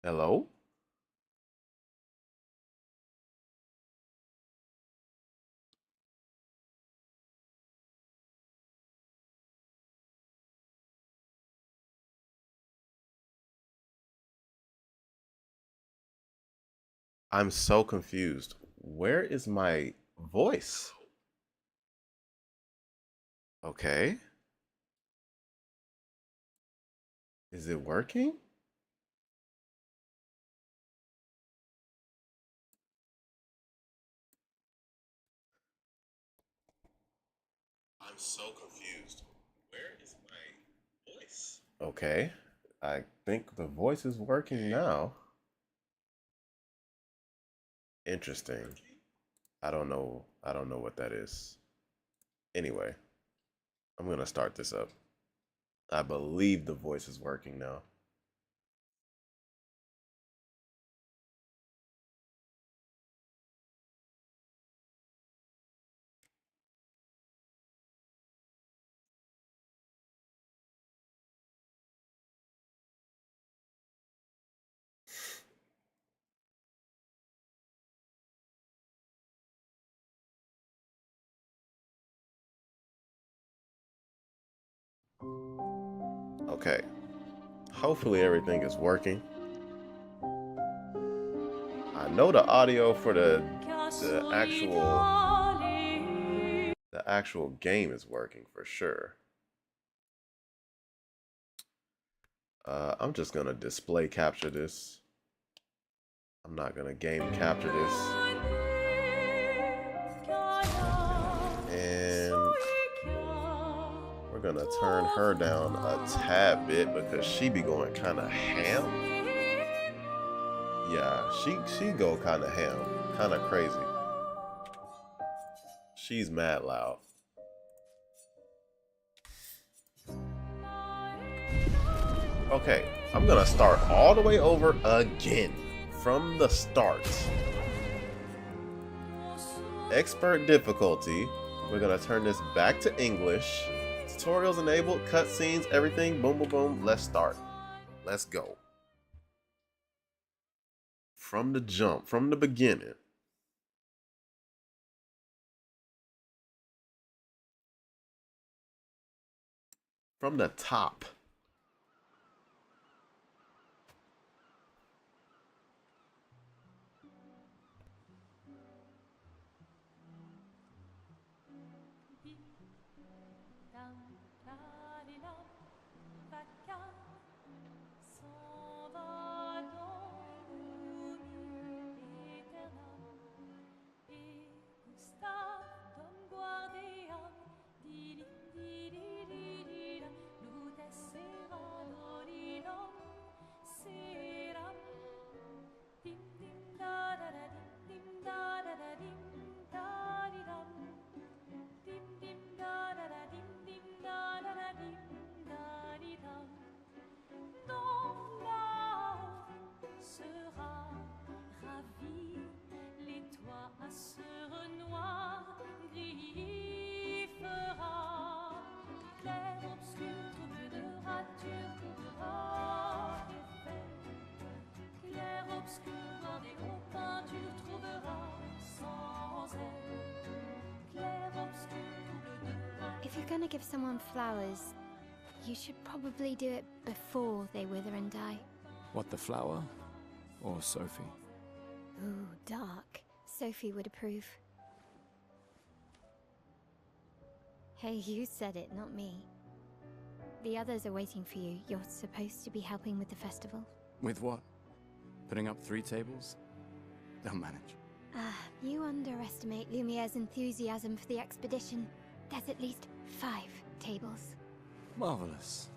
Hello? I'm so confused. Where is my voice? Okay. Is it working? I'm so confused. Where is my voice? Okay. I think the voice is working now. Interesting. I don't know. I don't know what that is. Anyway, I'm going to start this up. I believe the voice is working now. Okay. Hopefully everything is working. I know the audio for the actual game is working for sure. I'm just gonna display capture this. I'm not gonna game capture this. And we're gonna turn her down a tad bit because she be going kind of ham. Yeah, she go kind of ham, kind of crazy. She's mad loud. Okay, I'm gonna start all the way over again from the start. Expert difficulty. We're gonna turn this back to English. Tutorials enabled, cutscenes, everything. Boom, boom, boom. Let's start. Let's go. From the jump, from the beginning. From the top. If you're gonna give someone flowers, you should probably do it before they wither and die. What, the flower? Or Sophie? Ooh, dark. Sophie would approve. Hey, you said it, not me. The others are waiting for you. You're supposed to be helping with the festival. With what? Putting up 3 tables? They'll manage. You underestimate Lumiere's enthusiasm for the expedition. There's at least 5 tables. Marvelous.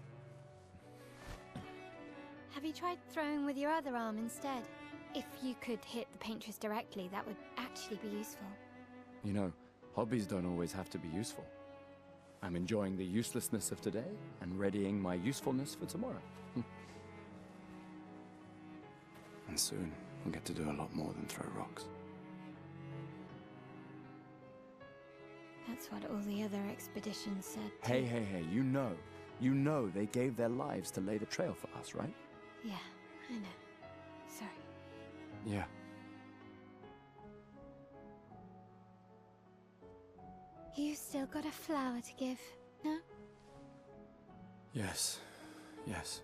Have you tried throwing with your other arm instead? If you could hit the paintress directly, that would actually be useful. You know, hobbies don't always have to be useful. I'm enjoying the uselessness of today and readying my usefulness for tomorrow. And soon, we'll get to do a lot more than throw rocks. That's what all the other expeditions said. Hey, you know they gave their lives to lay the trail for us, right? Yeah, I know. Sorry. Yeah. You still got a flower to give, no? Yes. Yes.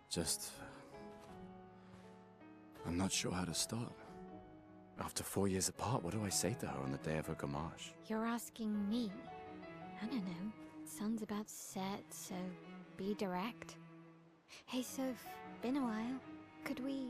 Just... I'm not sure how to start. After 4 years apart, what do I say to her on the day of her gamage? You're asking me? I don't know. Sun's about to set, so be direct. Hey, Soph, been a while. Could we...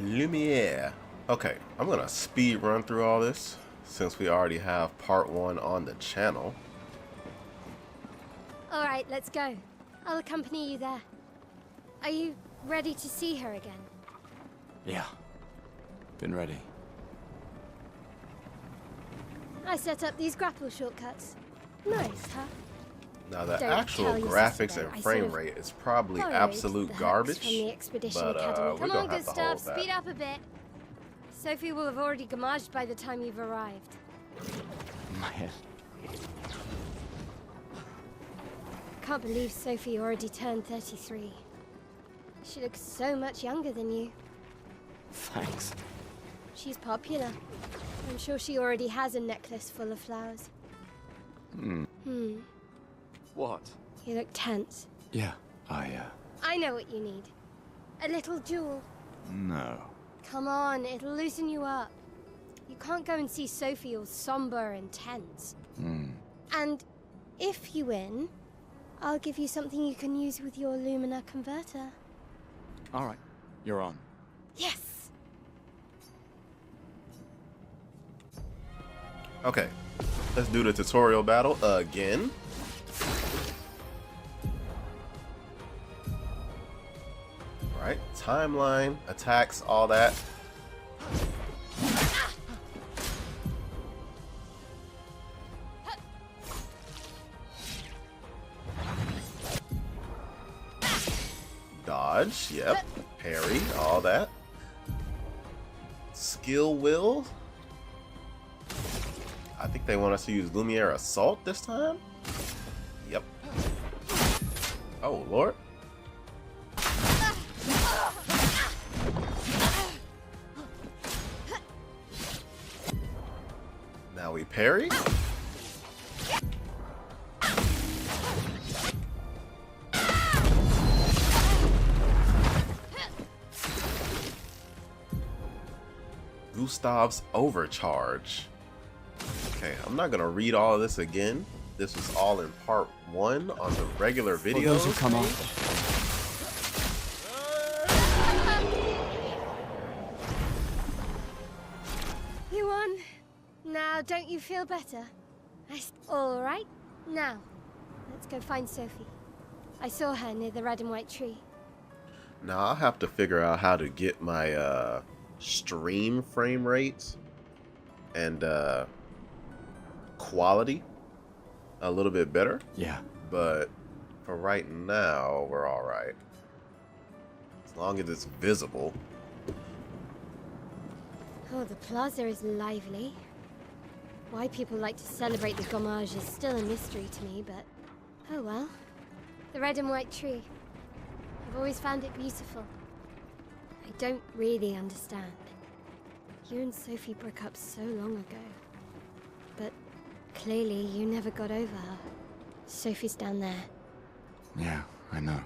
Lumiere. Okay, I'm gonna speed run through all this since we already have part 1 on the channel. Alright, let's go. I'll accompany you there. Are you ready to see her again? Yeah. Been ready. I set up these grapple shortcuts. Nice, huh? Now the Don't actual tell your graphics sister, and I frame sort of rate is probably borrowed absolute the hooks garbage, from the Expedition but Academy. we're Come gonna on, have good to hold stuff. that. Speed up a bit. Sophie will have already gamaged by the time you've arrived. My head. Can't believe Sophie already turned 33. She looks so much younger than you. Thanks. She's popular. I'm sure she already has a necklace full of flowers. What? You look tense. Yeah, I know what you need. A little jewel. No. Come on, it'll loosen you up. You can't go and see Sophie all somber and tense. And if you win, I'll give you something you can use with your Lumina converter. Alright, you're on. Yes! Okay, let's do the tutorial battle again. Right, timeline, attacks, all that. Dodge, yep. Parry, all that. Skill will. I think they want us to use Lumiere Assault this time. Yep. Oh, Lord. Now we parry. Gustav's Overcharge. Okay, I'm not gonna read all of this again. This was all in part 1 on the regular videos. For those who come on. You won. Now, don't you feel better? All right. Now, let's go find Sophie. I saw her near the red and white tree. Now I'll have to figure out how to get my stream frame rates and quality a little bit better. Yeah. But for right now, we're all right. As long as it's visible. Oh, the plaza is lively. Why people like to celebrate the gommage is still a mystery to me, but oh well. The red and white tree. I've always found it beautiful. I don't really understand. You and Sophie broke up so long ago. But clearly you never got over her. Sophie's down there. Yeah, I know.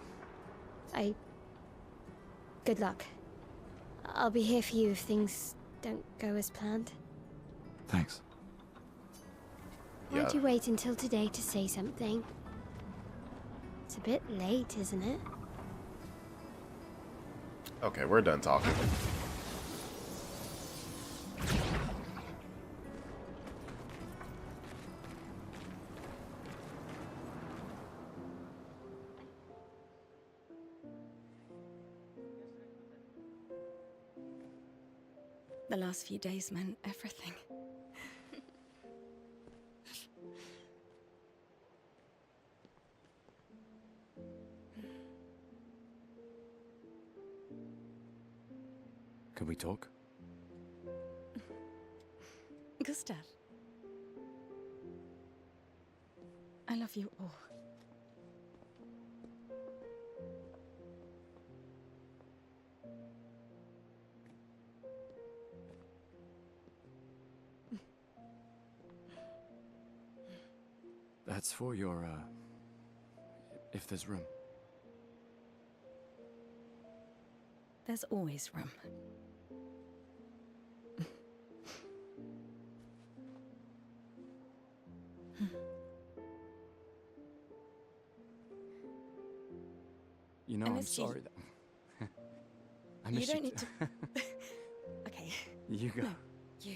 Good luck. I'll be here for you if things don't go as planned. Thanks. Why'd you wait until today to say something? It's a bit late, isn't it? Okay, we're done talking. The last few days meant everything. Can we talk? Gustav. I love you all. That's for your, if there's room. There's always room. You know, I I'm missed you. sorry that... I You miss don't need to... Okay. You go. No, you.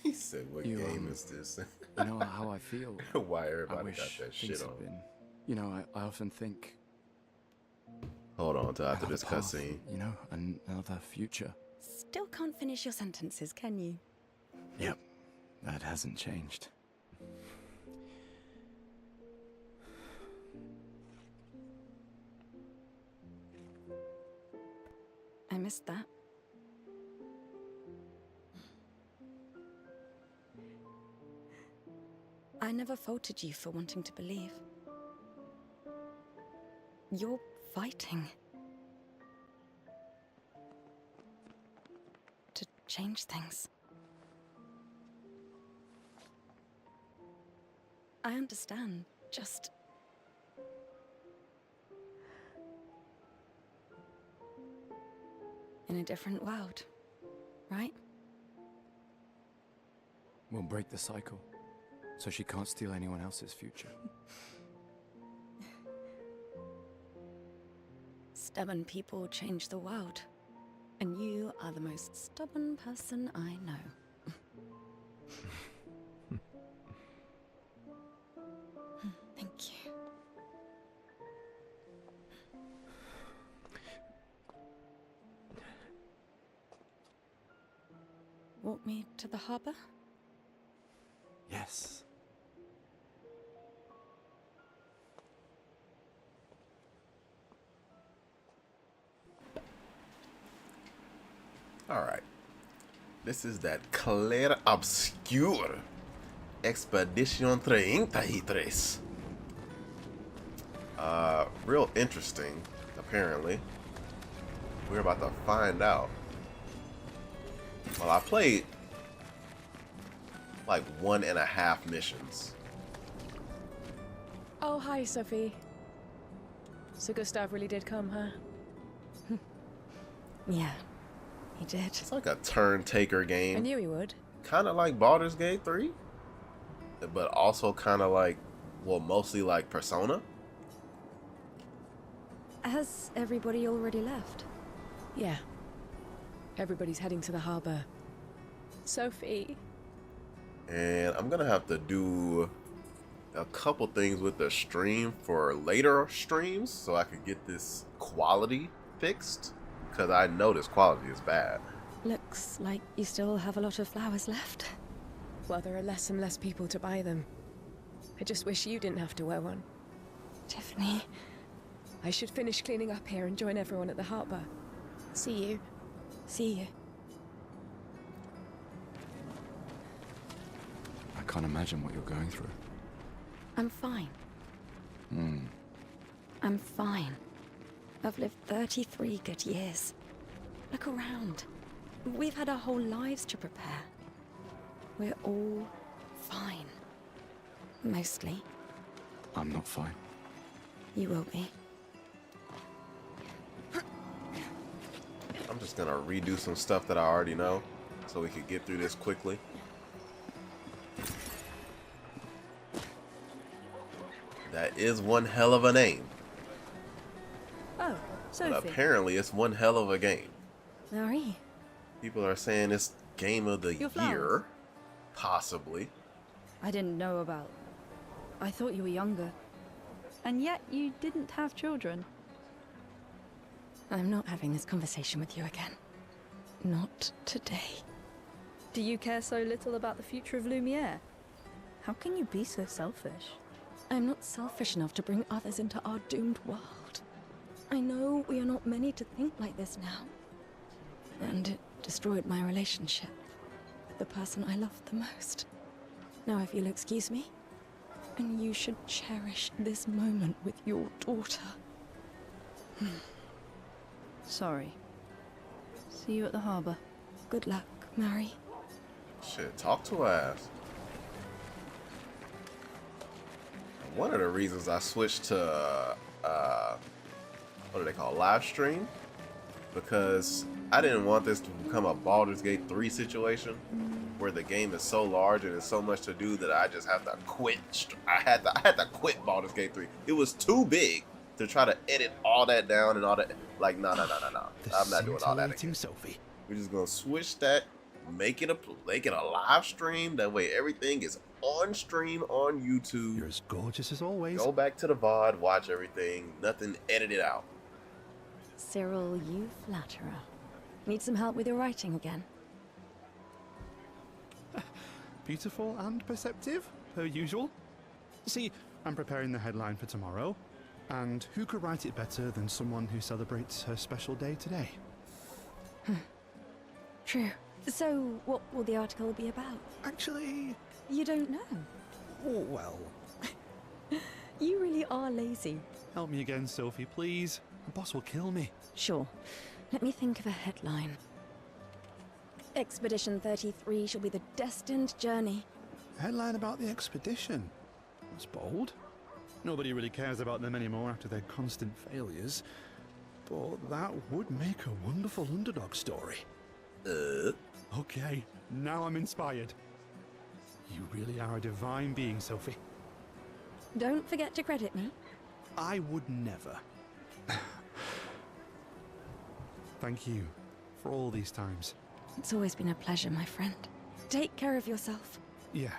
He said, what You, game is this? You know how I feel. Why I everybody wish got that things shit had on? been... You know, I often think... Hold on till after another this path, cutscene. you know, another future. Still can't finish your sentences, can you? Yep, that hasn't changed. I missed that. I never faulted you for wanting to believe. You're fighting to change things. I understand, just... in a different world, right? We'll break the cycle, so she can't steal anyone else's future. Stubborn people change the world. And you are the most stubborn person I know. Thank you. Walk me to the harbor? Yes. Alright. This is that Clair Obscur Expedition 33. Real interesting, apparently. We're about to find out. Well, I played like 1.5 missions. Oh, hi, Sophie. So Gustav really did come, huh? Yeah, he did. It's like a turn taker I game. knew he would. Kind of like Baldur's Gate 3, but also kind of like, well, mostly like Persona. Has everybody already left? Yeah. Everybody's heading to the harbor. Sophie. And I'm gonna have to do a couple things with the stream for later streams so I could get this quality fixed, because I know this quality is bad. Looks like you still have a lot of flowers left. Well, there are less and less people to buy them. I just wish you didn't have to wear one. Tiffany. I should finish cleaning up here and join everyone at the harbor. See you. See you. I can't imagine what you're going through. I'm fine. I'm fine. I've lived 33 good years. Look around. We've had our whole lives to prepare. We're all fine. Mostly. I'm not fine. You will be. I'm just gonna redo some stuff that I already know so we could get through this quickly. That is one hell of a name. Oh, But Sophie. apparently it's one hell of a game. Marie. People are saying it's game of the Your flowers. year. Possibly. I didn't know about. I thought you were younger. And yet you didn't have children. I'm not having this conversation with you again. Not today. Do you care so little about the future of Lumiere? How can you be so selfish? I'm not selfish enough to bring others into our doomed world. I know we are not many to think like this now, And it destroyed my relationship with the person I loved the most. Now, if you'll excuse me, and you should cherish this moment with your daughter. Sorry. See you at the harbor. Good luck, Mary. Shit, talk to her ass. One of the reasons I switched to what do they call live stream, because I didn't want this to become a Baldur's Gate 3 situation where the game is so large and there's so much to do that I just have to quit. I had to quit Baldur's Gate 3. It was too big to try to edit all that down and all that. Like, no. I'm not doing all that again. Sophie. We're just gonna switch that, make it a live stream. That way everything is on stream on YouTube. You're as gorgeous as always. Go back to the VOD, watch everything, nothing edited out. Cyril, you flatterer. Need some help with your writing again? Beautiful and perceptive, per usual. See, I'm preparing the headline for tomorrow, and who could write it better than someone who celebrates her special day today? True. So, what will the article be about? Actually, You don't know. well, You really are lazy. help me again, Sophie, please. The boss will kill me. Sure. Let me think of a headline. Expedition 33 shall be the destined journey. Headline about the expedition. That's bold. Nobody really cares about them anymore after their constant failures. But that would make a wonderful underdog story. Okay, now I'm inspired. You really are a divine being, Sophie. Don't forget to credit me. I would never. Thank you for all these times. It's always been a pleasure, my friend. Take care of yourself. Yeah.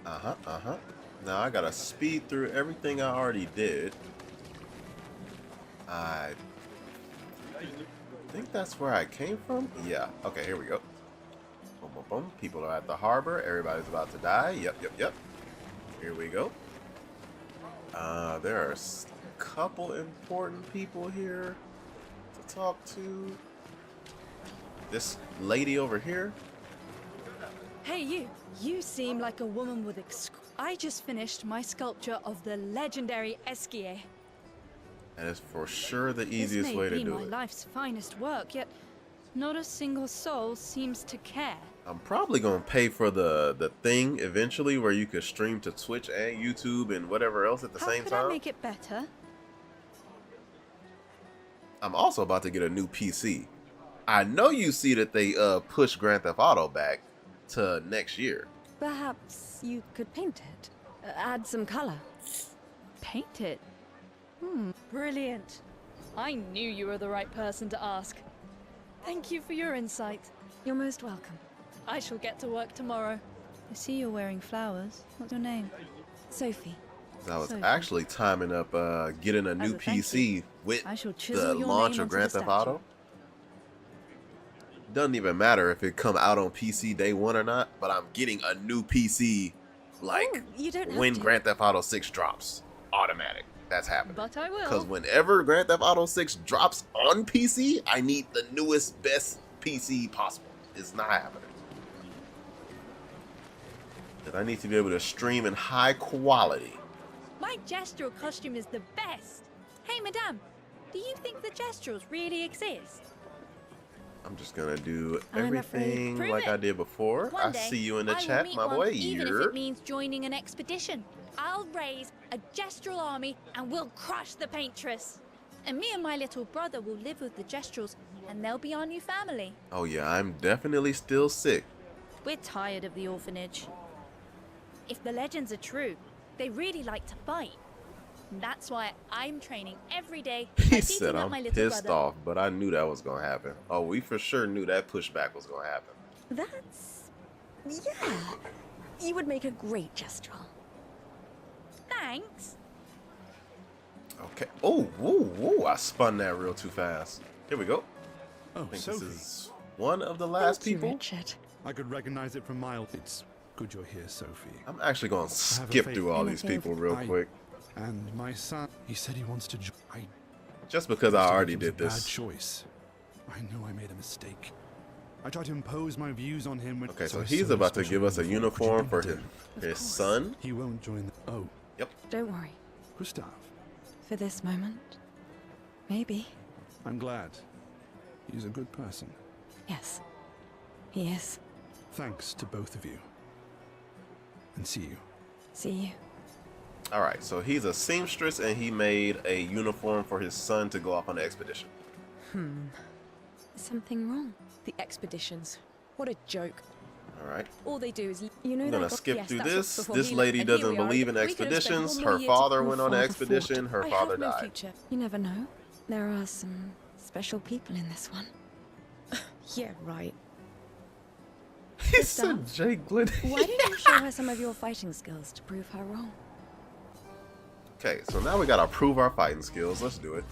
Now I gotta speed through everything I already did. I think that's where I came from. Yeah. Okay, here we go. Boom, boom, boom. People are at the harbor. Everybody's about to die. Yep. Here we go. There are a couple important people here to talk to. This lady over here. Hey, you. You seem like a woman with I just finished my sculpture of the legendary Esquier. And it's for sure the easiest way to This may do be my it. life's finest work, yet not a single soul seems to care. I'm probably gonna pay for the thing eventually where you could stream to Twitch and YouTube and whatever else at the How same could time. I make it better? I'm also about to get a new PC. I know you see that they pushed Grand Theft Auto back to next year. Perhaps you could paint it. Add some color. Paint it? Brilliant. I knew you were the right person to ask. Thank you for your insight. You're most welcome. I shall get to work tomorrow. I see you're wearing flowers. What's your name? Sophie. I was So- actually timing up getting a new As a thank PC with I shall the chisel your launch name of onto Grand the Theft statue. Auto. Doesn't even matter if it come out on PC day one or not, but I'm getting a new PC like Oh, you don't have when to. Grand Theft Auto 6 drops. Automatic. That's happening. But I Because will. whenever Grand Theft Auto 6 drops on PC, I need the newest, best PC possible. It's not happening. Because I need to be able to stream in high quality. My gestural costume is the best. Hey, madame, do you think the gesturals really exist? I'm just going to do I'm afraid- everything Prove like it. I did before. I One day, see you in the I will chat, meet my one, boy. even if Here. it means joining an expedition. I'll raise a gestural army and we'll crush the paintress. And me and my little brother will live with the gesturals and they'll be our new family. Oh, yeah, I'm definitely still sick. We're tired of the orphanage. If the legends are true, they really like to fight. And that's why I'm training every day by He beating said up I'm my little pissed brother. off, but I knew that was going to happen. Oh, we for sure knew that pushback was going to happen. That's... yeah. You would make a great gestural. Thanks. Okay. Oh, woo, I spun that real too fast. Here we go. Oh, I think Sophie. this is one of the last Thank you, people. Richard. I could recognize it from miles. It's good you're here, Sophie. I'm actually going to have a skip faith through all in these the people real I- quick. And my son, he said he wants to join. Just because I used to already think it did was a this. Bad choice. I know I made a mistake. I tried to impose my views on him when... Okay, so I he's sewed about to special give us a uniform for Could you his course. son. He won't join the... Oh, Yep. Don't worry. Gustav. For this moment, maybe. I'm glad. He's a good person. Yes, he is. Thanks to both of you. And see you. See you. All right, so he's a seamstress, and he made a uniform for his son to go off on the expedition. Is something wrong? The expeditions. What a joke. All right. All they do is... You know I'm that gonna got- skip Yes, through that's this. before This he lady left, and here doesn't we are. believe in We could have spent expeditions. one more Her year father Your went on an father expedition. fought. Her I father have no died. future. You never know. There are some special people in this one. Yeah, right. He said Jake Glenn. Why don't you show her some of your fighting skills to prove her wrong? Okay, so now we gotta prove our fighting skills. Let's do it.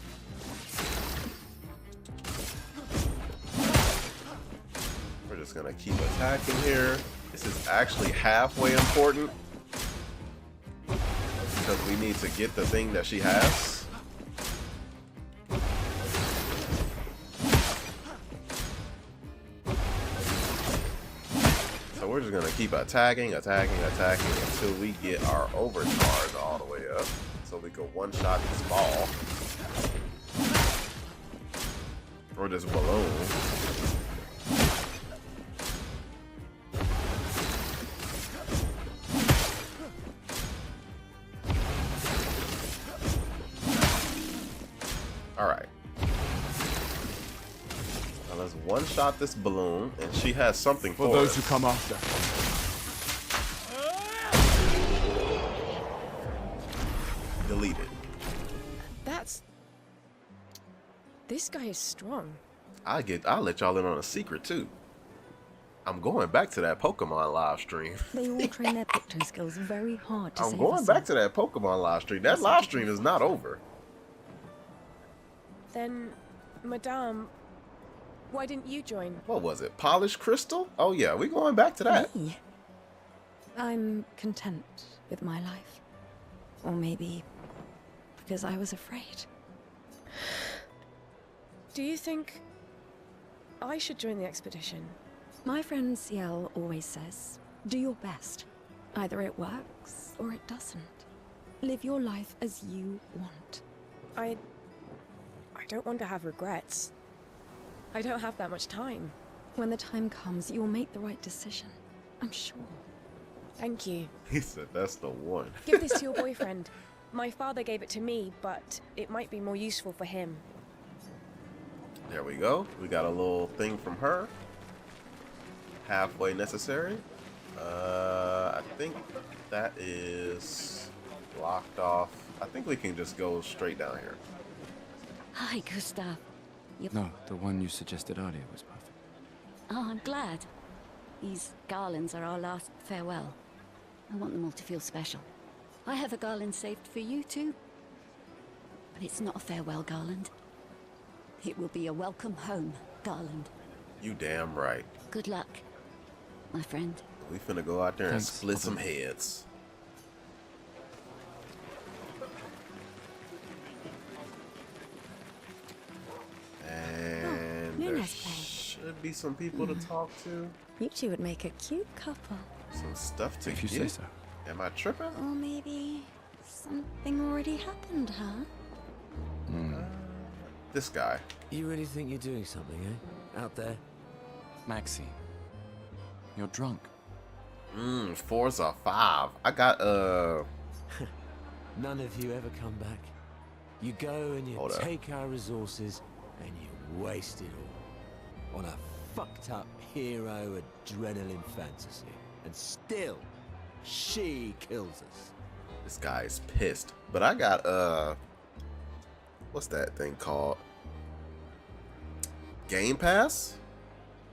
We're just gonna keep attacking here. This is actually halfway important because we need to get the thing that she has. So we're just gonna keep attacking until we get our overcharge all the way up, so we can one-shot this ball or this balloon. All right. Now let's one-shot this balloon, and she has something for For those us. who come after. Deleted. That's... This guy is strong. I'll let y'all in on a secret too. I'm going back to that Pokemon live stream. They all train their picking skills very hard to I'm save going us back all. to that Pokemon live stream. That live stream is not over. Then, Madame, why didn't you join? What was it? Polished Crystal? Oh yeah, we going back to that. Me? I'm content with my life. Or maybe because I was afraid. Do you think I should join the expedition? My friend Ciel always says, do your best. Either it works or it doesn't. Live your life as you want. I don't want to have regrets. I don't have that much time. When the time comes, you'll make the right decision. I'm sure. Thank you. He said that's the one. Give this to your boyfriend. My father gave it to me, but it might be more useful for him. There we go. We got a little thing from her. Halfway necessary. I think that is locked off. I think we can just go straight down here. Hi, Gustav. No, the one you suggested earlier was perfect. Oh, I'm glad. These garlands are our last farewell. I want them all to feel special. I have a garland saved for you too. But it's not a farewell garland. It will be a welcome home garland. You damn right. Good luck, my friend. We finna go out there and Thanks, split some Robin. heads. And there Luna's playing. should be some people to talk to. You two would make a cute couple. Some stuff to If you get. say so. Am I tripping? Or maybe something already happened, huh? This guy. You really think you're doing something, eh? Out there? Maxine, you're drunk. Forza 5. I got None of you ever come back. You go and you Hold up. take our resources and you waste it all on a fucked up hero adrenaline fantasy. And still, she kills us. this guy's pissed. But I got what's that thing called? Game Pass?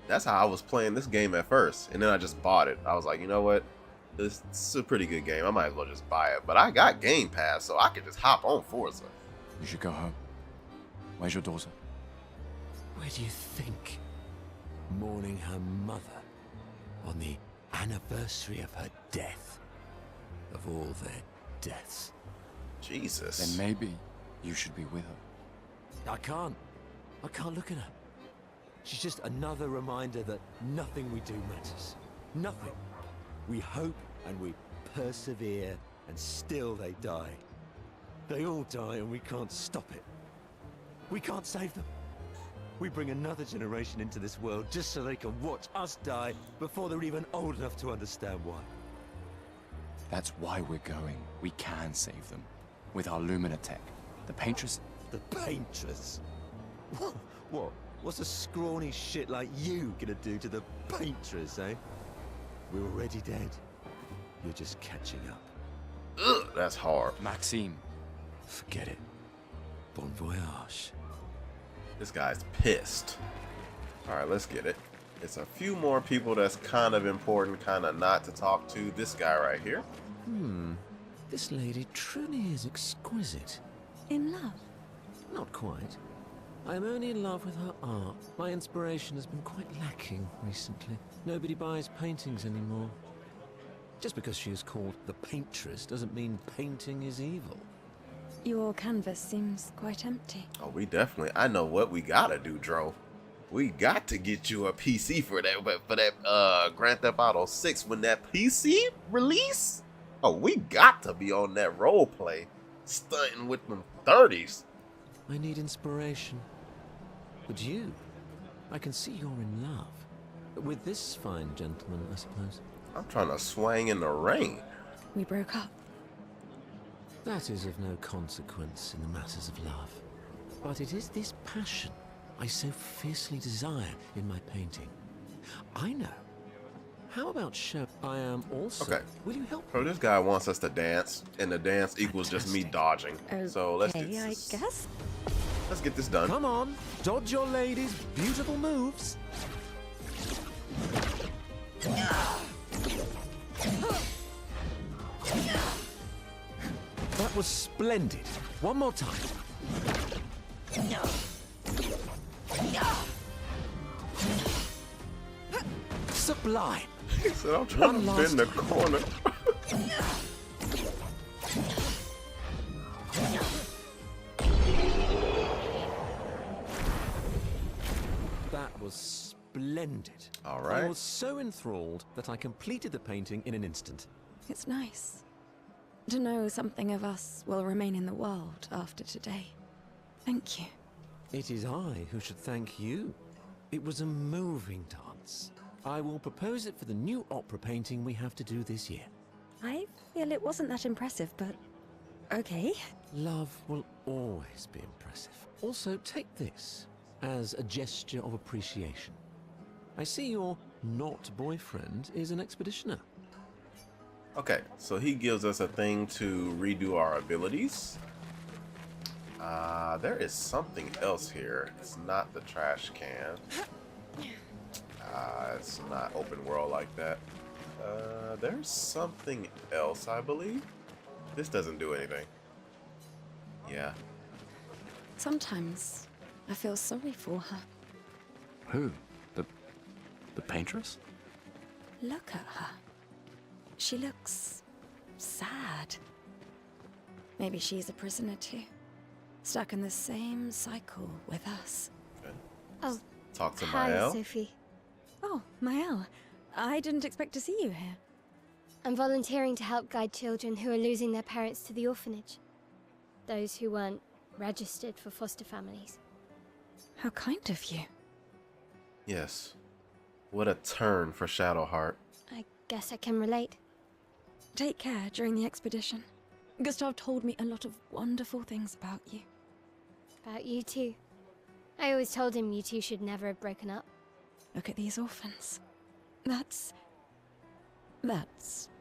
That's how I was playing this game at first. And then I just bought it. I was like, you know what? This is a pretty good game. I might as well just buy it. But I got Game Pass, so I could just hop on Forza. You should go home. Where's your daughter? Where do you think? Mourning her mother on the anniversary of her death. Of all their deaths. Jesus. Then maybe you should be with her. I can't look at her. She's just another reminder that nothing we do matters. Nothing. We hope and we persevere, and still they die. They all die and we can't stop it. We can't save them. We bring another generation into this world just so they can watch us die before they're even old enough to understand why. That's why we're going. We can save them. With our Lumina tech. The Paintress... The Paintress? What? What's a scrawny shit like you gonna do to the Paintress, eh? We're already dead. You're just catching up. Ugh, that's hard. Maxime. Forget it. Bon voyage. This guy's pissed. Alright, let's get it. It's a few more people that's kind of important, kind of not to talk to. This guy right here. This lady truly is exquisite. In love? Not quite. I am only in love with her art. My inspiration has been quite lacking recently. Nobody buys paintings anymore. Just because she is called the Paintress doesn't mean painting is evil. Your canvas seems quite empty. Oh, we definitely... I know what we gotta do, Dro. We got to get you a PC for that Grand Theft Auto 6 when that PC release. Oh, we got to be on that role play, stunting with them 30s. I need inspiration. But you, I can see you're in love. With this fine gentleman, I suppose. I'm trying to swing in the rain. We broke up. That is of no consequence in the matters of love. But it is this passion I so fiercely desire in my painting. I know. How about show I am also? Okay. Will you help So me? this guy wants us to dance, and the dance equals just me dodging. So let's do Okay, I this. guess. Let's get this done. Come on, dodge your lady's beautiful moves. That was splendid. One more time. Sublime. He said, I'm trying One to last bend the time. corner. That was splendid. All right. I was so enthralled that I completed the painting in an instant. It's nice to know something of us will remain in the world after today. Thank you. It is I who should thank you. It was a moving dance. I will propose it for the new opera painting we have to do this year. I feel it wasn't that impressive, but okay. Love will always be impressive. Also, take this as a gesture of appreciation. I see your not boyfriend is an expeditioner. Okay, so he gives us a thing to redo our abilities. There is something else here. It's not the trash can. It's not open world like that. There's something else, I believe. This doesn't do anything. Yeah. Sometimes I feel sorry for her. Who? The Paintress? Look at her. She looks sad. Maybe she's a prisoner too. Stuck in the same cycle with us. Okay. Oh, Talk to hi, Mael. Sophie. Oh, Mael. I didn't expect to see you here. I'm volunteering to help guide children who are losing their parents to the orphanage. Those who weren't registered for foster families. How kind of you. Yes. What a turn for Shadowheart. I guess I can relate. Take care during the expedition. Gustav told me a lot of wonderful things about you. About you too. I always told him you two should never have broken up. Look at these orphans. That's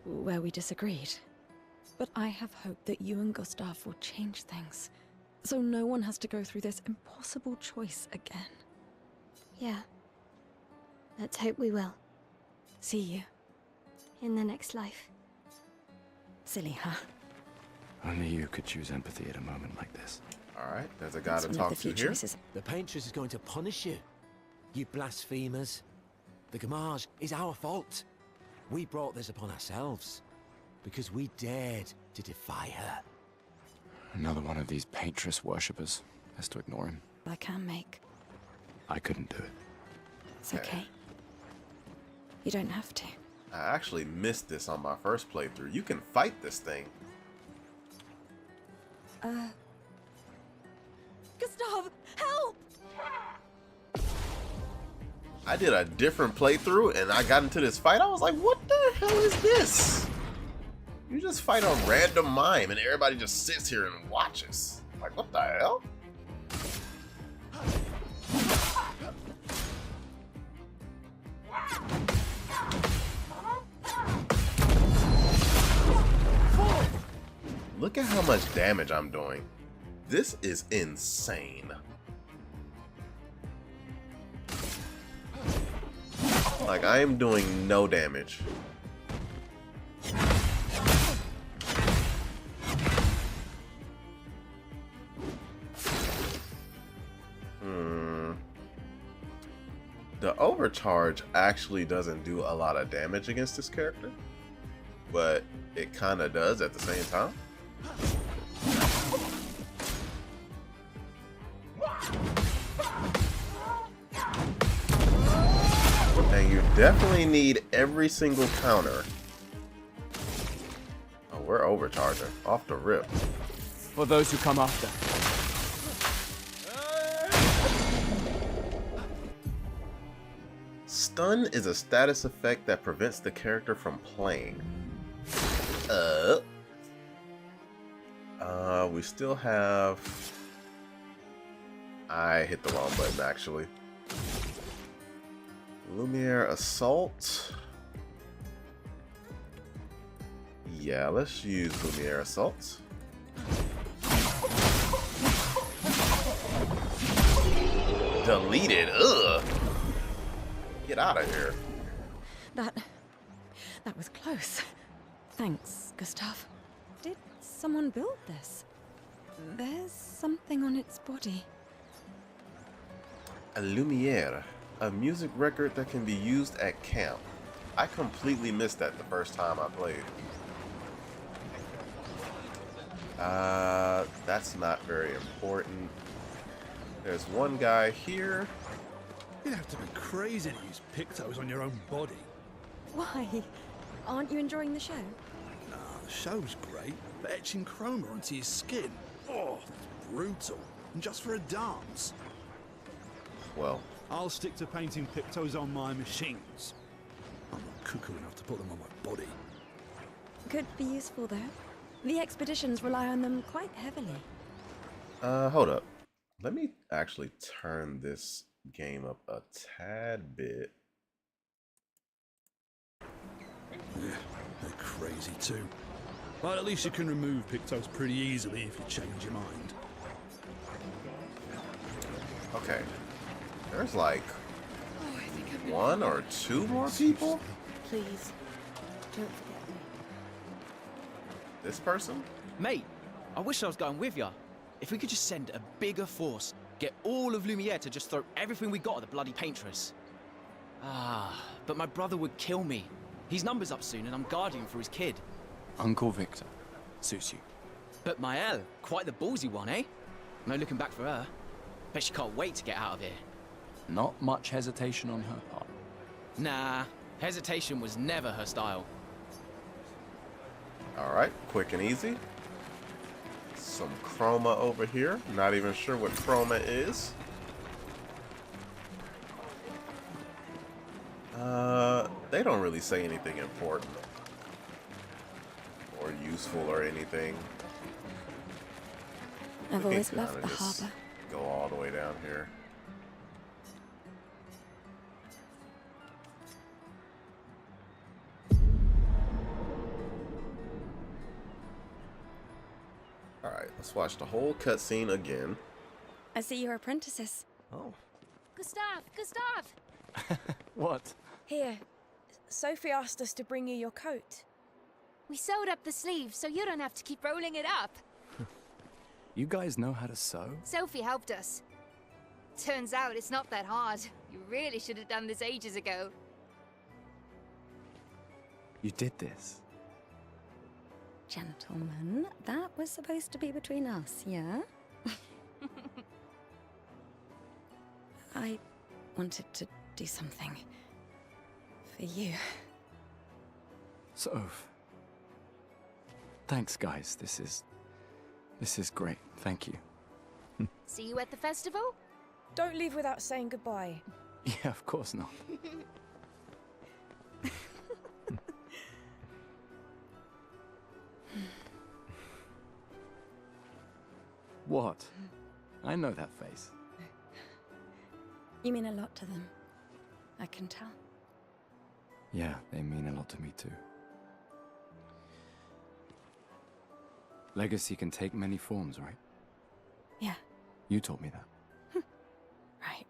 where we disagreed. But I have hope that you and Gustav will change things, so no one has to go through this impossible choice again. Yeah. Let's hope we will. See you. In the next life. Silly, huh? Only you could choose empathy at a moment like this. Alright, there's a guy That's to one of talk the to few here. choices. The Paintress is going to punish you. You blasphemers. The Gamage is our fault. We brought this upon ourselves. Because we dared to defy her. Another one of these Paintress worshippers has to ignore him. I can make. I couldn't do it. It's okay. You don't have to. I actually missed this on my first playthrough. You can fight this thing. Gustav, help! I did a different playthrough and I got into this fight. I was like, what the hell is this? You just fight a random mime and everybody just sits here and watches. Like, what the hell? Look at how much damage I'm doing. This is insane. Like, I am doing no damage. The overcharge actually doesn't do a lot of damage against this character, but it kind of does at the same time. And you definitely need every single counter. Oh, we're overcharging off the rip. For those who come after. Stun is a status effect that prevents the character from playing. We still have... I hit the wrong button, actually. Lumiere Assault. Yeah, let's use Lumiere Assault. Deleted. Ugh. Get out of here. That was close. Thanks, Gustav. Did someone build this? There's something on its body. A Lumiere, a music record that can be used at camp. I completely missed that the first time I played. That's not very important. There's one guy here. You'd have to be crazy to use pictos on your own body. Why? Aren't you enjoying the show? Nah, the show's great, but etching chroma onto your skin, oh, that's brutal. And just for a dance. Well, I'll stick to painting pictos on my machines. I'm not cuckoo enough to put them on my body. Could be useful, though. The expeditions rely on them quite heavily. hold up. Let me actually turn this game up a tad bit. Yeah, they're crazy too. But at least you can remove pictos pretty easily if you change your mind. Okay. There's like one or two more people? Please, don't forget me. This person? Mate, I wish I was going with ya. If we could just send a bigger force, get all of Lumiere to just throw everything we got at the bloody paintress. But my brother would kill me. His number's up soon and I'm guarding for his kid. Uncle Victor. Suits you. But Maëlle, quite the ballsy one, eh? No looking back for her. Bet she can't wait to get out of here. Not much hesitation on her part. Nah, hesitation was never her style. Alright, quick and easy. Some chroma over here. Not even sure what chroma is. They don't really say anything important or useful or anything. I've We always can loved kinda the just harbor. Go all the way down here. Alright, let's watch the whole cutscene again. I see you're apprentices. Oh. Gustav! Gustav! What? Here, Sophie asked us to bring you your coat. We sewed up the sleeves so you don't have to keep rolling it up. You guys know how to sew? Sophie helped us. Turns out it's not that hard. You really should have done this ages ago. You did this. Gentlemen, that was supposed to be between us, yeah? I wanted to do something for you. So, thanks, guys. This is great. Thank you. See you at the festival? Don't leave without saying goodbye. Yeah, of course not. What? I know that face. You mean a lot to them. I can tell. Yeah, they mean a lot to me too. Legacy can take many forms, right? Yeah, You told me that. right.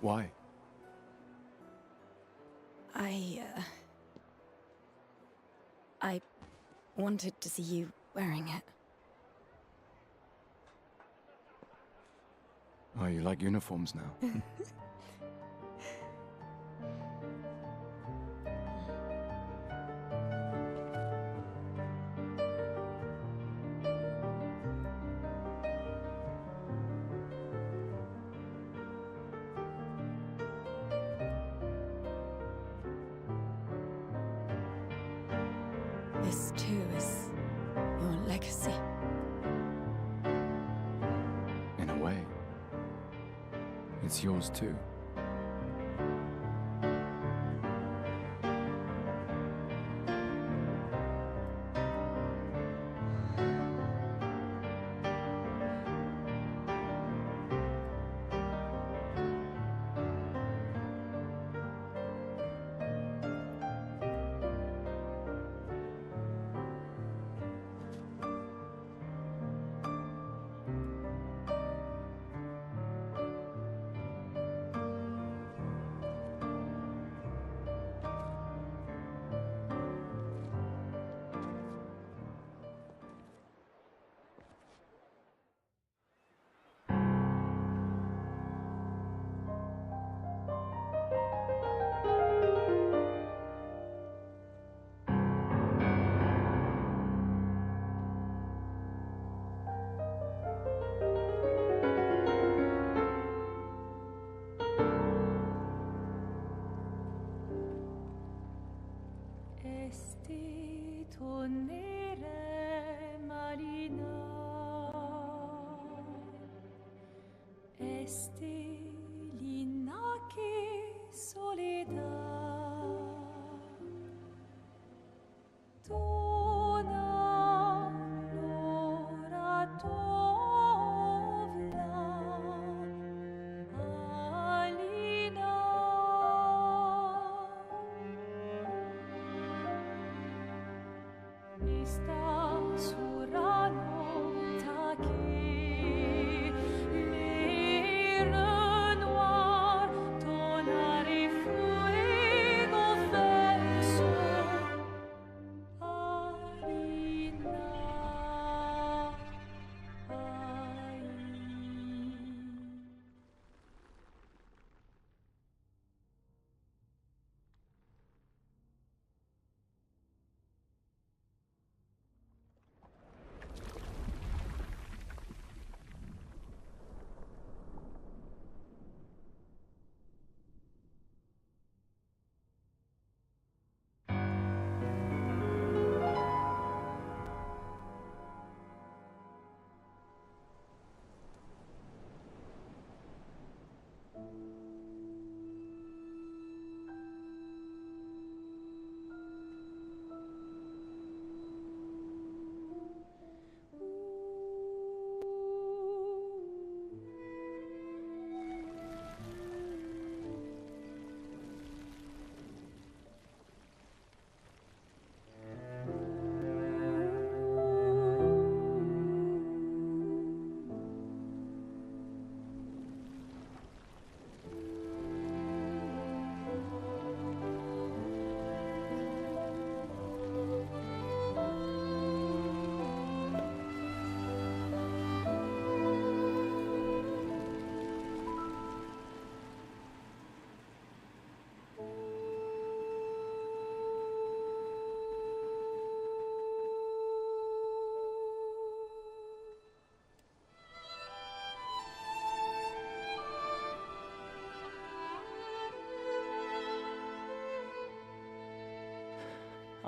Why? I wanted to see you wearing it. Oh, you like uniforms now? This too is your legacy. In a way. It's yours too.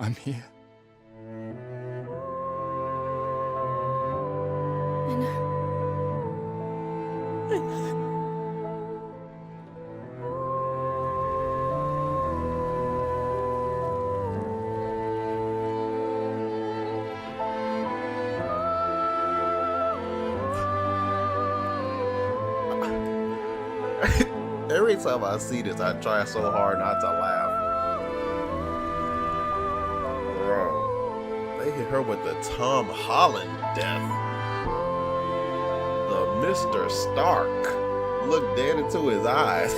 I'm here. I know. I know. Every time I see this, I try so hard not to laugh. Bro, they hit her with the Tom Holland death. The Mr. Stark looked dead into his eyes.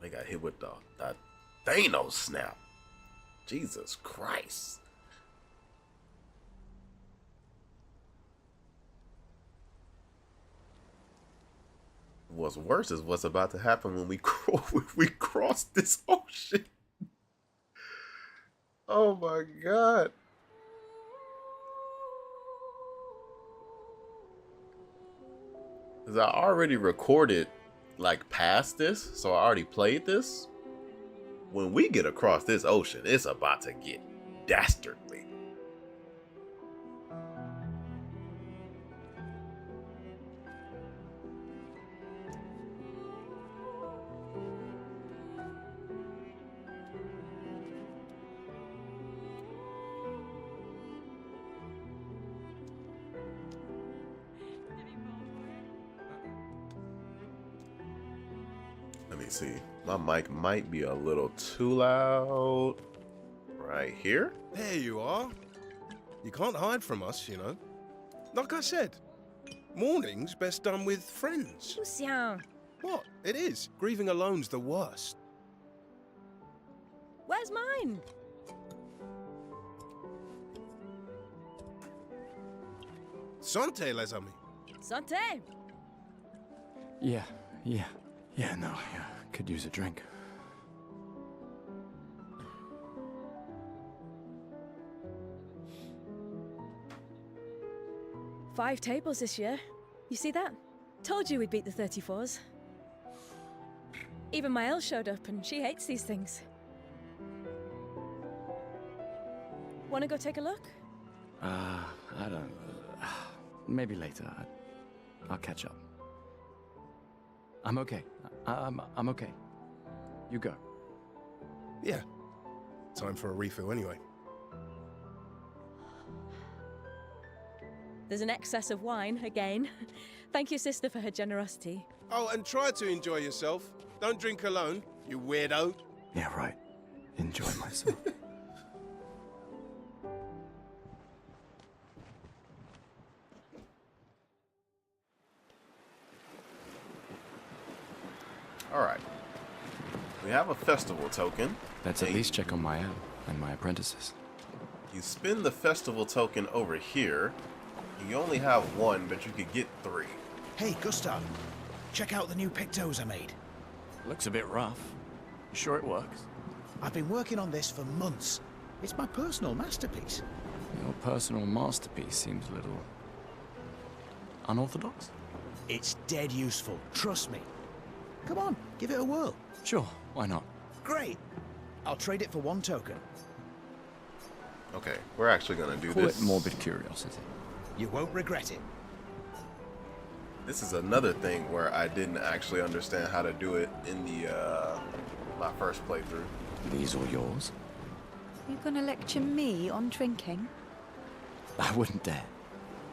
They got hit with the Thanos snap. Jesus Christ. What's worse is what's about to happen when we cross this ocean. Oh my God. Because I already recorded like past this, so I already played this. When we get across this ocean, it's about to get dastardly. Let me see. My mic might be a little too loud. Right here? There you are. You can't hide from us, you know. Like I said, mourning's best done with friends. Lucien, What? It is. Grieving alone's the worst. where's mine? Santé, les amis. Santé. Yeah, could use a drink. Five tables this year. You see that? Told you we'd beat the 34s. Even my Elle showed up and she hates these things. Wanna go take a look? I don't... maybe later. I'll catch up. I'm okay. I'm okay. You go. Yeah. Time for a refill anyway. There's an excess of wine, again. Thank your sister for her generosity. Oh, and try to enjoy yourself. Don't drink alone, you weirdo. Yeah, right. Enjoy myself. Alright. We have a festival token. Let's at least check on my Elle and my apprentices. You spend the festival token over here. You only have one, but you could get 3. Hey, Gustav. Check out the new pictos I made. Looks a bit rough. You sure it works? I've been working on this for months. It's my personal masterpiece. Your personal masterpiece seems a little... unorthodox? It's dead useful, trust me. Come on, give it a whirl. Sure, why not? Great. I'll trade it for 1 token. Okay, we're actually gonna do Call this. it morbid curiosity. You won't regret it. This is another thing where I didn't actually understand how to do it in the my first playthrough. These all yours? You gonna lecture me on drinking? I wouldn't dare.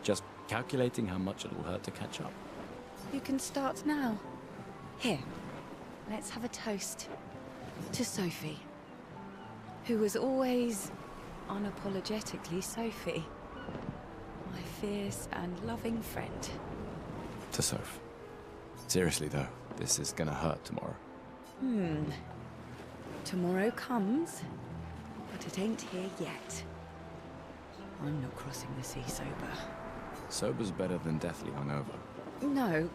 Just calculating how much it'll hurt to catch up. You can start now. Here, let's have a toast to Sophie, who was always unapologetically Sophie, my fierce and loving friend. To Soph. Seriously though, this is gonna hurt tomorrow. Tomorrow comes, but it ain't here yet. I'm not crossing the sea sober. Sober's better than deathly hungover. No,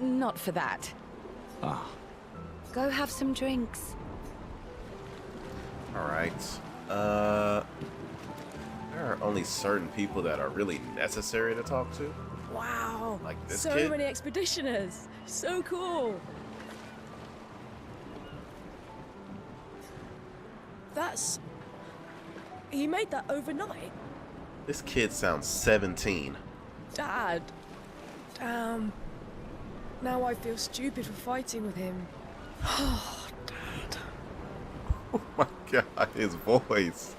not for that. Ah. Go have some drinks. Alright. There are only certain people that are really necessary to talk to. Wow. Like this so kid. many expeditioners. So cool. That's... He made that overnight? This kid sounds 17. Dad. Damn. Now I feel stupid for fighting with him. Oh, Dad. Oh my god, his voice.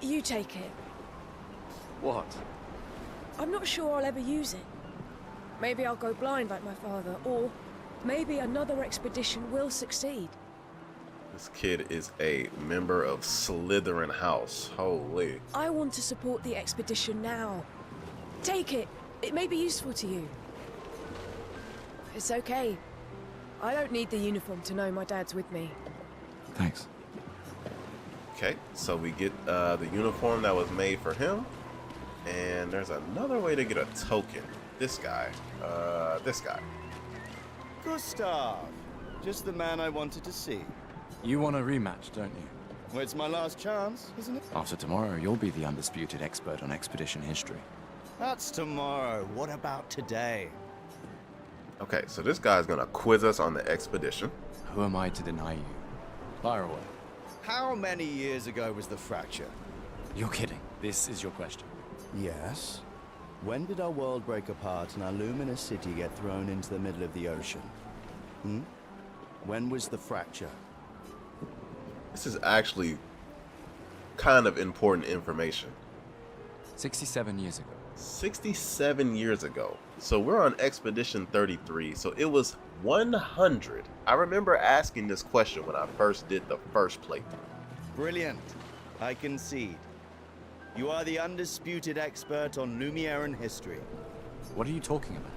You take it. What? I'm not sure I'll ever use it. Maybe I'll go blind like my father, or maybe another expedition will succeed. This kid is a member of Slytherin House. Holy. I want to support the expedition now. Take it. It may be useful to you. It's okay. I don't need the uniform to know my dad's with me. Thanks. Okay, so we get the uniform that was made for him. And there's another way to get a token. This guy. This guy. Gustav. Just the man I wanted to see. You want a rematch, don't you? Well, it's my last chance, isn't it? After tomorrow, you'll be the undisputed expert on expedition history. That's tomorrow. What about today? Okay, so this guy's gonna quiz us on the expedition. Who am I to deny you? Fire away. How many years ago was the fracture? You're kidding. This is your question. Yes. When did our world break apart and our luminous city get thrown into the middle of the ocean? When was the fracture? This is actually kind of important information. 67 years ago. 67 years ago. So we're on Expedition 33, so it was 100. I remember asking this question when I first did the first playthrough. Brilliant. I concede. You are the undisputed expert on Lumiere history. What are you talking about?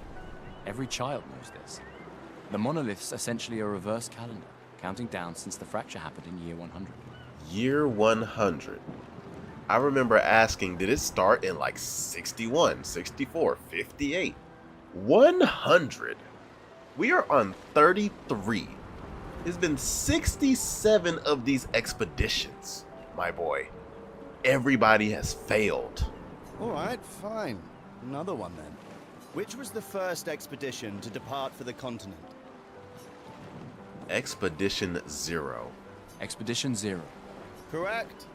Every child knows this. The monolith's essentially a reverse calendar, counting down since the fracture happened in year 100. Year 100. I remember asking, did it start in like 61, 64, 58? 100. We are on 33. It's been 67 of these expeditions, my boy. Everybody has failed. All right, fine. Another one then. Which was the first expedition to depart for the continent? Expedition 0. Expedition 0. Correct.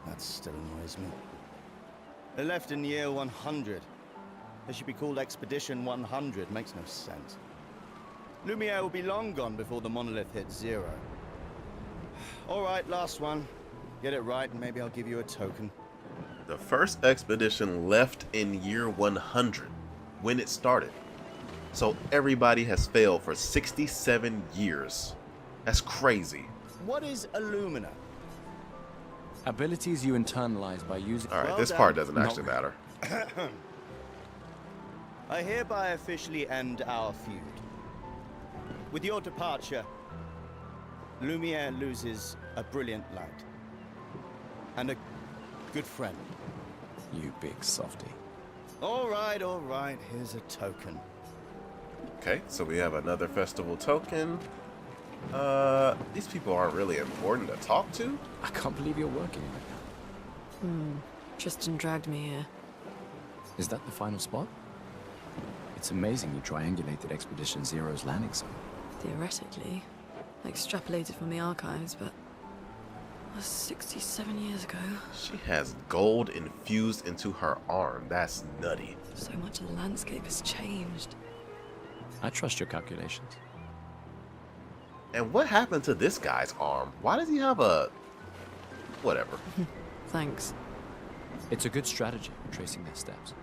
That still annoys me. They left in year 100. They should be called Expedition 100. Makes no sense. Lumiere will be long gone before the monolith hits 0. All right, last one. Get it right and maybe I'll give you a token. The first expedition left in year 100 when it started. So everybody has failed for 67 years. That's crazy. What is Illumina? Abilities you internalize by using... Alright, Well this done. part doesn't actually matter. I hereby officially end our feud. With your departure, Lumiere loses a brilliant light. And a good friend. You big softy. All right, here's a token. Okay, so we have another festival token. These people aren't really important to talk to. I can't believe you're working right now. Tristan dragged me here. Is that the final spot? It's amazing you triangulated Expedition Zero's landing zone. Theoretically. Extrapolated from the archives, but... That's 67 years ago. She has gold infused into her arm. That's nutty. So much of the landscape has changed. I trust your calculations. And what happened to this guy's arm? Why does he have a... whatever. Thanks. It's a good strategy, tracing their steps.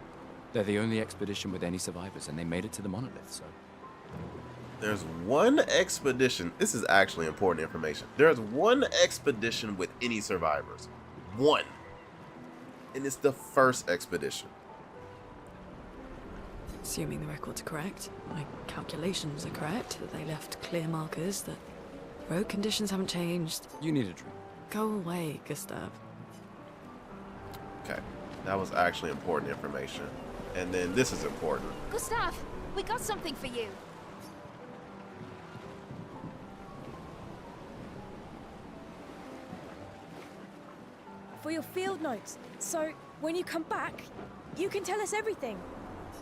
They're the only expedition with any survivors, and they made it to the monolith, so... There's one expedition. This is actually important information. There's one expedition with any survivors. One. And it's the first expedition. Assuming the records are correct, my calculations are correct, that they left clear markers, that road conditions haven't changed. You need a drink. Go away, Gustav. Okay, that was actually important information. And then this is important. Gustav, we got something for you. For your field notes. So, when you come back, you can tell us everything.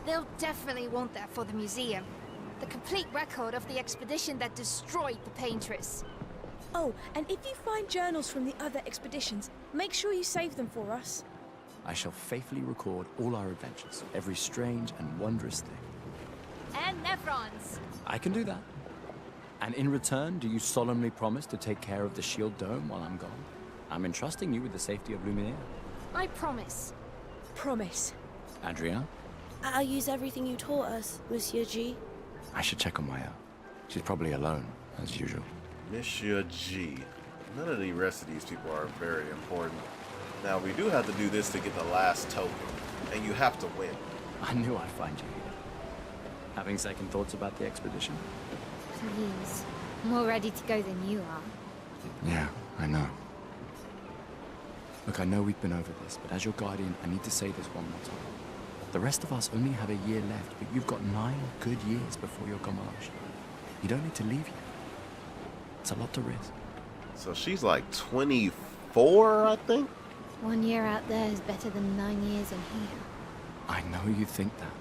They'll definitely want that for the museum. The complete record of the expedition that destroyed the Paintress. Oh, and if you find journals from the other expeditions, make sure you save them for us. I shall faithfully record all our adventures, every strange and wondrous thing. And Nevrons. I can do that. And in return, do you solemnly promise to take care of the shield dome while I'm gone? I'm entrusting you with the safety of Lumiere. I promise. Promise. Adrien? I'll use everything you taught us, Monsieur G. I should check on Maya. She's probably alone, as usual. Monsieur G. None of the rest of these people are very important. Now, we do have to do this to get the last token, and you have to win. I knew I'd find you here. Having second thoughts about the expedition? Please. More ready to go than you are. Yeah, I know. Look, I know we've been over this, but as your guardian, I need to say this one more time. The rest of us only have a year left, but you've got 9 good years before your gommage. You don't need to leave yet. It's a lot to risk. So she's like 24, I think? 1 year out there is better than 9 years in here. I know you think that.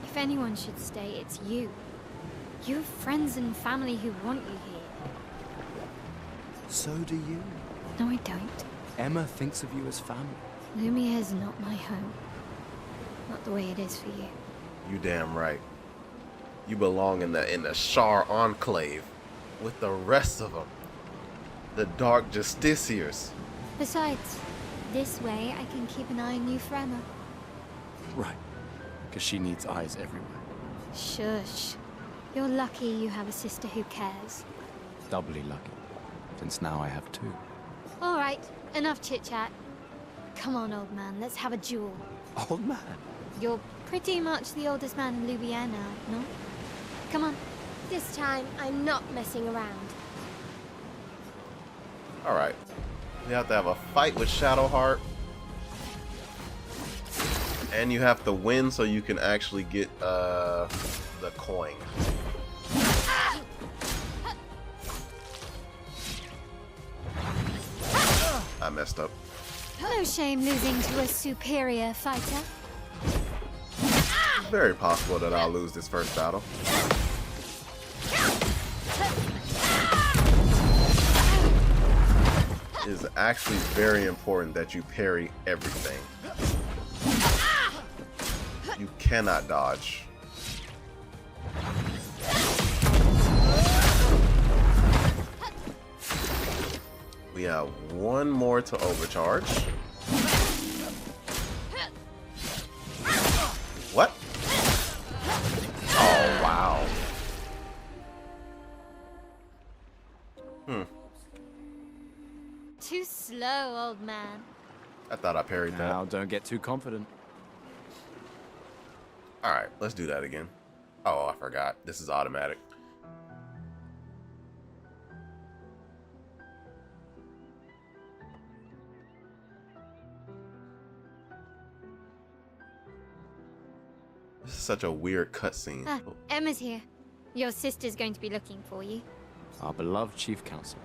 If anyone should stay, it's you. You have friends and family who want you here. So do you. No, I don't. Emma thinks of you as family. Lumiere's not my home. Not the way it is for you. You damn right. You belong in the Shar Enclave with the rest of them. The Dark Justiciars. Besides, this way I can keep an eye on you for Emma. Right. Because she needs eyes everywhere. Shush. You're lucky you have a sister who cares. Doubly lucky, since now I have 2. All right, enough chit-chat. Come on, old man, let's have a duel. Old man? You're pretty much the oldest man in Lumiere now, no? Come on. This time, I'm not messing around. Alright. You have to have a fight with Shadowheart. And you have to win so you can actually get the coin. I messed up. No shame losing to a superior fighter. It's very possible that I'll lose this first battle. It is actually very important that you parry everything. You cannot dodge. We have 1 more to overcharge. What? Oh, wow. Too slow, old man. I thought I parried that. Now, don't get too confident. Alright, let's do that again. Oh, I forgot. This is automatic. This is such a weird cutscene. Ah, Emma's here. Your sister's going to be looking for you. Our beloved chief counselor.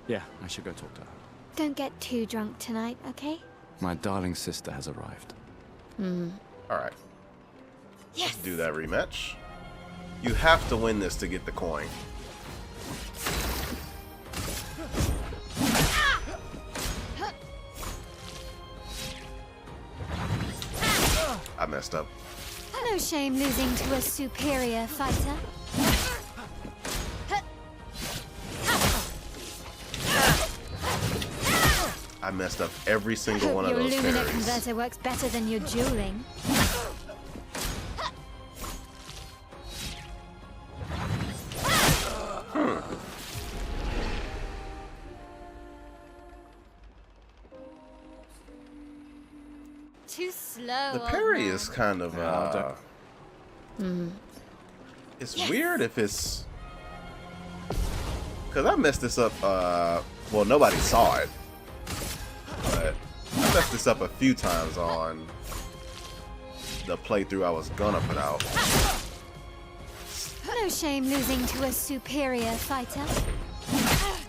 Yeah, I should go talk to her. Don't get too drunk tonight, okay? My darling sister has arrived. Alright. Yes. Let's do that rematch. You have to win this to get the coin. I messed up. No shame losing to a superior fighter. I messed up every single one of Your those Lumina parries. converter works better than your dueling. Too slow. The old parry man. is kind of It's weird if it's... Because I messed this up, well, nobody saw it. But I messed this up a few times on the playthrough I was gonna put out. No shame losing to a superior fighter.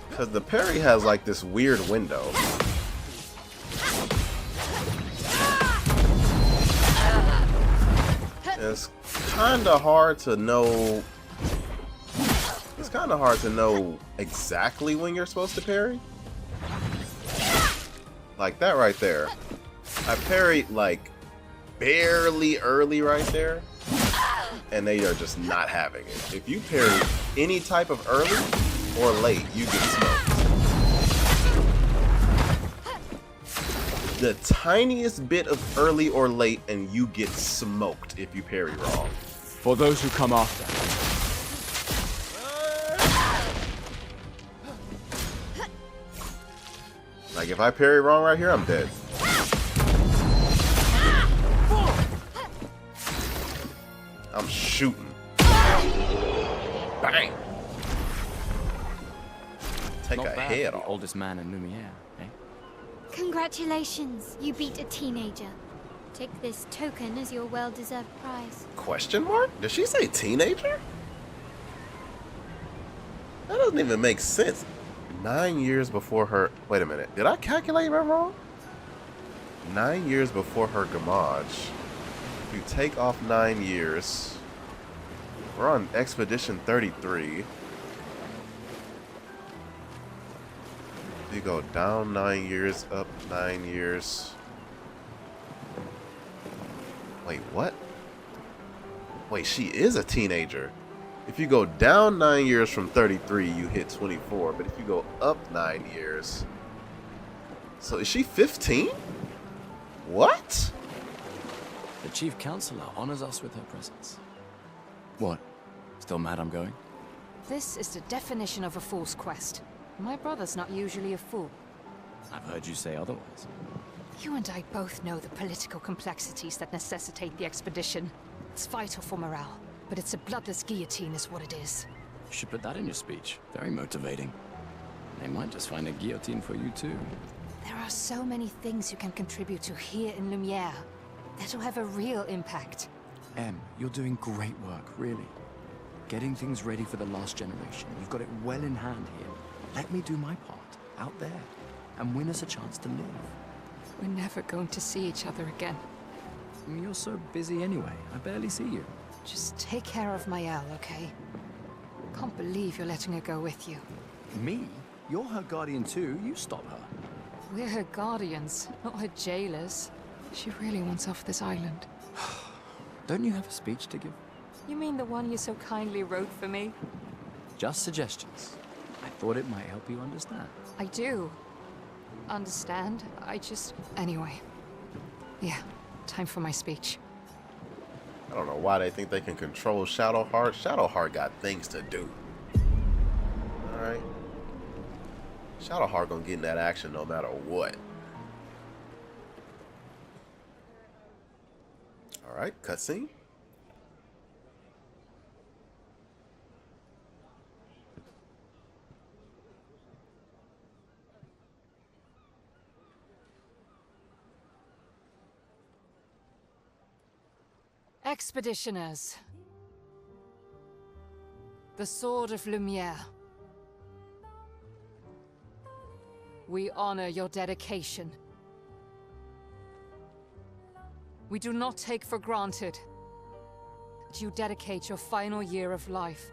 Because the parry has like this weird window. It's kind of hard to know. It's kind of hard to know exactly when you're supposed to parry. Like that right there. I parried like barely early right there, and they are just not having it. If you parry any type of early or late, you get smoked. The tiniest bit of early or late and you get smoked if you parry wrong. For those who come after. Like if I parry wrong right here, I'm dead. I'm shooting. Bang! Take Not a bad head for the off. oldest man in Lumiere, eh? Congratulations, you beat a teenager. Take this token as your well-deserved prize. Question mark? Did she say teenager? That doesn't even make sense. 9 years before her... Wait a minute. Did I calculate that wrong? 9 years before her gamage. If you take off 9 years... We're on Expedition 33. You go down 9 years, up 9 years. Wait, what? Wait, she is a teenager. If you go down 9 years from 33, you hit 24. But if you go up 9 years... So is she 15? What? The Chief Counselor honors us with her presence. What? Still mad I'm going? This is the definition of a fool's quest. My brother's not usually a fool. I've heard you say otherwise. You and I both know the political complexities that necessitate the expedition. It's vital for morale, but it's a bloodless guillotine is what it is. You should put that in your speech. Very motivating. They might just find a guillotine for you too. There are so many things you can contribute to here in Lumiere that'll have a real impact. Em, you're doing great work, really. Getting things ready for the last generation. You've got it well in hand here. Let me do my part, out there, and win us a chance to live. We're never going to see each other again. You're so busy anyway, I barely see you. Just take care of Mael, okay? Can't believe you're letting her go with you. Me? You're her guardian too, you stop her. We're her guardians, not her jailers. She really wants off this island. Don't you have a speech to give? You mean the one you so kindly wrote for me? Just suggestions. I thought it might help you understand. I do. Understand? I just... Anyway. Yeah, time for my speech. I don't know why they think they can control Shadowheart. Shadowheart got things to do. Alright. Shadowheart gonna get in that action no matter what. Alright, cutscene. Expeditioners. The Sword of Lumiere. We honor your dedication. We do not take for granted that you dedicate your final year of life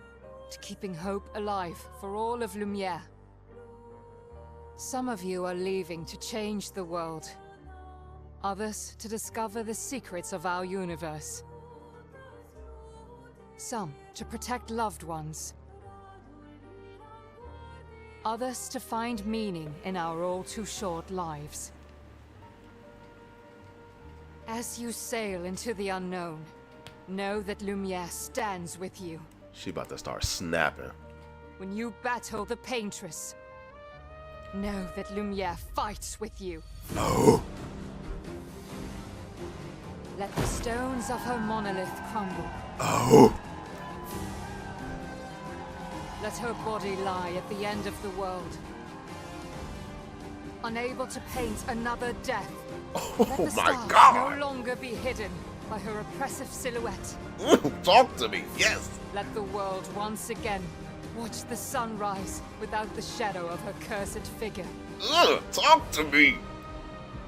to keeping hope alive for all of Lumiere. Some of you are leaving to change the world. Others to discover the secrets of our universe. Some to protect loved ones. Others to find meaning in our all-too-short lives. As you sail into the unknown, know that Lumiere stands with you. She about to start snapping. When you battle the Paintress, know that Lumiere fights with you. No. Let the stones of her monolith crumble. Oh! Let her body lie at the end of the world. Unable to paint another death. Let the Oh my stars God! no longer be hidden by her oppressive silhouette. Talk to me, yes! Let the world once again watch the sun rise without the shadow of her cursed figure. Talk to me!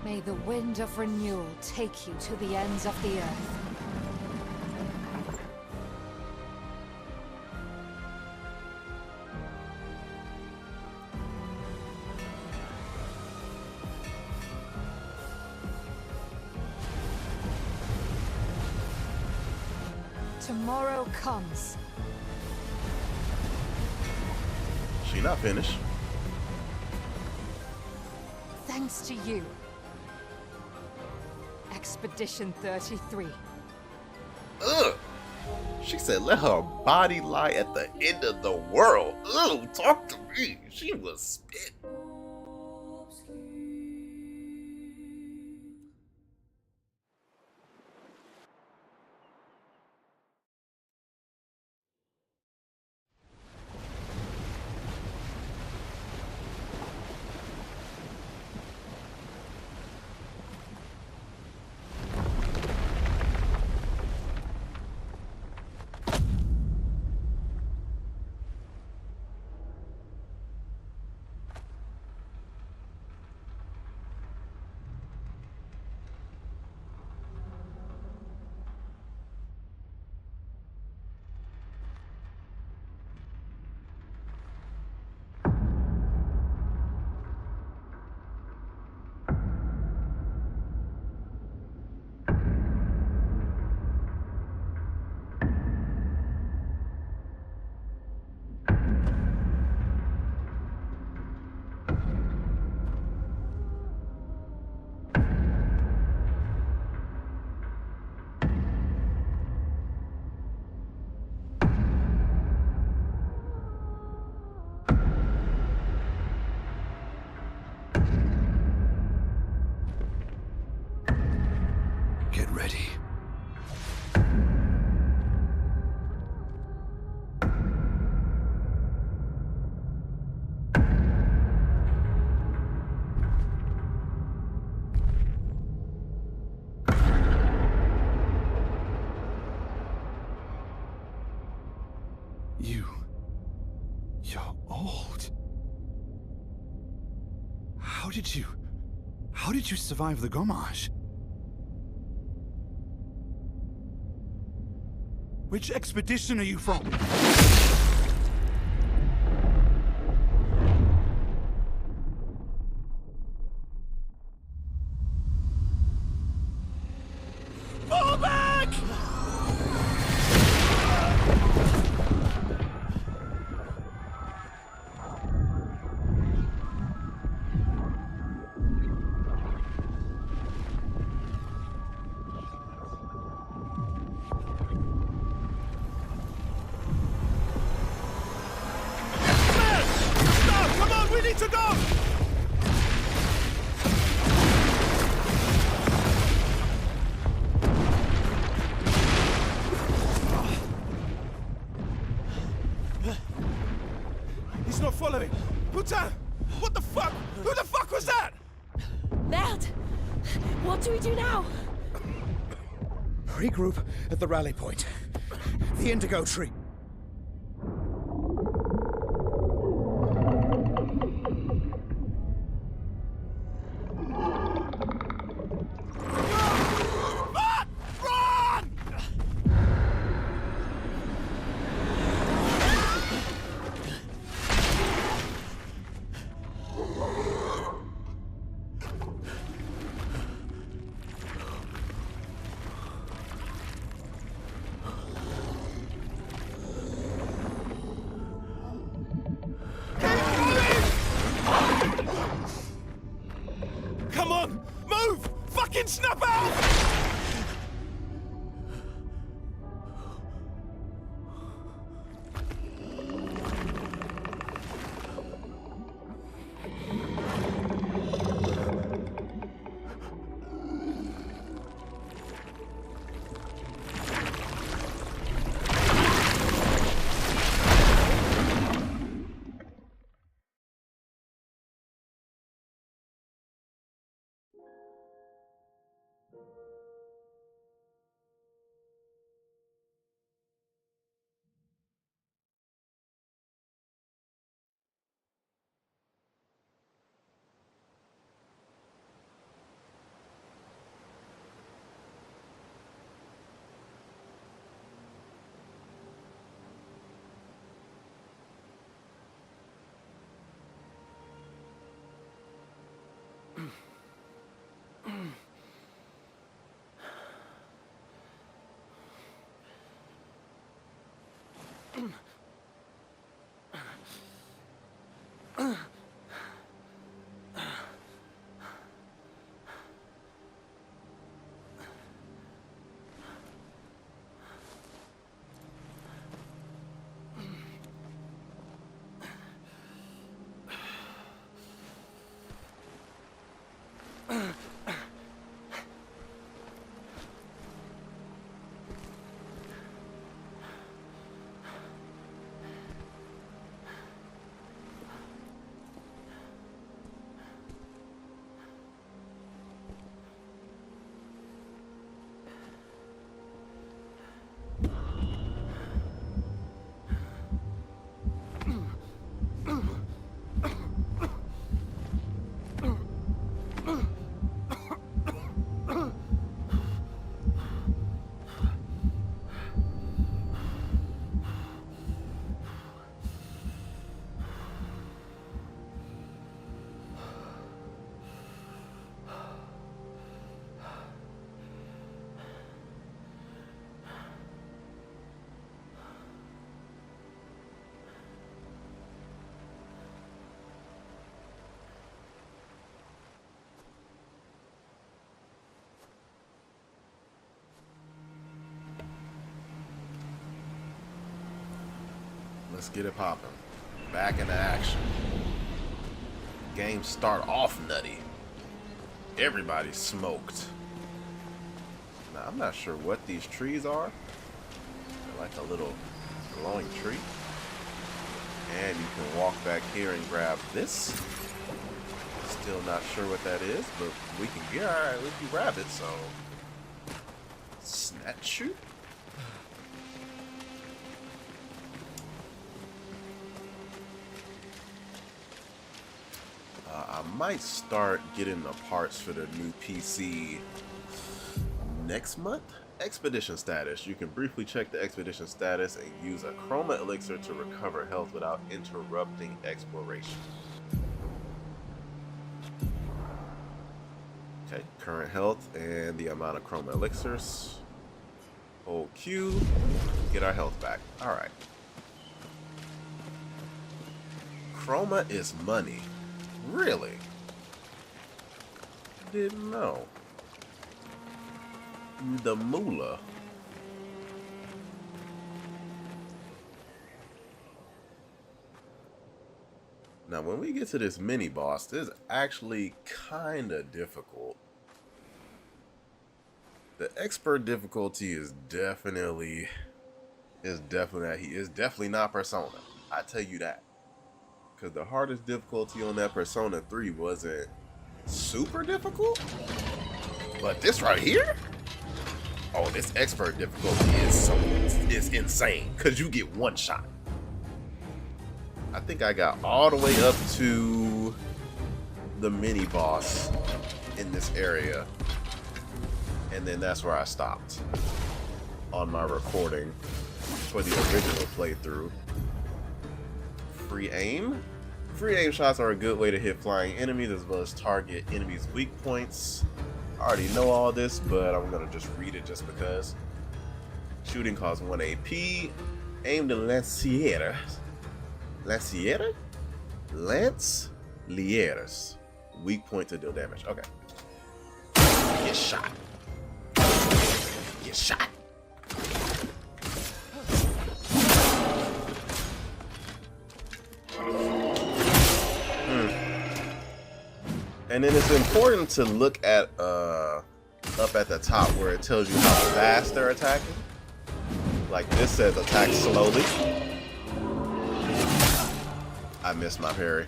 May the wind of renewal take you to the ends of the earth. Tomorrow comes. She not finished. Thanks to you. Expedition 33. Ugh! She said let her body lie at the end of the world. Ugh! Talk to me. She was spit. Get ready. You're old. How did you survive the Gommage? Which expedition are you from? Fall back! To go! He's not following. Putain! What the fuck? Who the fuck was that? Merde! What do we do now? Regroup at the rally point. The Indigo Tree. Come on! Move! Fucking snap out! Let's get it popping. Back into action. Game start off nutty. Everybody's smoked. Now, I'm not sure what these trees are. They're like a little glowing tree. And you can walk back here and grab this. Still not sure what that is, but we can get, alright, we can grab it, so. Snatch shoot? I might start getting the parts for the new PC next month. Expedition status. You can briefly check the expedition status and use a chroma elixir to recover health without interrupting exploration. Okay, current health and the amount of chroma elixirs. Hold Q, get our health back. Alright. Chroma is money. Really? Didn't know. The moolah. Now, when we get to this mini boss, this is actually kind of difficult. The expert difficulty is definitely not Persona. I tell you that. Because the hardest difficulty on that Persona 3 wasn't super difficult. But this right here? Oh, this expert difficulty is insane. Because you get one shot. I think I got all the way up to the mini boss in this area. And then that's where I stopped on my recording for the original playthrough. Free aim? Free aim shots are a good way to hit flying enemies as well as target enemies' weak points. I already know all this, but I'm going to just read it just because. Shooting costs 1 AP. Aim to Lancieras. Lanciera? Lance Lieras. Weak point to deal damage. Okay. Get shot. Get shot. And then it's important to look at up at the top where it tells you how fast they're attacking. Like this says attack slowly. I missed my parry.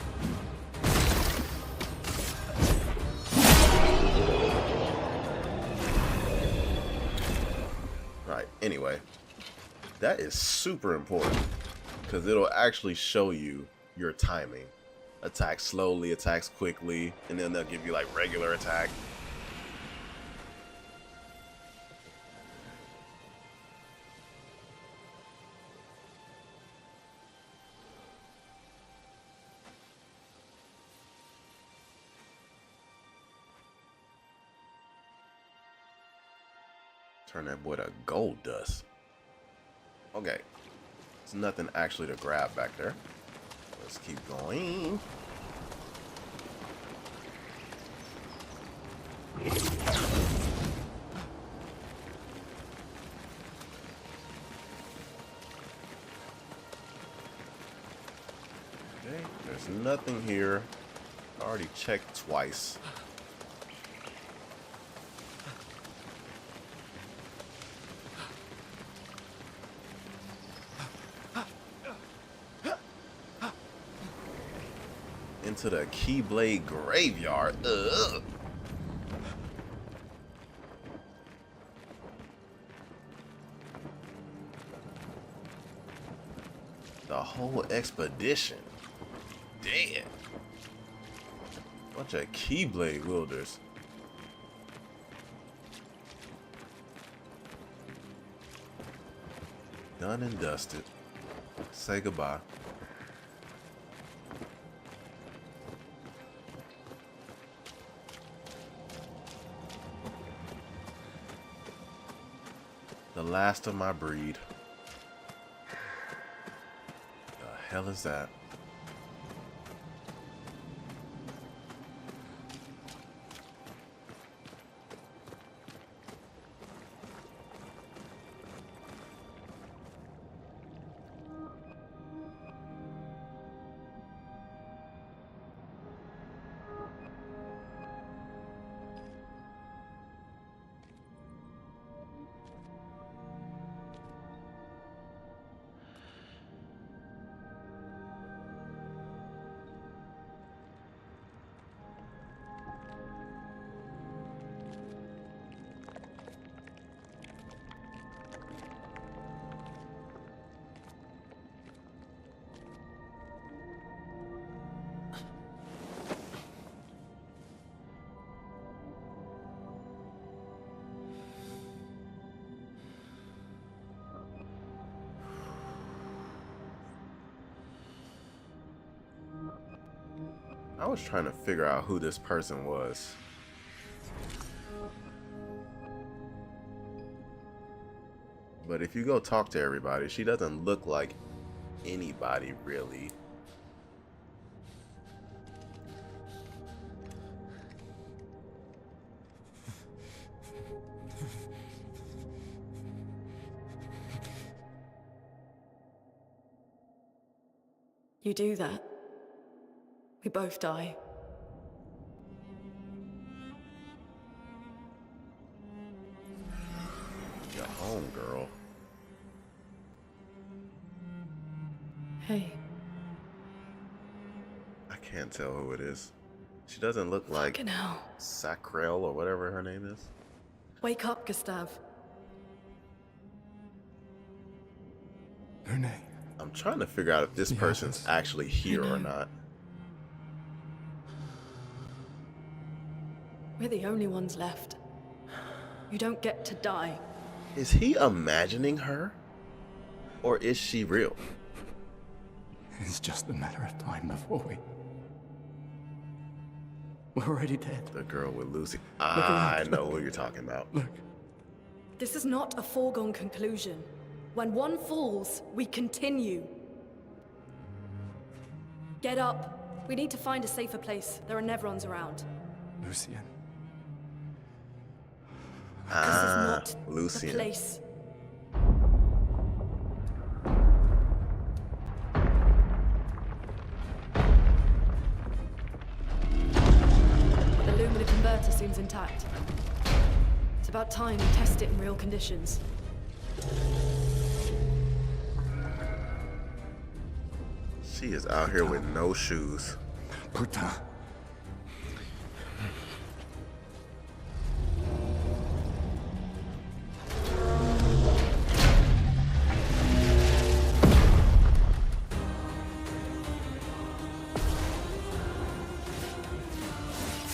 Right, anyway. That is super important because it'll actually show you your timing. Attack slowly, attacks quickly, and then they'll give you like regular attack. Turn that boy to gold dust. Okay. There's nothing actually to grab back there. Let's keep going. Okay, there's nothing here. I already checked twice. Into the Keyblade graveyard. Ugh. The whole expedition. Damn. Bunch of Keyblade wielders. Done and dusted. Say goodbye. The last of my breed. The hell is that? I was trying to figure out who this person was. But if you go talk to everybody, she doesn't look like anybody really. You do that, we both die. You're home, girl. Hey. I can't tell who it is. She doesn't look like Sacrell or whatever her name is. Wake up, Gustav. Her name. I'm trying to figure out if this person's actually here or not. We're the only ones left. You don't get to die. Is he imagining her? Or is she real? It's just a matter of time before we're already dead. The girl with Lucy. I know who you're talking about. Look. This is not a foregone conclusion. When one falls, we continue. Get up. We need to find a safer place. There are Nevrons around. Lucian. This is not Lucian. the place. The Lumina converter seems intact. It's about time we test it in real conditions. She is out here with no shoes. Putain.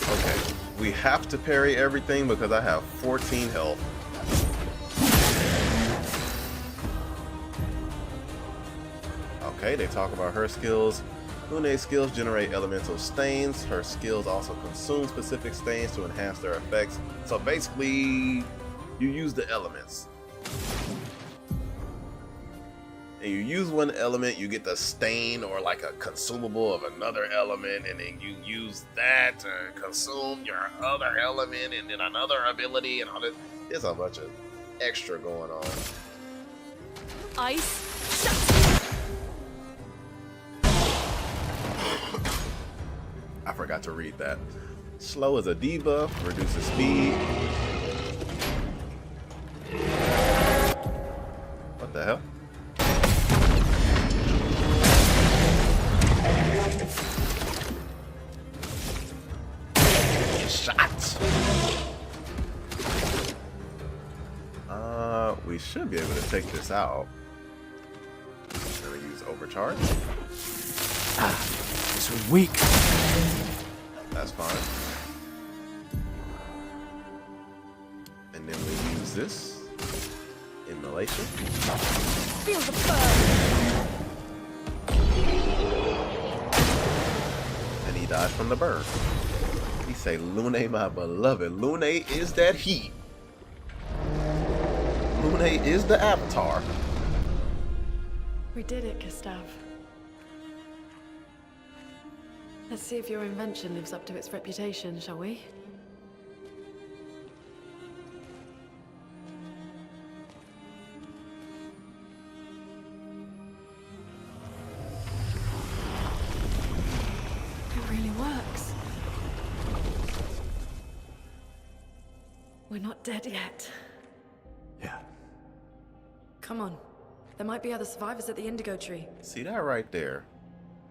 Okay, we have to parry everything because I have 14 health. Okay, they talk about her skills. Lune's skills generate elemental stains. Her skills also consume specific stains to enhance their effects. So basically, you use the elements. and you use one element, you get the stain or like a consumable of another element, and then you use that to consume your other element, and then another ability, and all this. There's a bunch of extra going on. Ice, shut. I forgot to read that. Slow is a debuff, reduces speed. What the hell? Shot. We should be able to take this out. I'm gonna use overcharge. This was weak. That's fine. And then we use this. Immolation. Feel the burn. And he dies from the burn. He say, Lune, my beloved. Lune is that heat. Lune is the avatar. We did it, Gustav. Let's see if your invention lives up to its reputation, shall we? It really works. We're not dead yet. Yeah. Come on. There might be other survivors at the Indigo Tree. See that right there?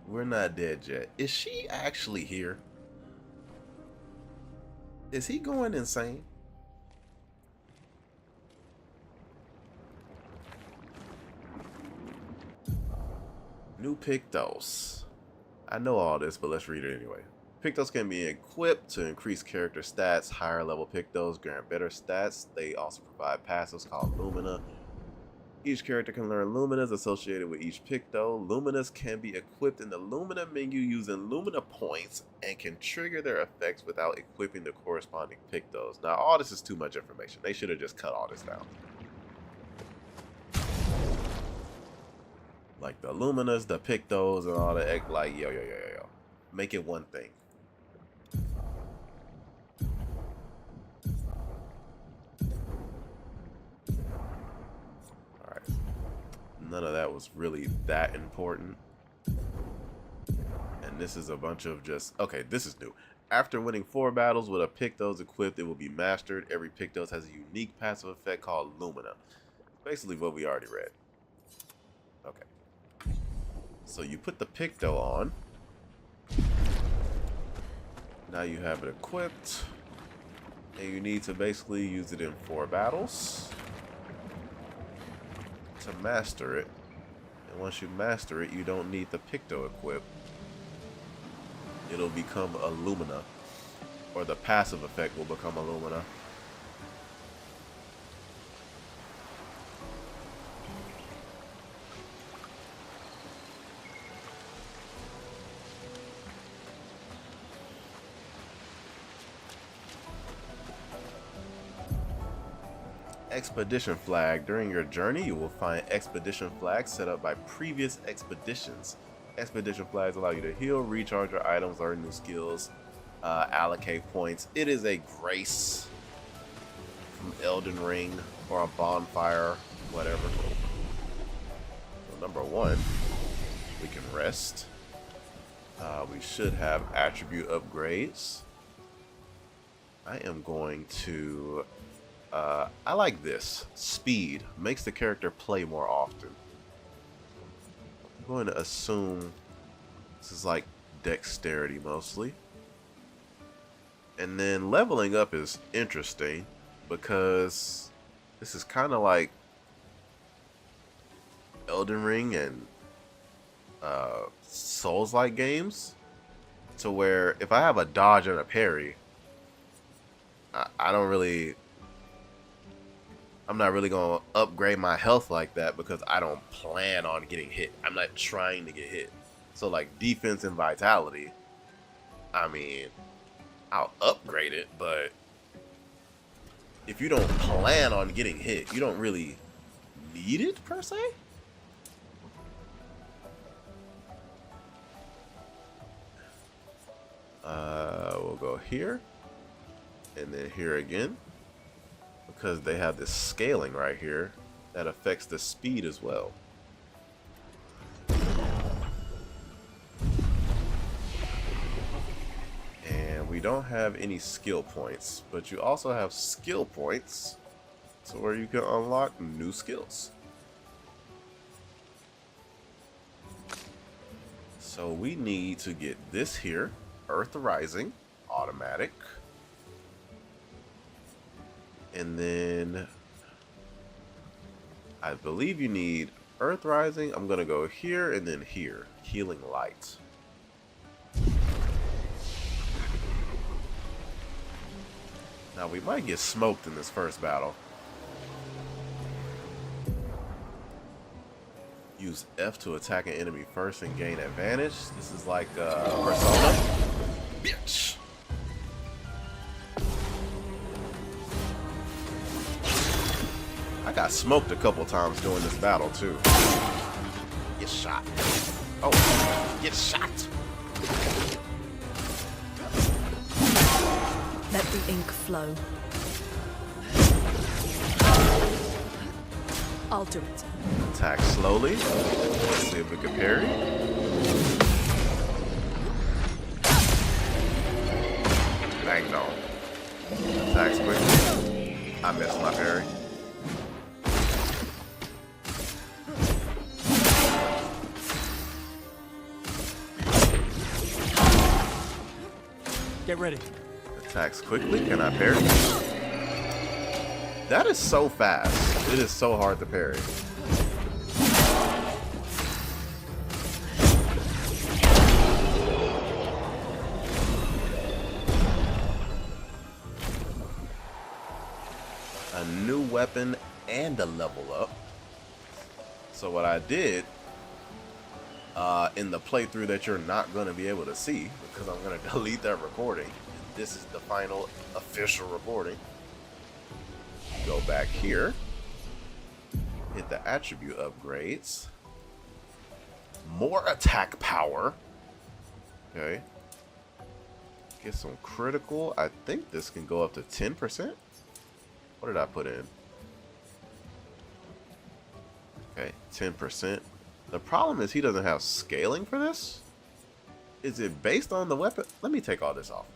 We're not dead yet. Is she actually here? Is he going insane? New Pictos. I know all this, but let's read it anyway. Pictos can be equipped to increase character stats. Higher level Pictos grant better stats. They also provide passives called Lumina. Each character can learn Luminas associated with each Picto. Luminas can be equipped in the Lumina menu using Lumina points and can trigger their effects without equipping the corresponding Pictos. Now, all this is too much information. They should have just cut all this down. Like the Luminas, the Pictos, and all that. Like, yo. Make it one thing. None of that was really that important. And this is a bunch of just... Okay, this is new. After winning 4 battles with a Pictos equipped, it will be mastered. Every Pictos has a unique passive effect called Lumina. Basically what we already read. Okay. So you put the Picto on. Now you have it equipped. And you need to basically use it in 4 battles to master it. And once you master it, you don't need the Picto equipped. It'll become a Lumina, or the passive effect will become a Lumina. Expedition flag. During your journey, you will find expedition flags set up by previous expeditions. Expedition flags allow you to heal, recharge your items, learn new skills, allocate points. It is a grace from Elden Ring or a bonfire, whatever. So number 1, we can rest. We should have attribute upgrades. I am going to... I like this. Speed makes the character play more often. I'm going to assume this is like dexterity mostly. And then leveling up is interesting because this is kind of like Elden Ring and Souls-like games, to where if I have a dodge and a parry, I'm not really going to upgrade my health like that because I don't plan on getting hit. I'm not trying to get hit. So like defense and vitality, I mean, I'll upgrade it, but if you don't plan on getting hit, you don't really need it per se. go here and then here again, because they have this scaling right here that affects the speed as well. And we don't have any skill points, but you also have skill points, so where you can unlock new skills. So we need to get this here, Earth Rising, automatic. And then I believe you need Earth Rising. I'm gonna go here and then here, Healing Light. Now we might get smoked in this first battle. Use F to attack an enemy first and gain advantage. This is like Persona. Bitch! I got smoked a couple times during this battle too. Get shot. Oh, get shot. Let the ink flow. I'll do it. Attack slowly. Let's see if we can parry. Bang on. Attacks quickly. I missed my parry. Get ready. Attacks quickly. Can I parry? That is so fast. It is so hard to parry. A new weapon and a level up. So what I did in the playthrough that you're not going to be able to see, because I'm going to delete that recording. This is the final official recording. Go back here, hit the attribute upgrades, more attack power, okay, get some critical. I think this can go up to 10%. What did I put in? Okay, 10%. The problem is he doesn't have scaling for this. Is it based on the weapon? Let me take all this off.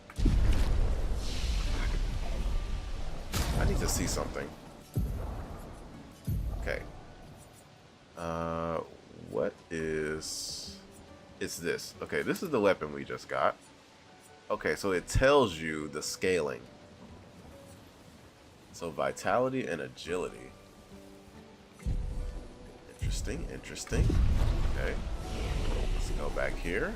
I need to see something. Okay. What is... It's this. Okay, this is the weapon we just got. Okay, so it tells you the scaling. So vitality and agility. Interesting, interesting. Okay. Let's go back here.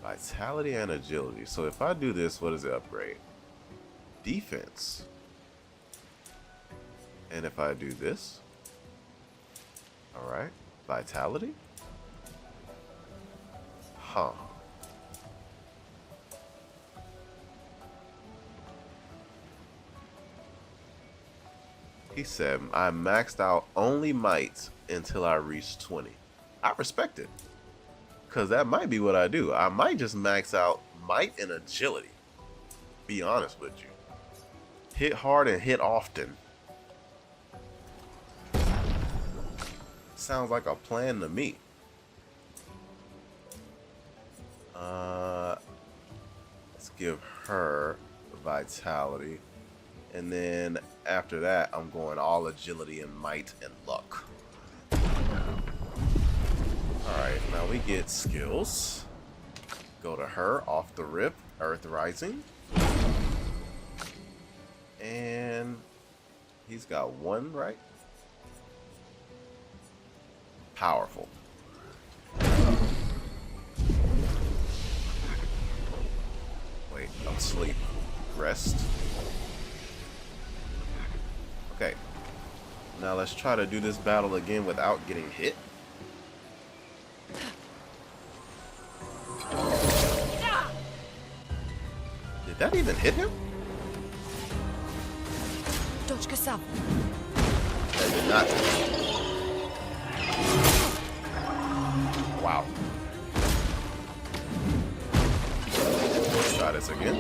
Vitality and agility. So if I do this, what does it upgrade? Defense. And if I do this, all right, vitality. Huh. He said, I maxed out only might until I reach 20. I respect it. Because that might be what I do. I might just max out might and agility. Be honest with you. Hit hard and hit often. Sounds like a plan to me. Let's give her vitality. And then after that, I'm going all agility and might and luck. Alright, now we get skills. Go to her, off the rip, Earth Rising. And he's got one, right? Powerful. Wait, I'm asleep. Rest. Okay. Now let's try to do this battle again without getting hit. Did that even hit him? Дочка сам. That did not. Wow. this again.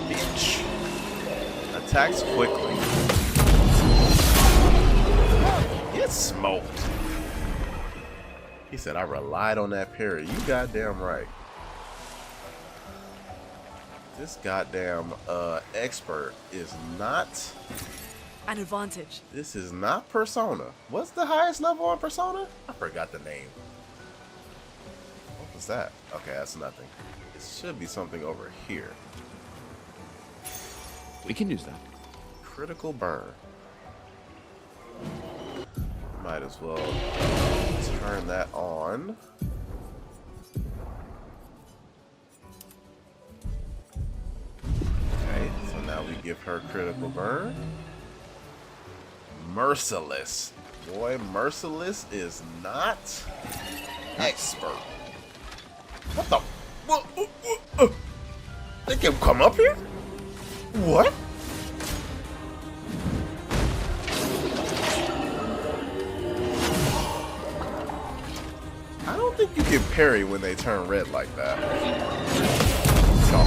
Bitch. Attacks quickly. Get smoked. He said, I relied on that parry. You goddamn right. This goddamn expert is not an advantage. This is not Persona. What's the highest level on Persona? I forgot the name. What was that? Okay, that's nothing. It should be something over here. We can use that. Critical burn. Might as well turn that on. Okay, so now we give her critical burn. Merciless. Boy, Merciless is not expert. What the? What? They can come up here? What? I don't think you can parry when they turn red like that. No.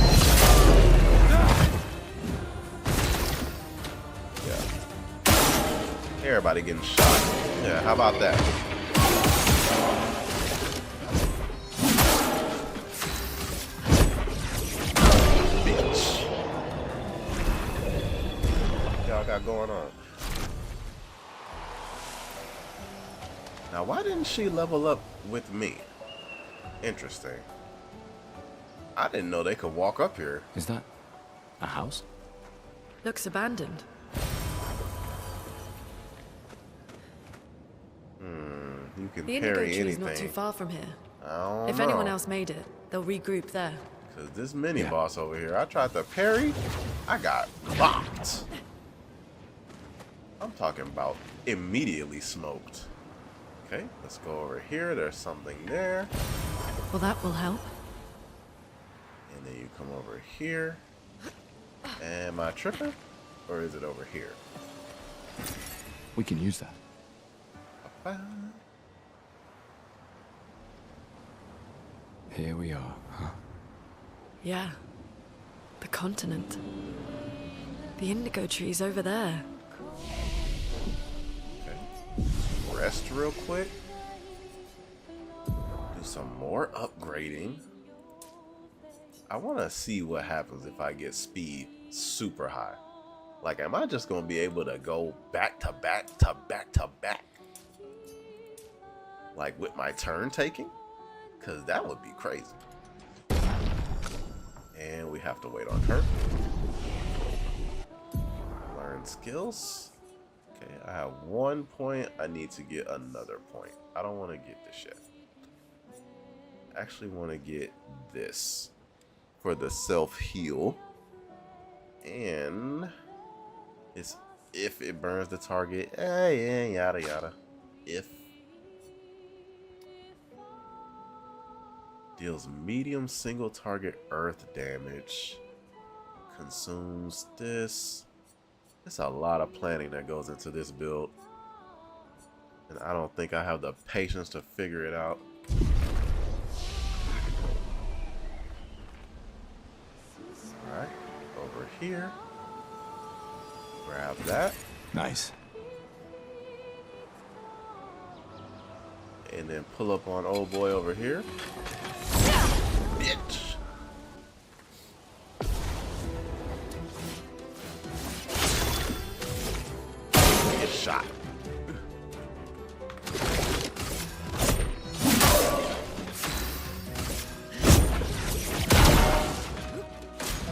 Yeah. Everybody getting shot. Yeah, how about that? Bitch. What y'all got going on? Now, why didn't she level up with me? Interesting. I didn't know they could walk up here. Is that a house? Looks abandoned. You can The Indigo parry Tree is anything. not too far from here. I don't If know. anyone else made it, they'll regroup there. Cause this mini boss over here, I tried to parry, I got clocked. I'm talking about immediately smoked. Okay, let's go over here. There's something there. Well, that will help. And then you come over here. Am I tripping? Or is it over here? We can use that. Here we are, huh? Yeah. The continent. The indigo tree's over there. Okay. Rest real quick. Do some more upgrading. I want to see what happens if I get speed super high. Like, am I just going to be able to go back to back to back to back? Like with my turn taking? Because that would be crazy. And we have to wait on her. Learn skills. Okay, I have 1 point. I need to get another point. I don't want to get this yet. I actually want to get this for the self-heal. And it's if it burns the target. Yeah, yada yada. If deals medium single target earth damage. Consumes this. There's a lot of planning that goes into this build. And I don't think I have the patience to figure it out. Alright, over here. Grab that. Nice. And then pull up on old boy over here. Bitch. Get shot.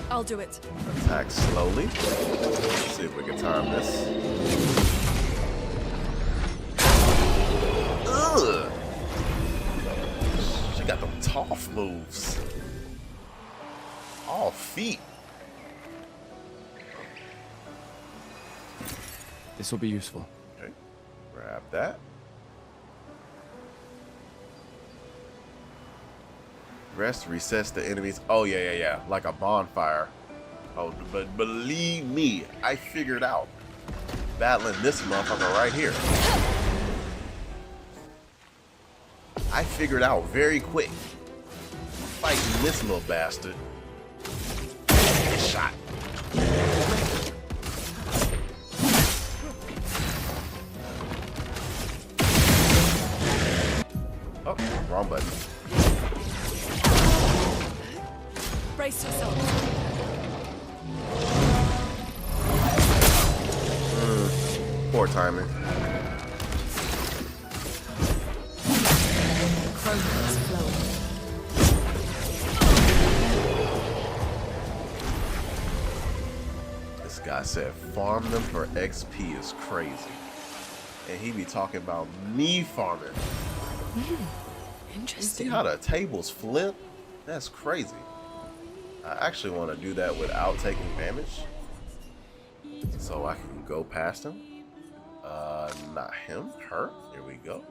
I'll do it. Attack slowly. Let's see if we can time this. Ugh. She got them tough moves. All feet. This will be useful. Okay. Grab that. Rest resets the enemies. Oh, yeah. Like a bonfire. Oh, but believe me, I figured out. Battling this motherfucker right here. I figured out very quick. Fighting this little bastard. Shot. Oh, wrong button. Brace yourself. Poor timing. Chroma is flowing. This guy said farm them for XP is crazy. And he be talking about me farming. Interesting. See how the tables flip? That's crazy. I actually want to do that without taking damage. So I can go past him. Not him, her. Here we go.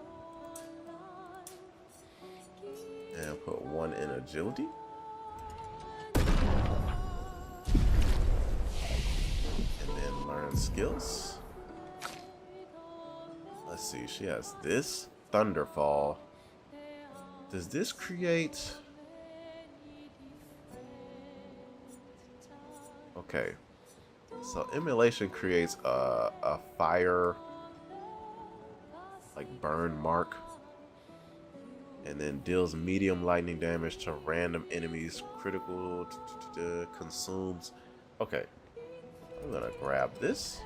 And put one in agility. And then learn skills. Let's see, she has this. Thunderfall. Does this create... Okay. So emulation creates a fire, like burn mark, and then deals medium lightning damage to random enemies. Critical consumes. Okay, I'm gonna grab this.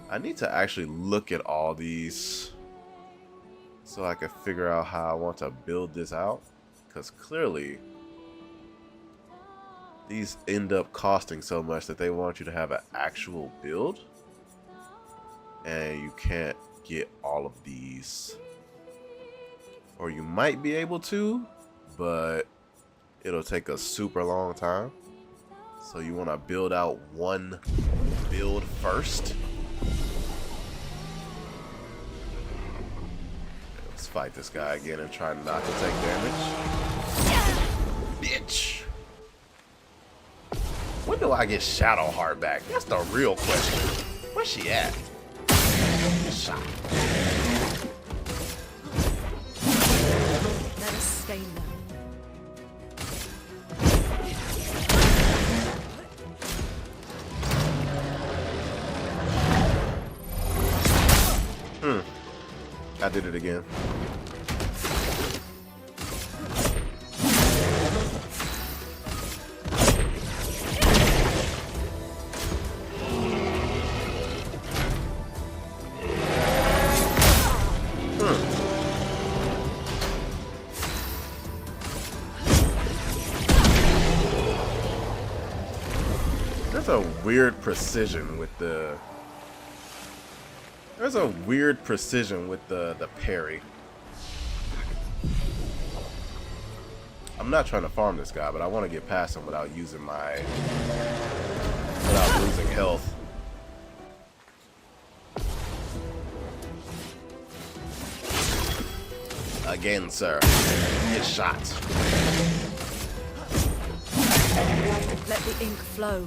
I need to actually look at all these so I can figure out how I want to build this out, because clearly these end up costing so much that they want you to have an actual build, and you can't get all of these, or you might be able to, but it'll take a super long time. So you want to build out one build first. Let's fight this guy again and try not to take damage. Bitch! When do I get Shadowheart back? That's the real question. Where's she at? Shot. Let us stain them. I did it again. There's a weird precision with the... There's a weird precision with the parry. I'm not trying to farm this guy, but I want to get past him without using my... without losing health. Again, sir. Get shot. Let the ink flow.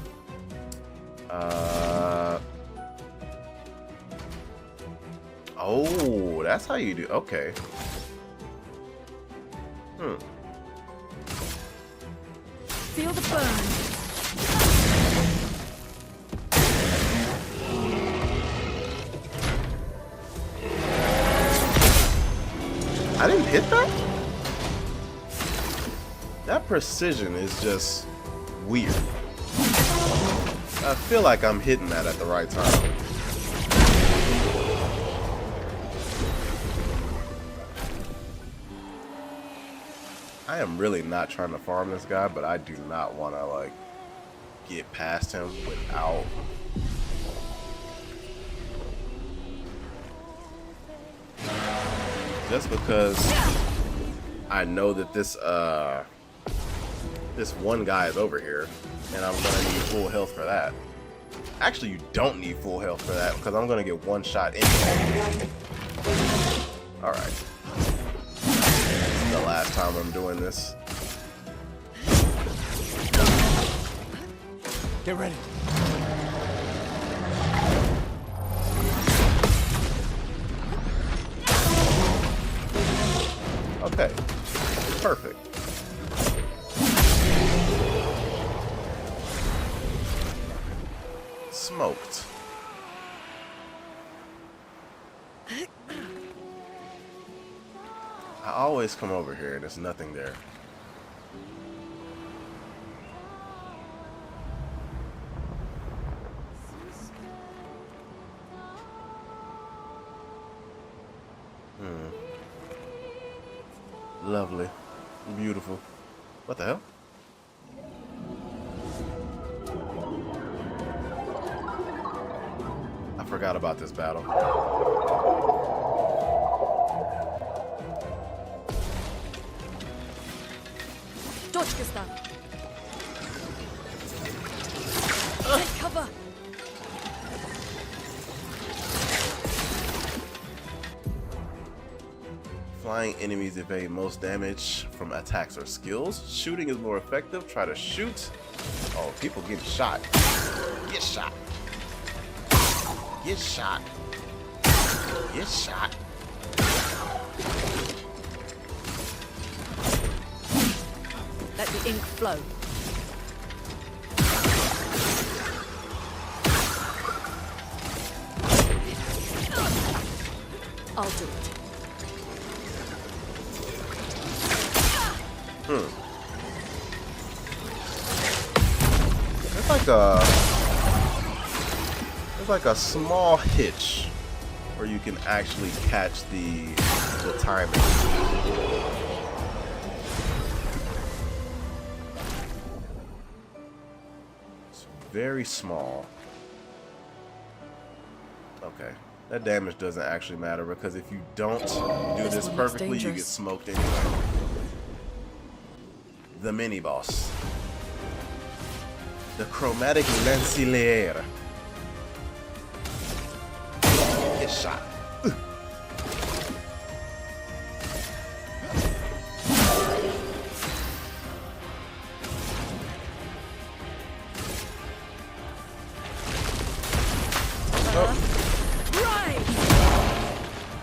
Oh, that's how you do. Okay. Feel the burn. I didn't hit that? That precision is just weird. I feel like I'm hitting that at the right time. I am really not trying to farm this guy, but I do not want to, like, get past him without... Just because I know that this this one guy is over here, and I'm gonna need full health for that. Actually, you don't need full health for that, because I'm gonna get one shot anyway. Alright. This is the last time I'm doing this. Get ready. Okay. Perfect. Smoked. I always come over here and there's nothing there. Lovely. Beautiful. What the hell? I forgot about this battle. Точка sta. Take cover. Flying enemies evade most damage from attacks or skills. Shooting is more effective. Try to shoot. Oh, people getting shot. Get shot. Get shot. Get shot. Let the ink flow. I'll do it. There's like a small hitch where you can actually catch the timing. It's very small. Okay. That damage doesn't actually matter because if you don't do this perfectly, you get smoked anyway. The mini boss. The chromatic lanciliere. Get shot.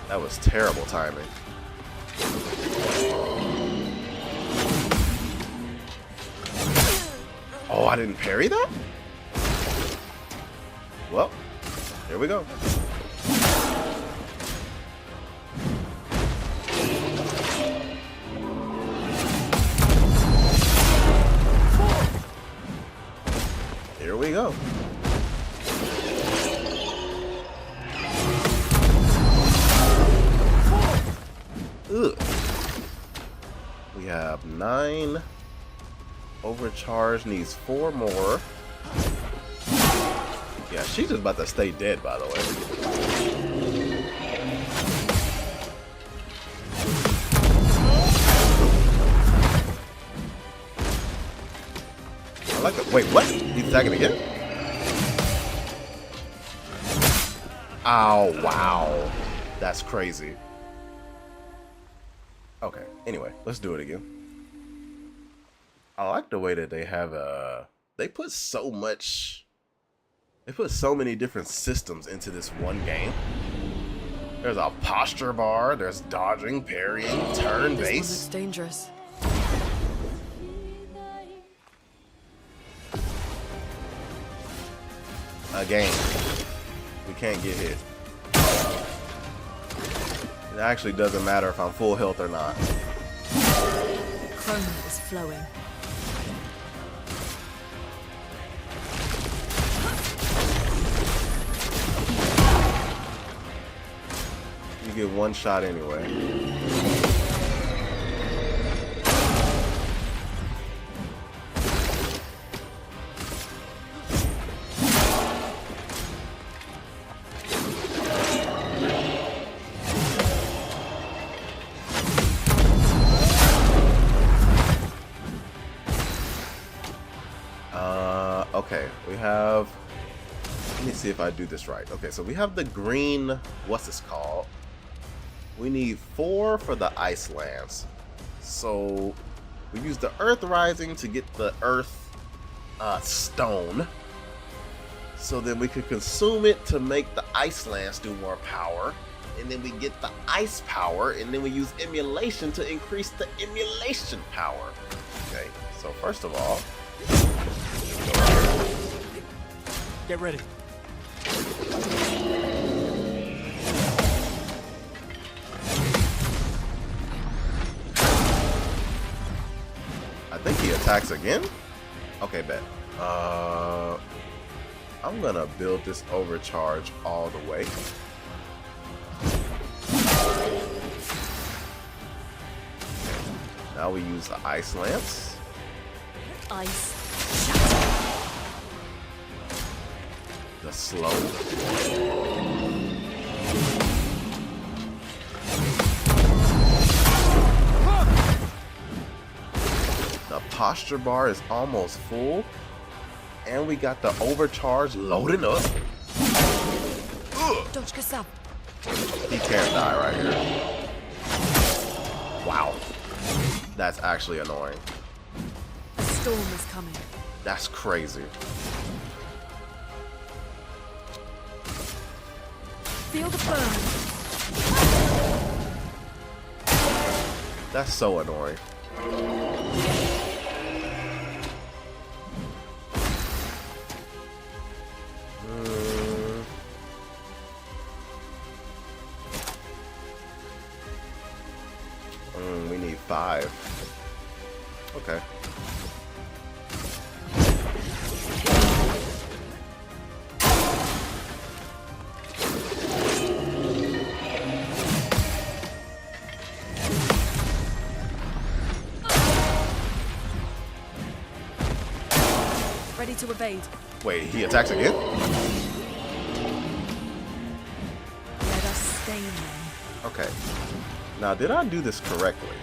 That was terrible timing. Oh, I didn't parry that? Well, here we go. Here we go. Ugh. We have 9. Overcharge needs 4 more. Yeah, she's just about to stay dead, by the way. I like it. Wait, what? He's attacking again? Oh, wow. That's crazy. Okay, anyway, let's do it again. I like the way that they have they put so many different systems into this one game. There's a posture bar, there's dodging, parrying, turn This one base. looks dangerous. Again, we can't get hit. It actually doesn't matter if I'm full health or not. Chrome is flowing. You get 1 shot anyway. Okay, we have, let me see if I do this right. Okay, so we have the green, what's this called? We need 4 for the ice lands. So we use the earth rising to get the earth stone. So then we could consume it to make the ice lance do more power. And then we get the ice power, and then we use emulation to increase the emulation power. Okay, so first of all, Get ready. I think he attacks again. Okay, bet. I'm gonna build this overcharge all the way. Now we use the ice lance. Ice. The slow. The posture bar is almost full. And we got the overcharge loading up. Dodge yourself. He can't die right here. Wow. That's actually annoying. A storm is coming. That's crazy. Feel the burn. That's so annoying. We need 5. Okay. Ready to evade. Wait, he attacks again? Let us stay then. Okay. Now, did I do this correctly?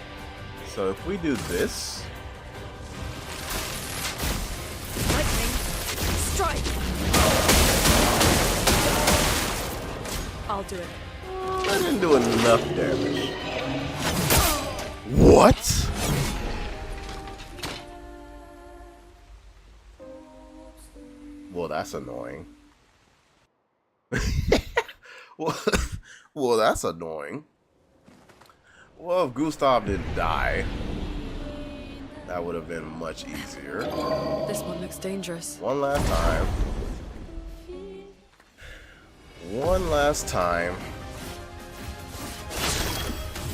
So if we do this... Lightning. Strike. I'll do it. I didn't do enough damage. What? Well, that's annoying. Well, that's annoying. Well, if Gustav didn't die, that would have been much easier. This one looks dangerous. One last time. One last time.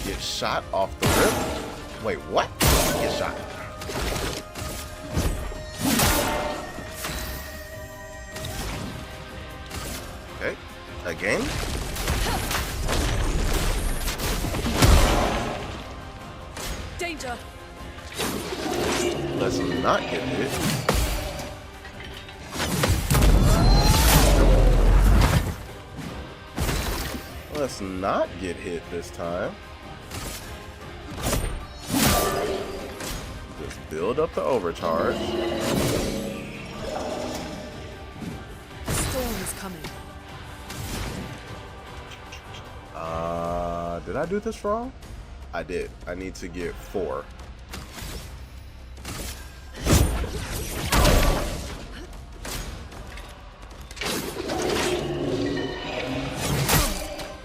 Get shot off the rip. Wait, what? Get shot. Okay. Again. Danger. Let's not get hit. Let's not get hit this time. Just build up the overcharge. A storm is coming. Did I do this wrong? I did. I need to get 4.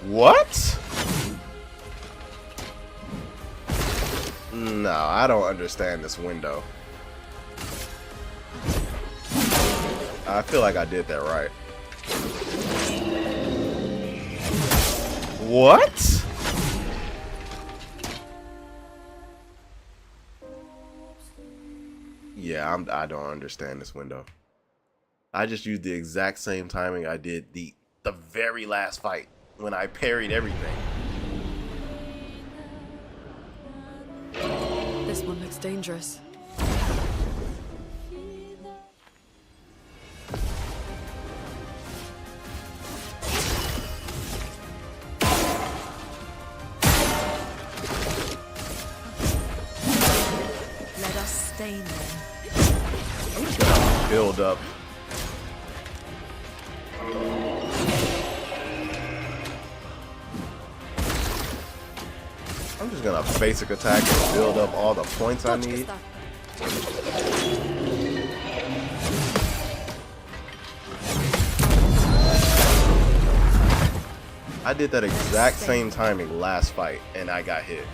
What? No, I don't understand this window. I feel like I did that right. What? Yeah, I don't understand this window. I just used the exact same timing I did the very last fight when I parried everything. This one looks dangerous. Let us stain them. I'm just gonna build up. I'm just gonna basic attack and build up all the points I need. I did that exact same timing last fight, and I got hit.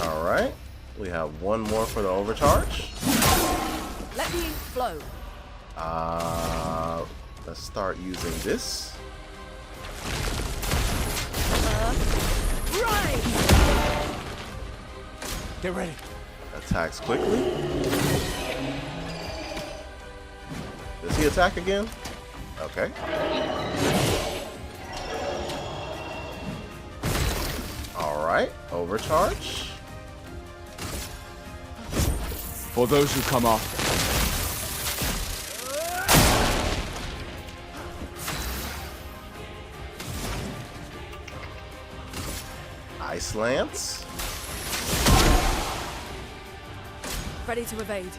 All right. We have one more for the overcharge. Let me flow. Let's start using this. Right. Get ready. Attacks quickly. Does he attack again? Okay. All right, overcharge. For those who come after. Ice Lance. Ready to evade.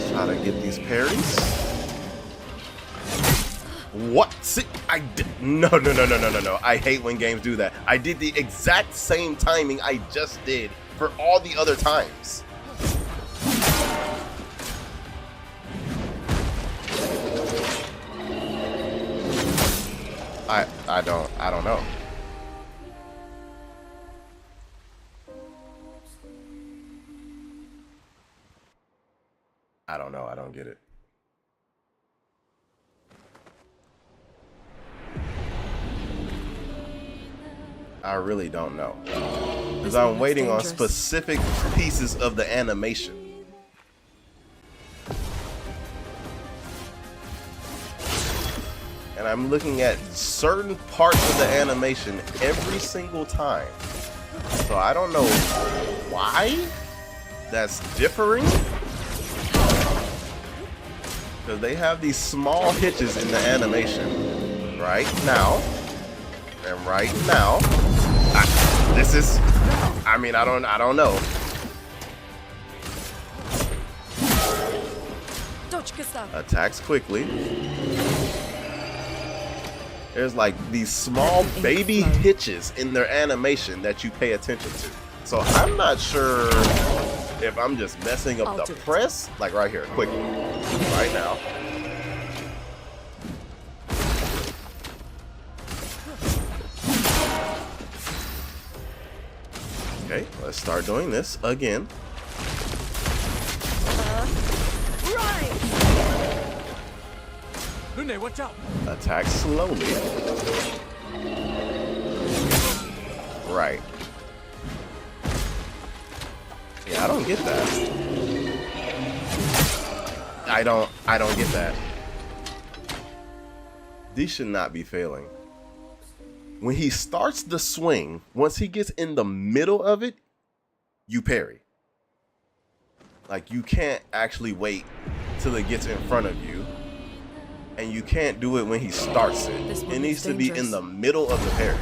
Try to get these parries. What? See, no. I hate when games do that. I did the exact same timing I just did for all the other times. I don't know. I don't know. I don't get it. I really don't know. Because I'm waiting on specific pieces of the animation. And I'm looking at certain parts of the animation every single time. So I don't know why that's differing. Because they have these small hitches in the animation right now and right now. I don't know. Attacks quickly. There's like these small baby hitches in their animation that you pay attention to. So I'm not sure if I'm just messing up the press. Like right here, quickly. Right now. Okay, let's start doing this again. Lune, watch out! Attack slowly. Right. Yeah, I don't get that. I don't get that. These should not be failing. When he starts the swing, once he gets in the middle of it, you parry. Like, you can't actually wait till it gets in front of you. And you can't do it when he starts it. It needs to be in the middle of the parry.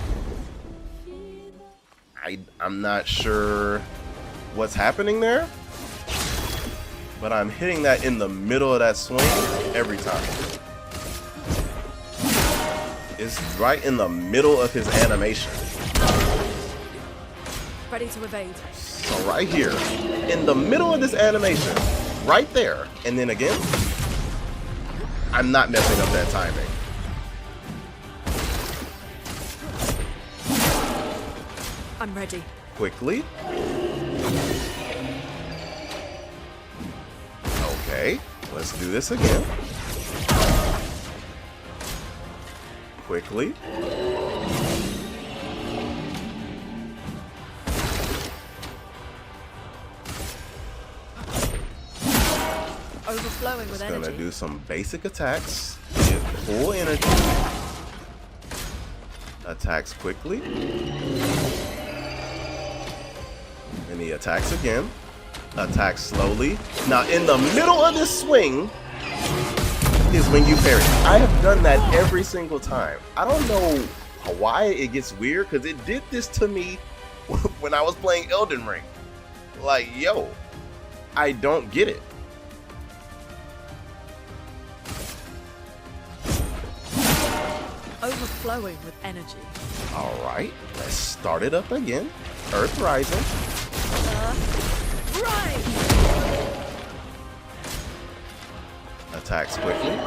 I'm not sure what's happening there, but I'm hitting that in the middle of that swing every time. It's right in the middle of his animation. Ready to evade. So right here, in the middle of this animation, right there, and then again, I'm not messing up that timing. I'm ready. Quickly. Okay, let's do this again. Quickly. Overflowing with energy. Gonna do some basic attacks. Get full energy. Attacks quickly. And he attacks again. Attacks slowly. Now in the middle of this swing is when you parry. I have done that every single time. I don't know why it gets weird, because it did this to me when I was playing Elden Ring. Like, yo, I don't get it. Overflowing flowing with energy. All right, let's start it up again. Earth Rising. Attacks quickly.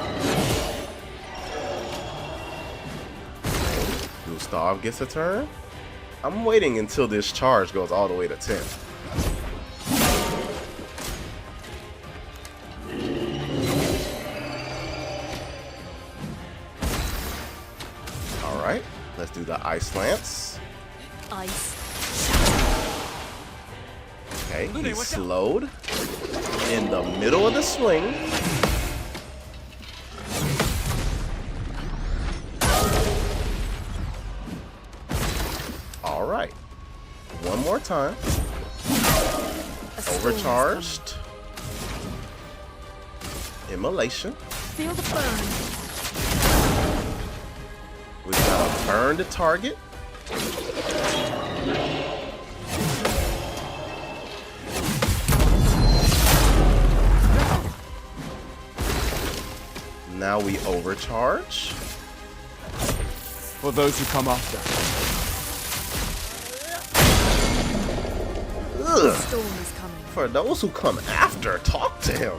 Gustav gets a turn. I'm waiting until this charge goes all the way to 10. All right, let's do the Ice Lance. Ice. Okay, he's slowed in the middle of the swing. All right, one more time. Overcharged. Immolation. Feel the burn. We gotta burn the target. Now we overcharge. For those who come after. Ugh. Storm is coming. For those who come after, talk to him.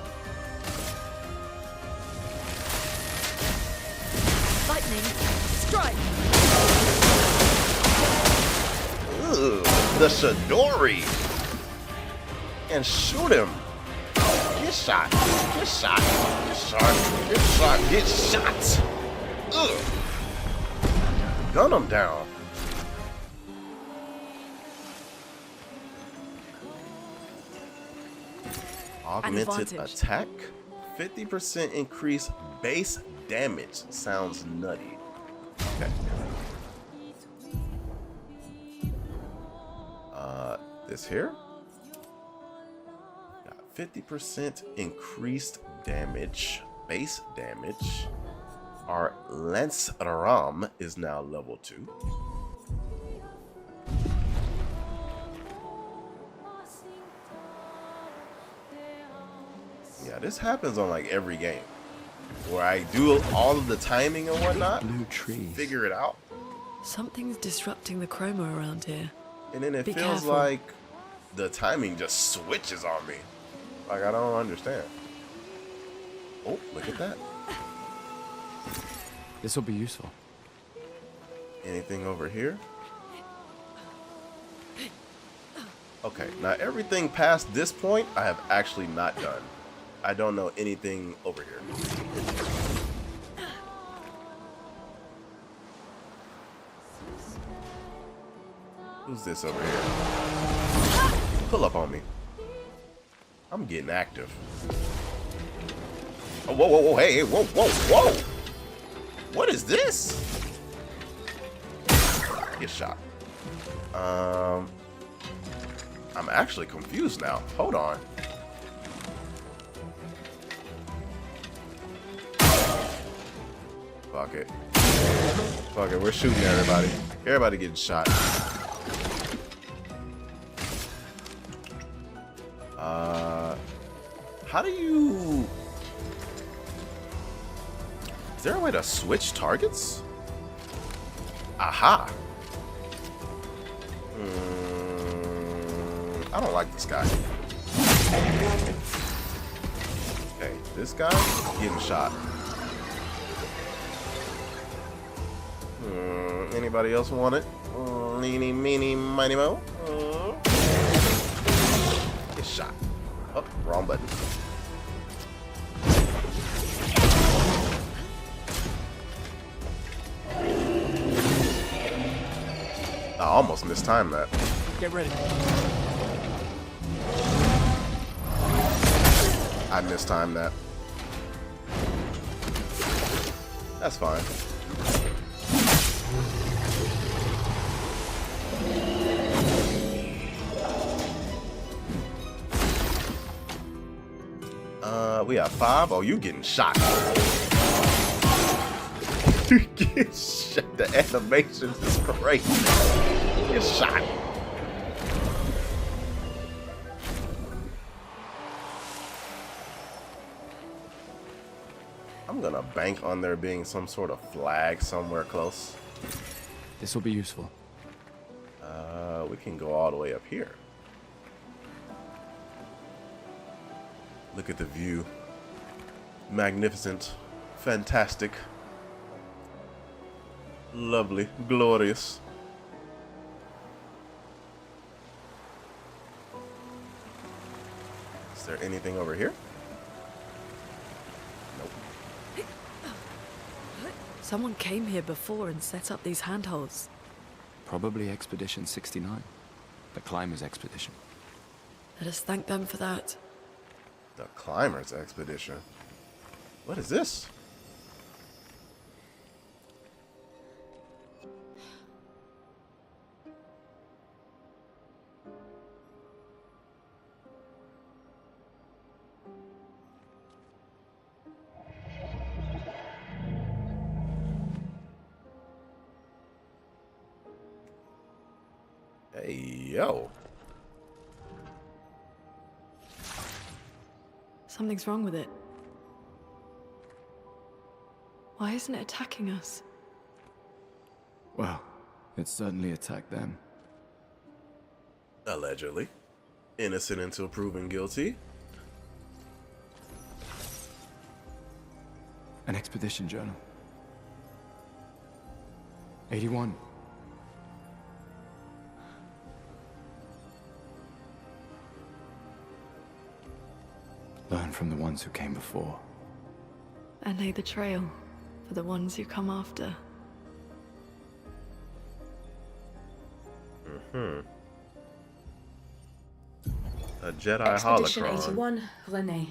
Lightning. Strike. Ugh. The Shidori. And shoot him. Get shot. Get shot. Get shot. Get shot. Get shot. Ugh. Gun him down. Augmented attack. 50% increase base damage. Sounds nutty. Okay. This here. 50% increased damage, base damage. Our Lance Ram is now level 2. Yeah, this happens on like every game where I do all of the timing and whatnot, Blue trees. figure it out, Something's disrupting the chroma around here. and then it Be feels careful. like the timing just switches on me. Like, I don't understand. Oh, look at that. This will be useful. Anything over here? Okay, now everything past this point, I have actually not done. I don't know anything over here. Who's this over here? Pull up on me. I'm getting active. Oh, whoa, whoa, whoa, hey, whoa, whoa, whoa! What is this? Get shot. I'm actually confused now. Hold on. Fuck it. Fuck it, we're shooting everybody. Everybody getting shot. How do you... Is there a way to switch targets? Aha! I don't like this guy. Okay, this guy getting shot. Anybody else want it? Meeny, meeny, miny, mo. Get shot. Oh, wrong button. I almost mistimed that. Get ready. I mistimed that. That's fine. We have 5. Oh, you getting shot. You get shot. The animations is crazy. Get shot. I'm gonna bank on there being some sort of flag somewhere close. This will be useful. We can go all the way up here. Look at the view. Magnificent. Fantastic. Lovely. Glorious. Is there anything over here? Nope. Someone came here before and set up these handholds. Probably Expedition 69. The Climbers Expedition. Let us thank them for that. The Climbers Expedition? What is this? Hey, yo. Something's wrong with it. Why isn't it attacking us? Well, it certainly attacked them. Allegedly. Innocent until proven guilty. An expedition journal. 81. Learn from the ones who came before. And lay the trail for the ones who come after. A Jedi Expedition holocron. 81, René.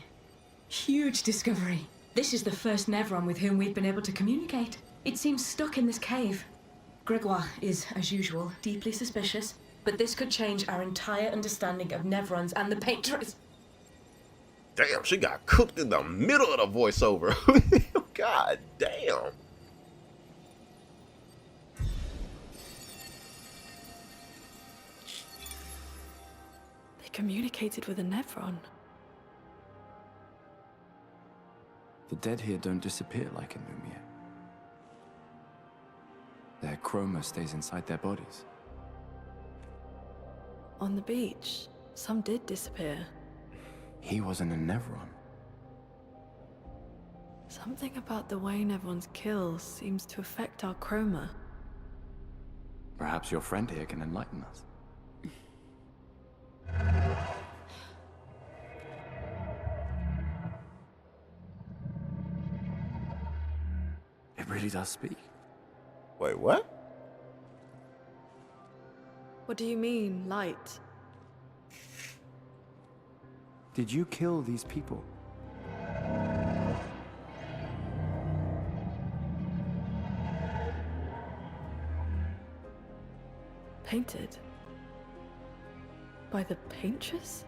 Huge discovery. This is the first Nevron with whom we've been able to communicate. It seems stuck in this cave. Gregoire is, as usual, deeply suspicious, but this could change our entire understanding of Nevrons and the Patriots. Damn, she got cooked in the middle of the voiceover. God damn. They communicated with a Nevron. The dead here don't disappear like in Lumiere. Their chroma stays inside their bodies. On the beach, some did disappear. He wasn't a Nevron. Something about the way Nevrons kill seems to affect our chroma. Perhaps your friend here can enlighten us. It really does speak. Wait, what? What do you mean, light? Did you kill these people? Painted? By the paintress?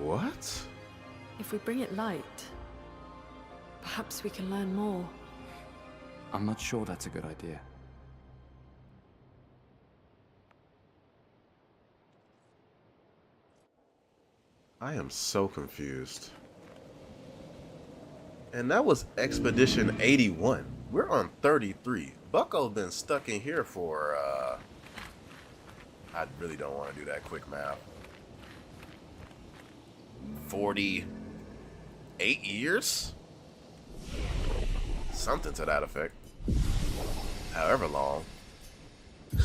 What? If we bring it light, perhaps we can learn more. I'm not sure that's a good idea. I am so confused. And that was Expedition 81. We're on 33. Bucko's been stuck in here for, I really don't want to do that quick math. 48 years? Something to that effect. However long.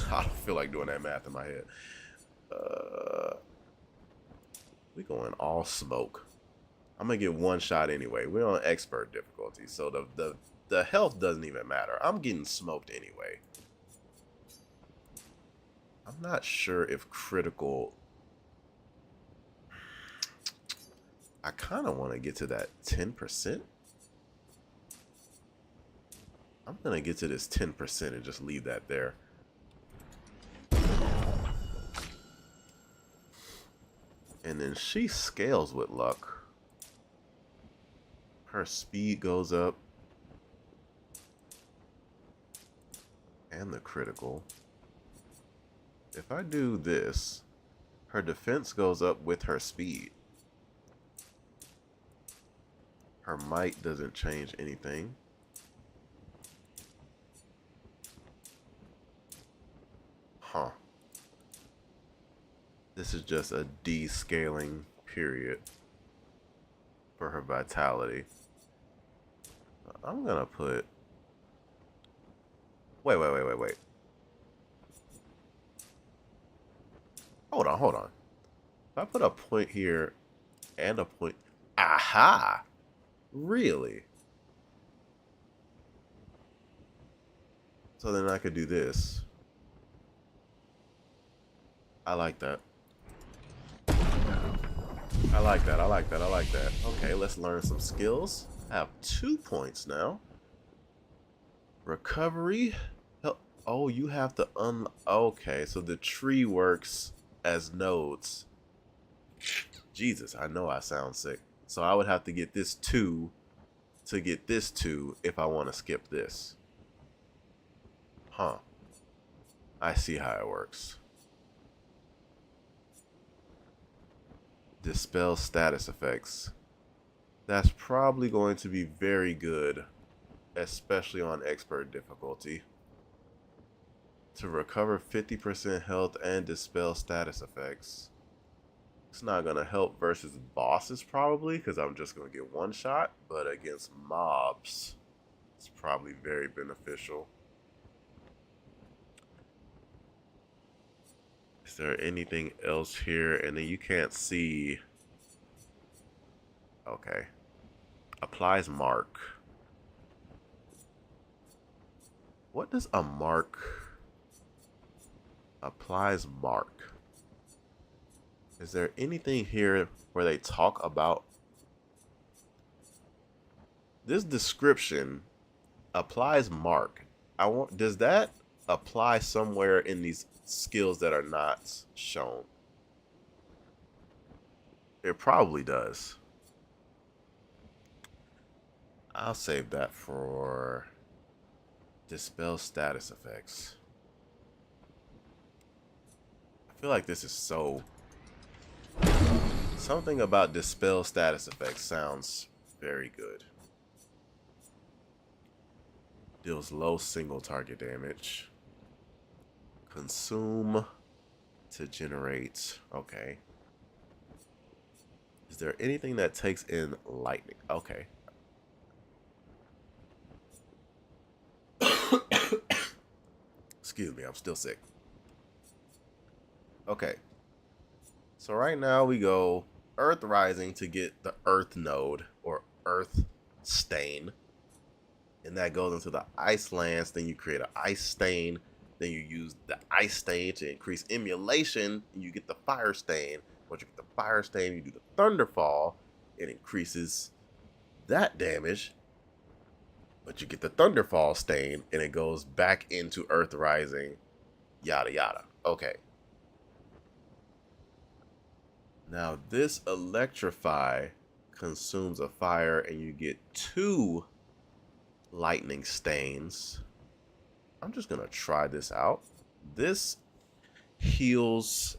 I don't feel like doing that math in my head. We going all smoke. I'm gonna get one shot anyway. We're on expert difficulty, so the health doesn't even matter. I'm getting smoked anyway. I'm not sure if critical. I kind of want to get to that 10%. I'm gonna get to this 10% and just leave that there. And then she scales with luck. Her speed goes up. And the critical. If I do this, her defense goes up with her speed. Her might doesn't change anything. Huh. This is just a descaling period for her vitality. I'm gonna put... Wait. Hold on. If I put a point here and a point... Aha! Really? So then I could do this. I like that. I like that. Okay, let's learn some skills. I have 2 points now. Recovery. Oh, you have to okay, so the tree works as nodes. Jesus, I know I sound sick. So I would have to get this 2 to get this 2 if I want to skip this. Huh. I see how it works. Dispel status effects. That's probably going to be very good, especially on expert difficulty. To recover 50% health and dispel status effects. It's not going to help versus bosses probably, because I'm just going to get 1 shot, but against mobs, it's probably very beneficial. Is there anything else here? And then you can't see. Okay. Applies mark. What does a mark? Applies mark. Is there anything here where they talk about this description? Applies mark. Does that apply somewhere in these skills that are not shown? It probably does. I'll save that for dispel status effects. I feel like this is so... Something about dispel status effects sounds very good. Deals low single target damage. Consume to generate. Okay. Is there anything that takes in lightning? Okay. Excuse me, I'm still sick. Okay. So right now we go Earth Rising to get the Earth node or Earth stain. And that goes into the ice lands. Then you create an ice stain. Then you use the ice stain to increase emulation. And you get the fire stain. Once you get the fire stain, you do the thunderfall. It increases that damage. But you get the thunderfall stain. And it goes back into Earth Rising. Yada yada. Okay. Now this electrify consumes a fire. And you get 2 lightning stains. I'm just gonna try this out. This heals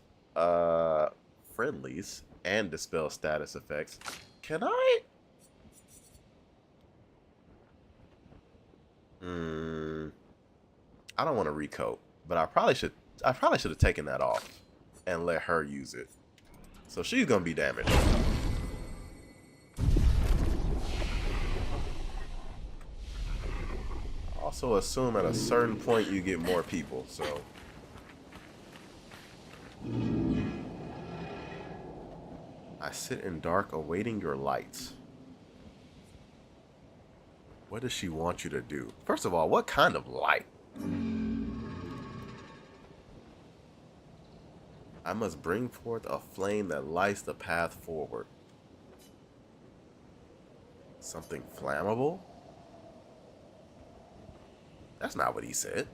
friendlies and dispel status effects. Can I? I don't want to recoat, but I probably should have taken that off and let her use it. So she's gonna be damaged. Also assume at a certain point you get more people, so. I sit in dark awaiting your light. What does she want you to do? First of all, what kind of light? I must bring forth a flame that lights the path forward. Something flammable? That's not what he said.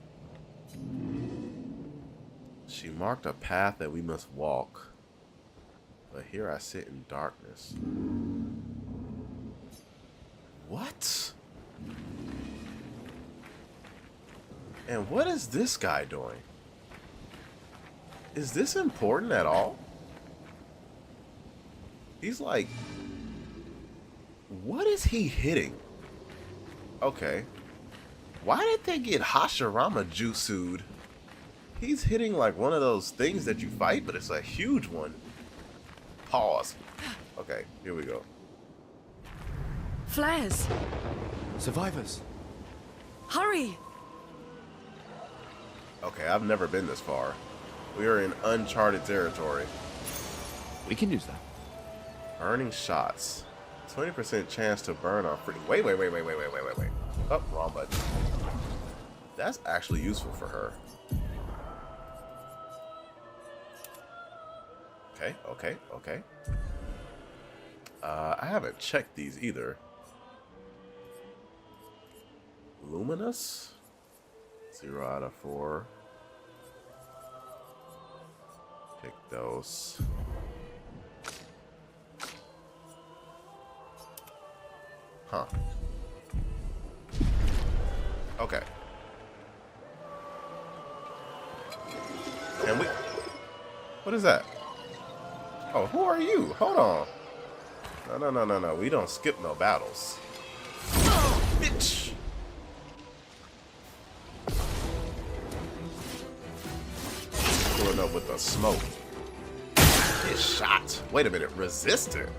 She marked a path that we must walk. But here I sit in darkness. What? And what is this guy doing? Is this important at all? He's like... What is he hitting? Okay. Why did they get Hashirama jutsu'd? He's hitting like one of those things that you fight, but it's a huge one. Pause. Okay, here we go. Flares! Survivors! Hurry! Okay, I've never been this far. We are in uncharted territory. We can use that. Burning shots. 20% chance to burn on free. Wait. Oh, wrong button. That's actually useful for her. Okay. I haven't checked these either. Luminous? 0 out of 4. Pick those. Huh. Okay. And we... What is that? Oh, who are you? Hold on. No. We don't skip no battles. Bitch! Pulling up with the smoke. Get shot. Wait a minute. Resistant?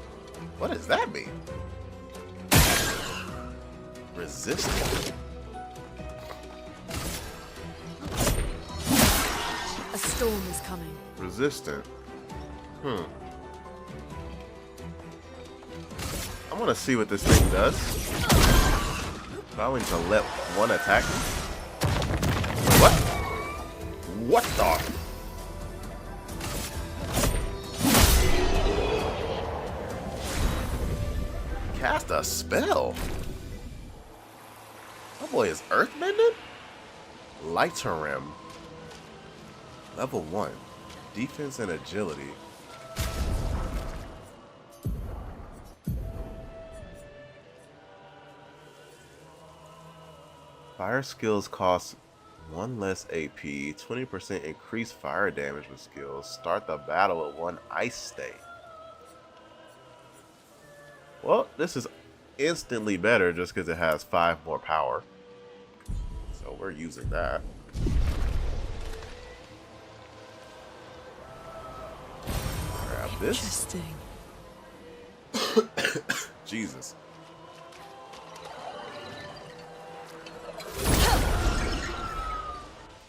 What does that mean? Resistant. A storm is coming. Resistant. I want to see what this thing does. Allowing to let one attack me? What? What the? Cast a spell? Oh boy, is earthbending? Lighter Rim. Level 1. Defense and agility. Fire skills cost 1 less AP, 20% increased fire damage with skills. Start the battle with 1 ice state. Well, this is instantly better just because it has 5 more power. So we're using that. Grab this. Interesting. Jesus.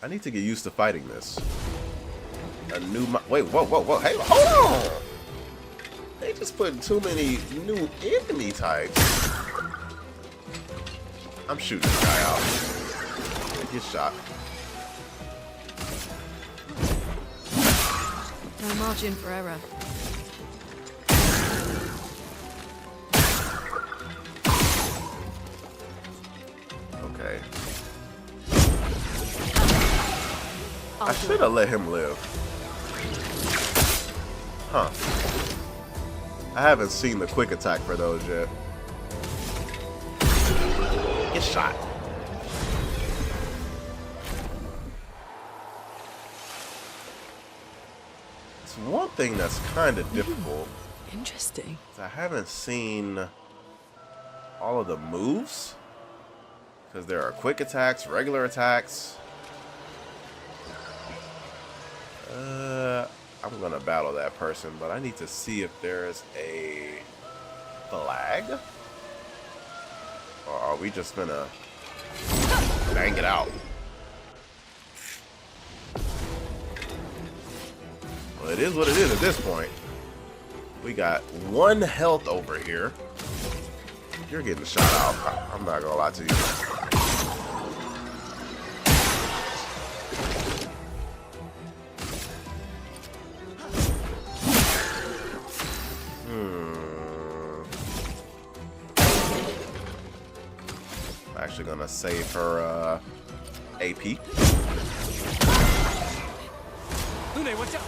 I need to get used to fighting this. A new wait, whoa, hey, hold on! They just put too many new enemy types. I'm shooting this guy out. Get shot. No margin for error. Okay. I should have let him live. Huh. I haven't seen the quick attack for those yet. Get shot. It's one thing that's kind of difficult. Interesting. I haven't seen all of the moves. Because there are quick attacks, regular attacks. I'm gonna battle that person, but I need to see if there's a flag, or are we just gonna bang it out? Well, it is what it is at this point. We got 1 health over here. You're getting shot out. I'm not gonna lie to you. Actually gonna save her AP. Lune, watch out!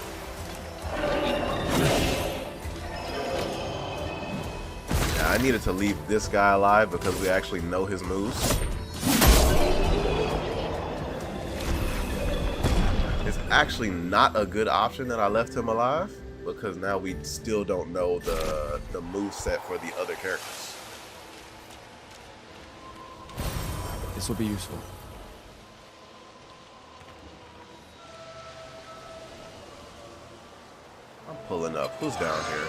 Yeah, I needed to leave this guy alive because we actually know his moves. it's actually not a good option that I left him alive, because now we still don't know the move set for the other characters. This will be useful. I'm pulling up. Who's down here?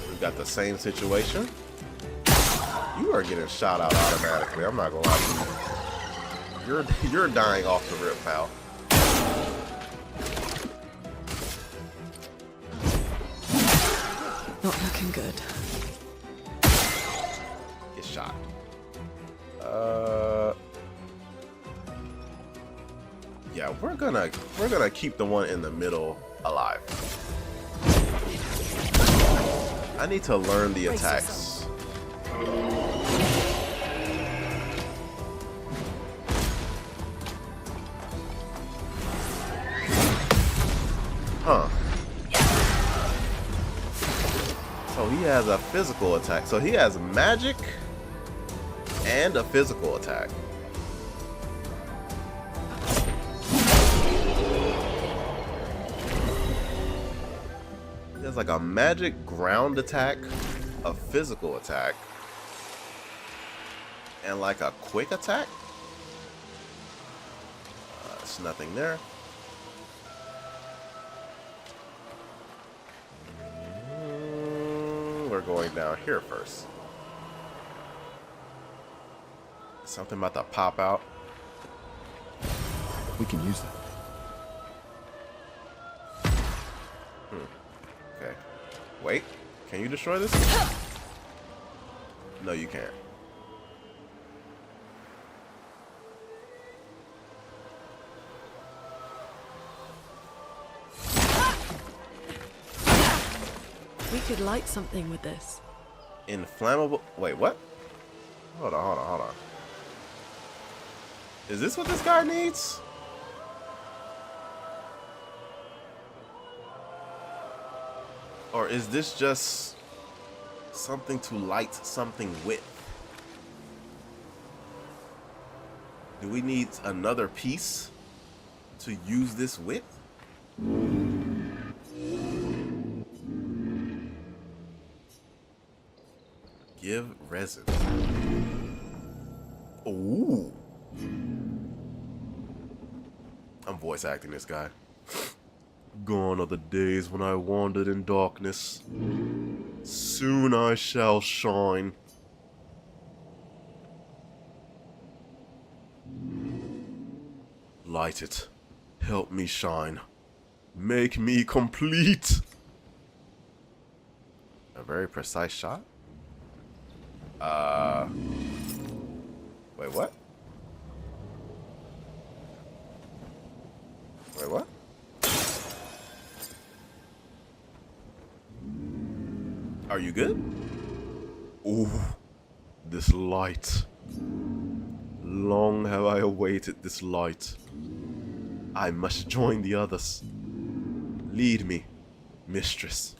We got the same situation. You are getting shot out automatically. I'm not gonna lie to you. You're dying off the rip, pal. Not looking good. Get shot. Yeah, we're gonna keep the one in the middle alive. I need to learn the attacks. Huh. So he has a physical attack. So he has magic and a physical attack. There's like a magic ground attack, a physical attack, and like a quick attack. There's nothing there. We're going down here first. Something about to pop out. We can use that. Okay. Wait. Can you destroy this? No, you can't. We could light something with this. Inflammable. Wait, what? Hold on. Is this what this guy needs? Or is this just something to light something with? Do we need another piece to use this with? Give resin. Ooh. I'm voice acting this guy. Gone are the days when I wandered in darkness. Soon I shall shine. Light it. Help me shine. Make me complete. A very precise shot? Wait, what? Wait, what? Are you good? Ooh, this light. Long have I awaited this light. I must join the others. Lead me, mistress.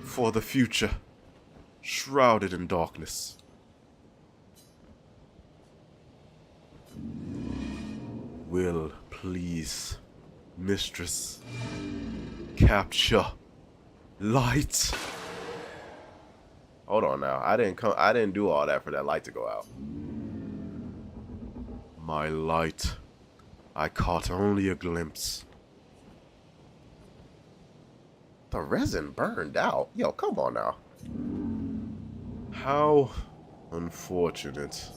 For the future, shrouded in darkness. Will, please, mistress, capture light. Hold on now. I didn't do all that for that light to go out. My light. I caught only a glimpse. The resin burned out. Yo, come on now. How unfortunate.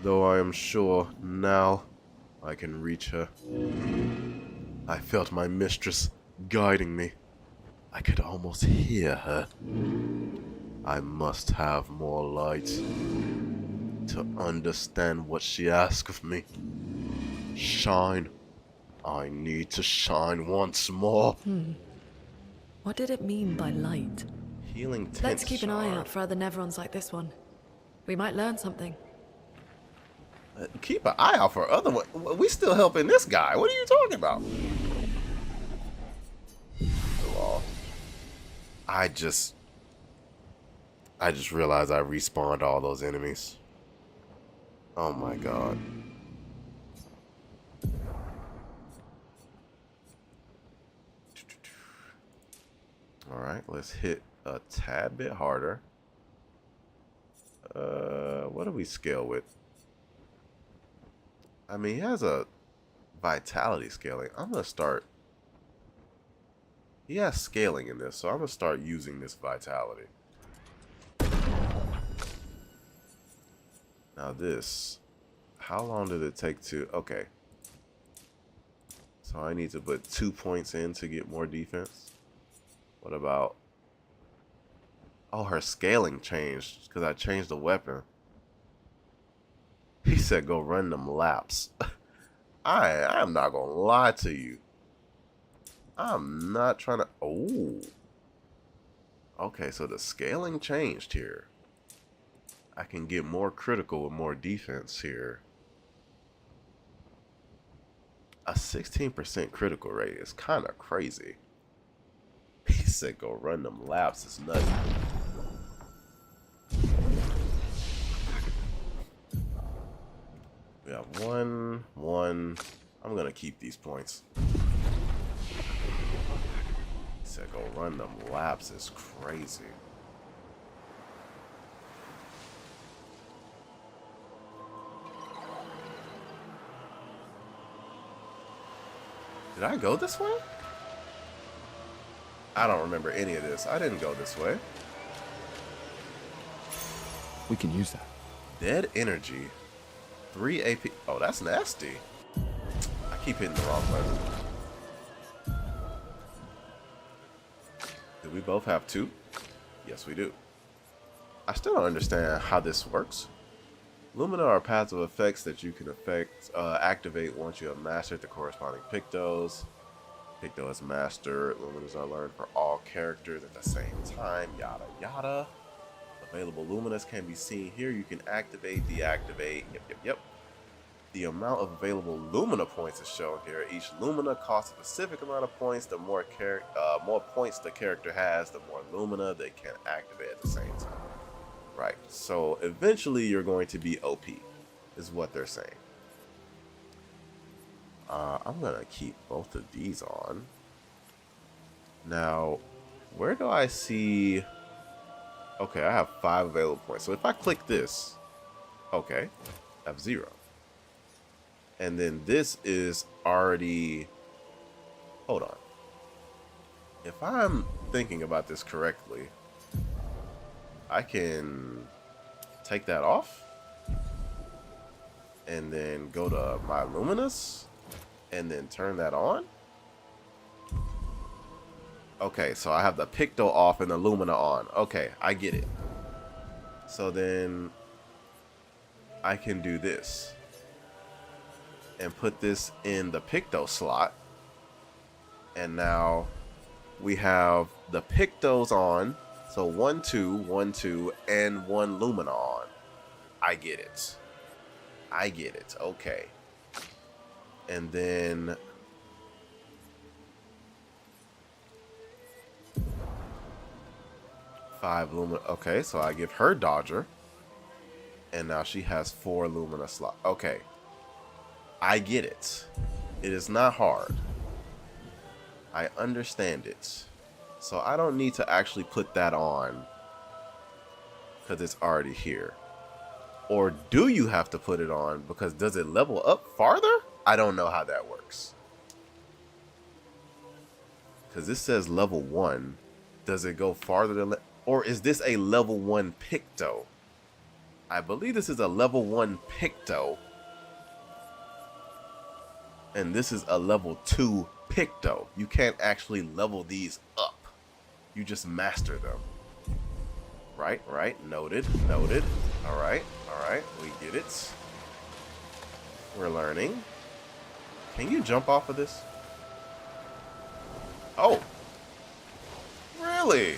Though I am sure now I can reach her. I felt my mistress guiding me. I could almost hear her. I must have more light to understand what she asks of me. Shine. I need to shine once more. What did it mean by light? Healing tint. Let's keep an eye out for other Nevrons like this one. We might learn something. Keep an eye out for other ones. We still helping this guy. What are you talking about? Well, I just I just realized I respawned all those enemies. Oh my god. Alright, let's hit a tad bit harder. What do we scale with? I mean, he has a vitality scaling. I'm gonna start. He has scaling in this, so I'm gonna start using this vitality. Now this, how long did it take to, okay. So I need to put 2 points in to get more defense. What about, oh, her scaling changed because I changed the weapon. He said go run them laps. I'm not gonna lie to you. I'm not trying to, oh. Okay, so the scaling changed here. I can get more critical with more defense here. A 16% critical rate is kind of crazy. He said go run them laps. It's nuts. We have 1, 1. I'm going to keep these points. He said go run them laps. It's crazy. Did I go this way? I don't remember any of this. I didn't go this way. We can use that. Dead energy. 3 AP. Oh, that's nasty. I keep hitting the wrong button. Do we both have 2? Yes, we do. I still don't understand how this works. Lumina are passive effects that you can activate once you have mastered the corresponding Pictos. Picto is mastered. Luminas are learned for all characters at the same time. Yada yada. Available Luminas can be seen here. You can activate, deactivate. Yep. The amount of available Lumina points is shown here. Each Lumina costs a specific amount of points. The more points the character has, the more Lumina they can activate at the same time. Right, so eventually you're going to be OP, is what they're saying. I'm going to keep both of these on. Now, where do I see... Okay, I have 5 available points. So if I click this, okay, I have 0. And then this is already... Hold on. If I'm thinking about this correctly... I can take that off and then go to my Luminous and then turn that on. Okay, so I have the Picto off and the Lumina on. Okay, I get it. So then I can do this and put this in the Picto slot. And now we have the Pictos on. So 1, 2, 1, 2, and 1 Lumina on. I get it. I get it. Okay. And then... five Lumina. Okay, so I give her Dodger. And now she has 4 Lumina slots. Okay. I get it. It is not hard. I understand it. So I don't need to actually put that on because it's already here. Or do you have to put it on because does it level up farther? I don't know how that works. Because this says level 1. Does it go farther than... Or is this a level 1 Picto? I believe this is a level 1 Picto. And this is a level 2 Picto. You can't actually level these up. You just master them. Right. Noted. Alright. We get it. We're learning. Can you jump off of this? Oh. Really?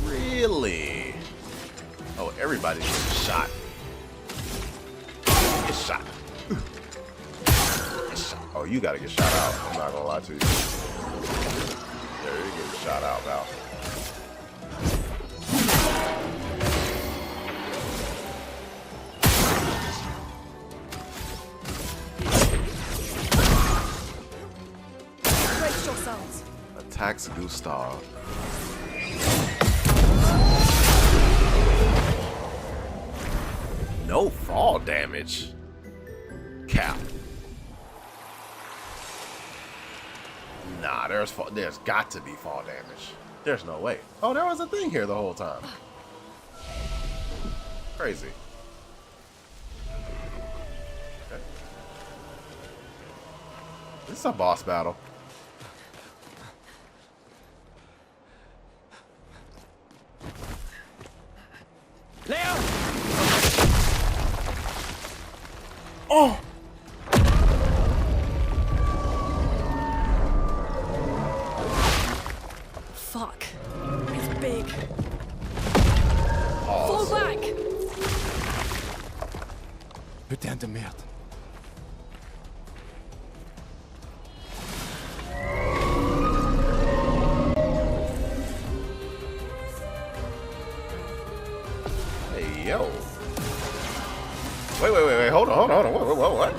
Really? Oh, everybody's getting shot. Get shot. Get shot. Oh, you gotta get shot out. I'm not gonna lie to you. There, you get shot out, Val. Brace yourselves. Attacks Gustav. No fall damage. Cap. Nah, there's got to be fall damage. There's no way. Oh, there was a thing here the whole time. Crazy. Okay. This is a boss battle. Leo! Oh! Fuck. It's big. Pause. Fall back! Putain de merde. Hey, yo. Wait. Hold on. What?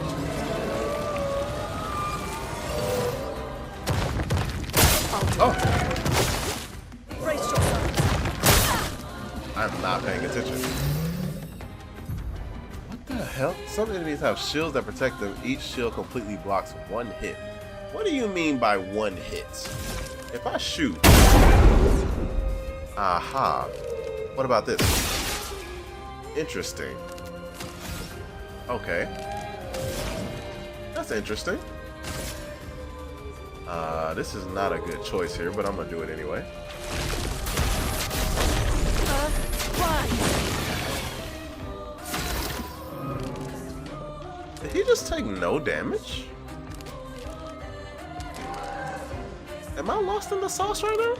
Oh. Brace yourself. I'm not paying attention. What the hell? Some enemies have shields that protect them. Each shield completely blocks one hit. What do you mean by one hit? If I shoot... Aha. What about this? Interesting. Okay. That's interesting. This is not a good choice here, but I'm gonna do it anyway. Did he just take no damage? Am I lost in the sauce right now?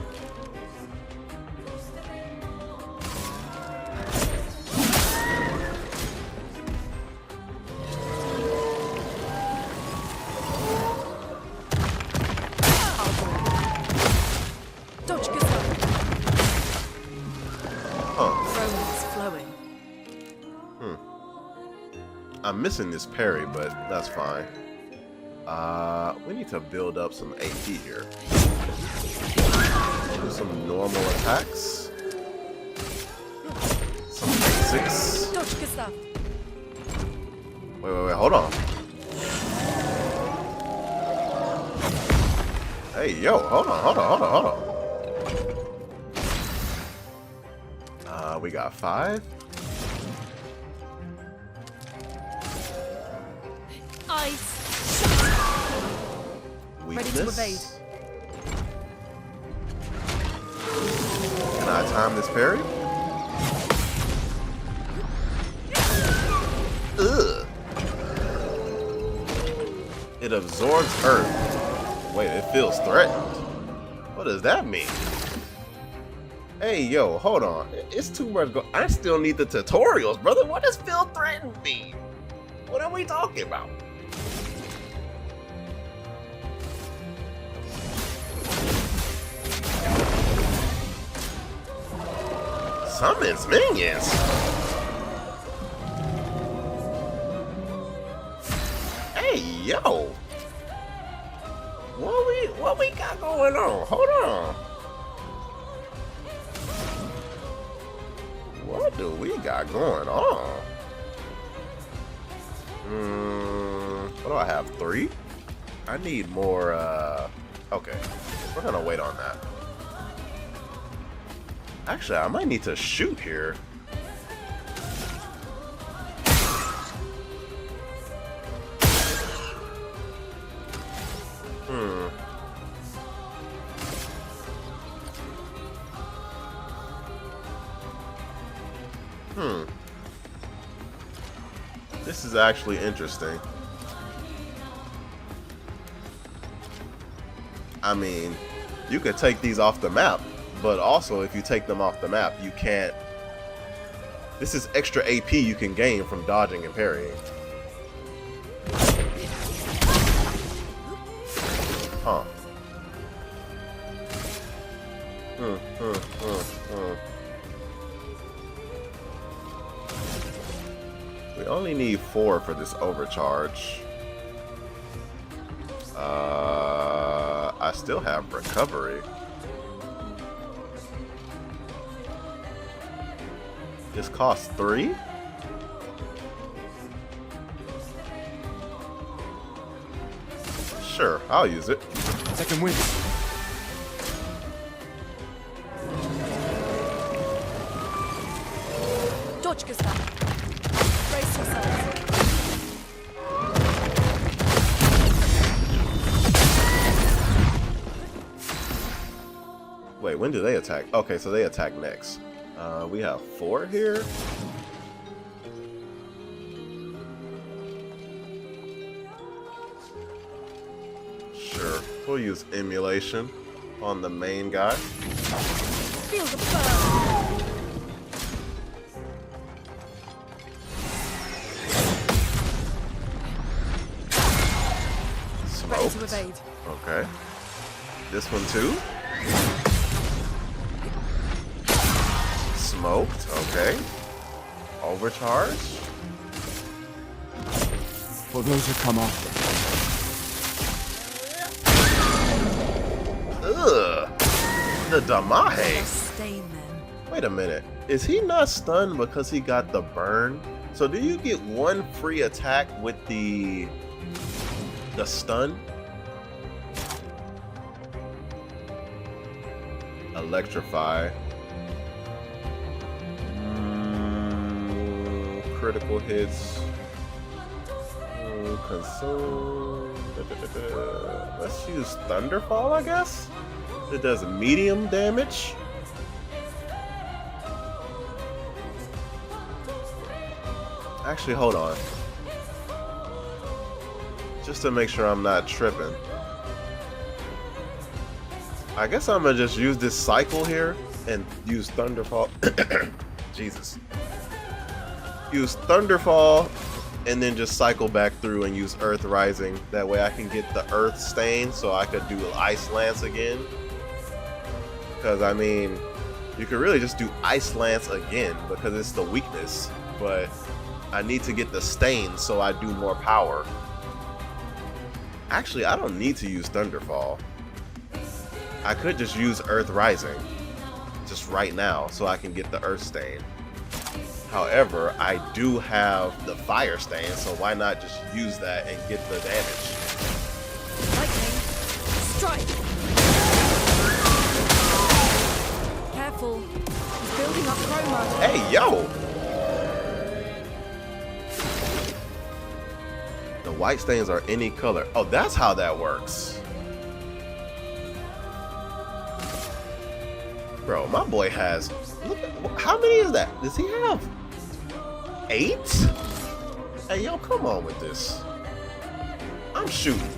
I'm missing this parry, but that's fine. We need to build up some AP here. Do some normal attacks. Some basics. Wait, hold on. Hey, yo, hold on. We got 5. Ready to evade. Can I time this parry? Ugh. It absorbs earth. Wait, it feels threatened. What does that mean? Hey, yo, hold on. It's too much go. I still need the tutorials, brother. What does feel threatened mean? What are we talking about? Summons minions. Hey, yo. What we got going on? Hold on. What do we got going on? What do I have? 3? I need more, okay. We're gonna wait on that. Actually, I might need to shoot here. This is actually interesting. I mean, you could take these off the map, but also if you take them off the map, you can't. This is extra AP you can gain from dodging and parrying. Huh. We only need 4 for this overcharge. I still have recovery. This costs 3? Sure, I'll use it. Second wind. Dodge, Gustav. Brace yourselves. Wait, when do they attack? Okay, so they attack next. We have 4 here. Sure, we'll use emulation on the main guy. Feel the burn. Ready to evade. Okay. This one too. Smoked. Okay. Overcharge. For those who come after. Ugh. The Damahe. Stain them. Wait a minute. Is he not stunned because he got the burn? So do you get 1 free attack with the stun? Electrify. Critical hits. Consume. Let's use Thunderfall, I guess? It does medium damage. Actually, hold on. Just to make sure I'm not tripping. I guess I'm gonna just use this cycle here and use Thunderfall. Jesus. Use Thunderfall and then just cycle back through and use Earth Rising. That way I can get the Earth Stain so I could do Ice Lance again. Because, I mean, you could really just do Ice Lance again because it's the weakness. But I need to get the Stain so I do more power. Actually, I don't need to use Thunderfall. I could just use Earth Rising just right now so I can get the Earth Stain. However, I do have the Fire Stain, so why not just use that and get the damage? Lightning. Strike. Careful. He's building up chroma. Hey, yo! The white stains are any color. Oh, that's how that works. Bro, my boy has... Look at, how many is that? Does he have 8? Hey, yo, come on with this. I'm shooting.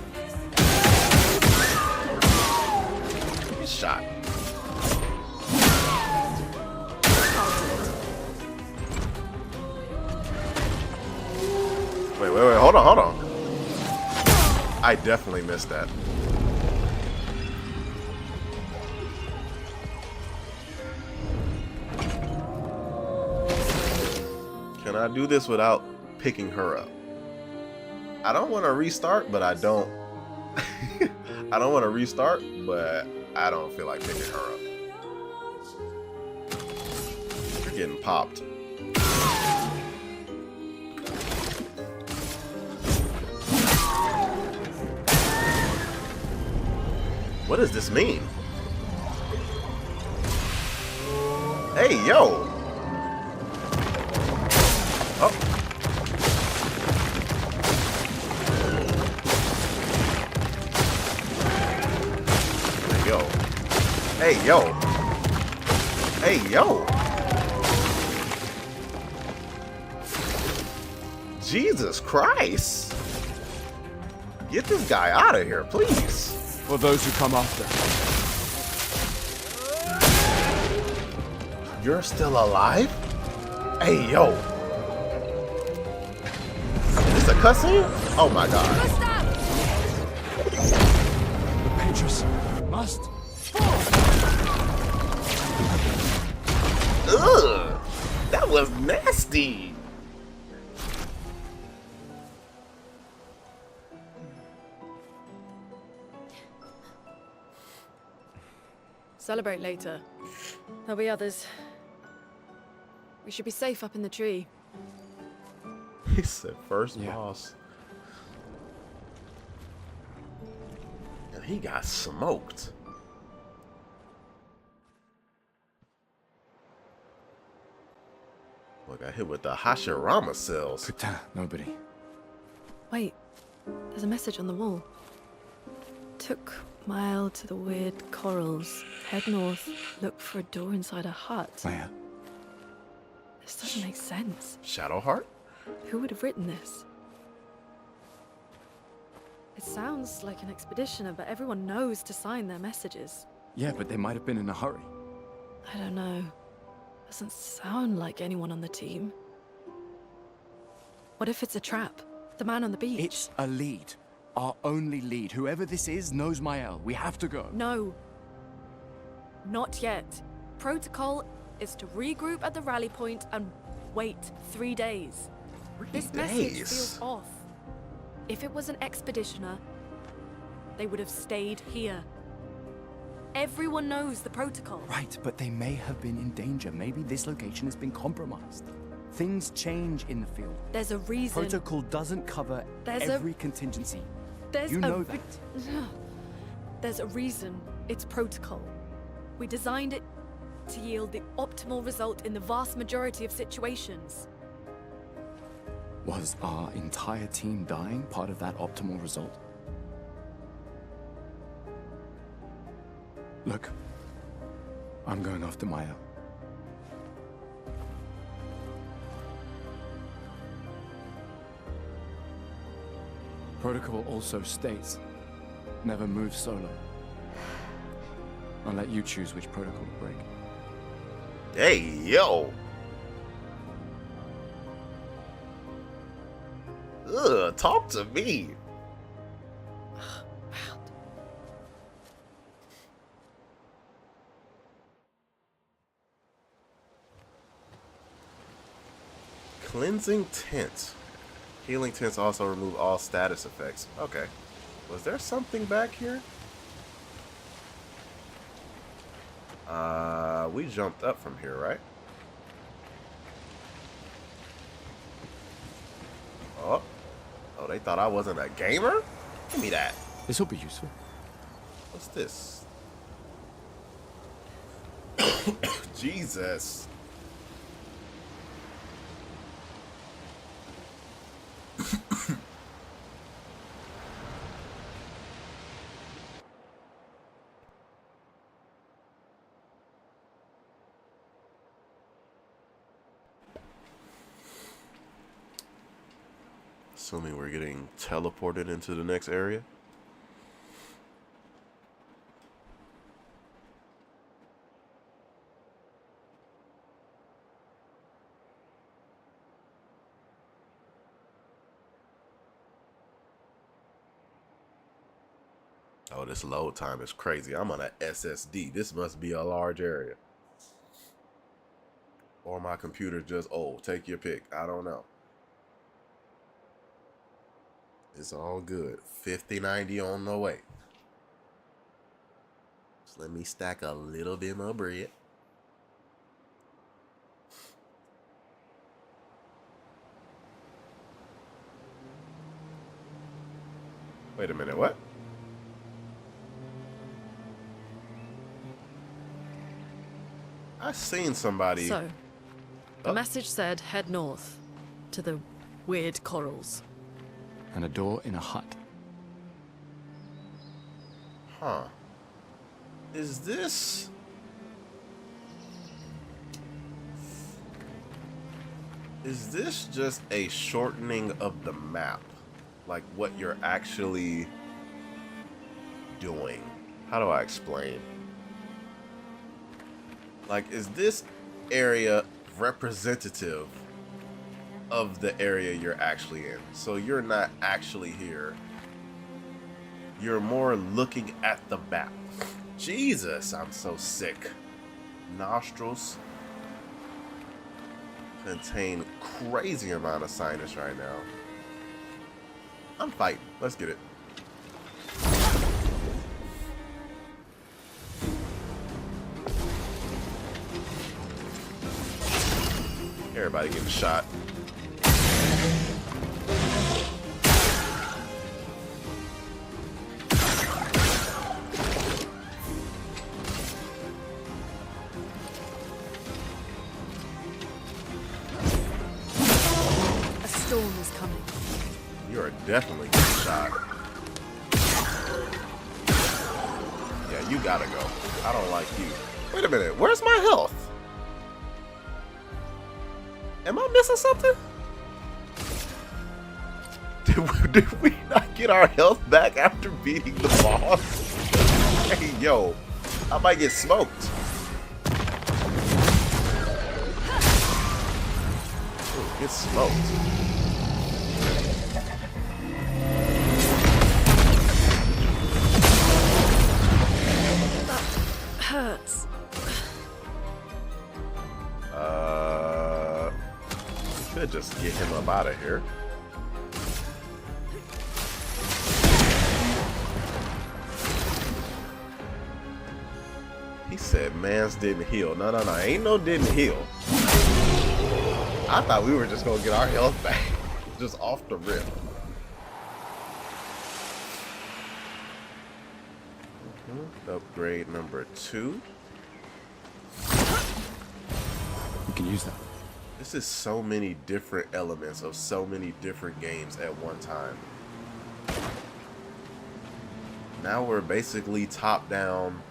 Good shot. Wait, hold on. I definitely missed that. Can I do this without picking her up? I don't want to restart, but I don't. I don't want to restart, but I don't feel like picking her up. You're getting popped. What does this mean? Hey, yo! Oh. Hey, yo. Hey, yo. Hey, yo. Jesus Christ. Get this guy out of here, please. For those who come after. You're still alive? Hey, yo. Is this a cutscene? Oh my god. The Paintress must fall. Ugh! That was nasty! Celebrate later. There'll be others. We should be safe up in the tree. He said first boss. And he got smoked. Look, I hit with the Hashirama cells. Putain, nobody. Wait, there's a message on the wall. Took mile to the weird corals. Head north, look for a door inside a hut. Where? This doesn't make sense. Shadowheart? Who would have written this? It sounds like an expeditioner, but everyone knows to sign their messages. Yeah, but they might have been in a hurry. I don't know. Doesn't sound like anyone on the team. What if it's a trap? The man on the beach? It's a lead. Our only lead. Whoever this is knows Mael. We have to go. No. Not yet. Protocol is to regroup at the rally point and wait 3 days. This message feels off. If it was an expeditioner, they would have stayed here. Everyone knows the protocol. Right, but they may have been in danger. Maybe this location has been compromised. Things change in the field. There's a reason. Protocol doesn't cover every contingency. You know that. There's a reason it's protocol. We designed it to yield the optimal result in the vast majority of situations. Was our entire team dying part of that optimal result? Look, I'm going after Mael. Protocol also states, never move solo. I'll let you choose which protocol to break. Hey, yo! Ugh, talk to me! Cleansing tint. Healing tints also remove all status effects. Okay. Was there something back here? We jumped up from here, right? Oh. Oh, they thought I wasn't a gamer? Give me that. This will be useful. What's this? Jesus. Assuming we're getting teleported into the next area. Oh, this load time is crazy. I'm on an SSD. This must be a large area. Or my computer's just old. Take your pick. I don't know. It's all good. 5090 on the way. Just let me stack a little bit more bread. Wait a minute, what? I seen somebody. So, the message said head north to the weird corals. And a door in a hut. Huh. Is this... Is this just a shortening of the map? Like what you're actually doing? How do I explain? Like, is this area representative of the area you're actually in? So you're not actually here You're more looking at the map. Jesus, I'm so sick. Nostrils contain crazy amount of sinus right now. I'm fighting. Let's get it. Everybody getting shot. A storm is coming. You are definitely getting shot. Yeah, you gotta go. I don't like you. Wait a minute, where's my health? Am I missing something? Did we not get our health back after beating the boss? Hey, yo, I might get smoked. Ooh, get smoked. Hurts. Should just get him up out of here. He said mans didn't heal. No, ain't no didn't heal. I thought we were just gonna get our health back. Just off the rip. Upgrade number 2. You can use that. This is so many different elements of so many different games at one time. Now we're basically top down,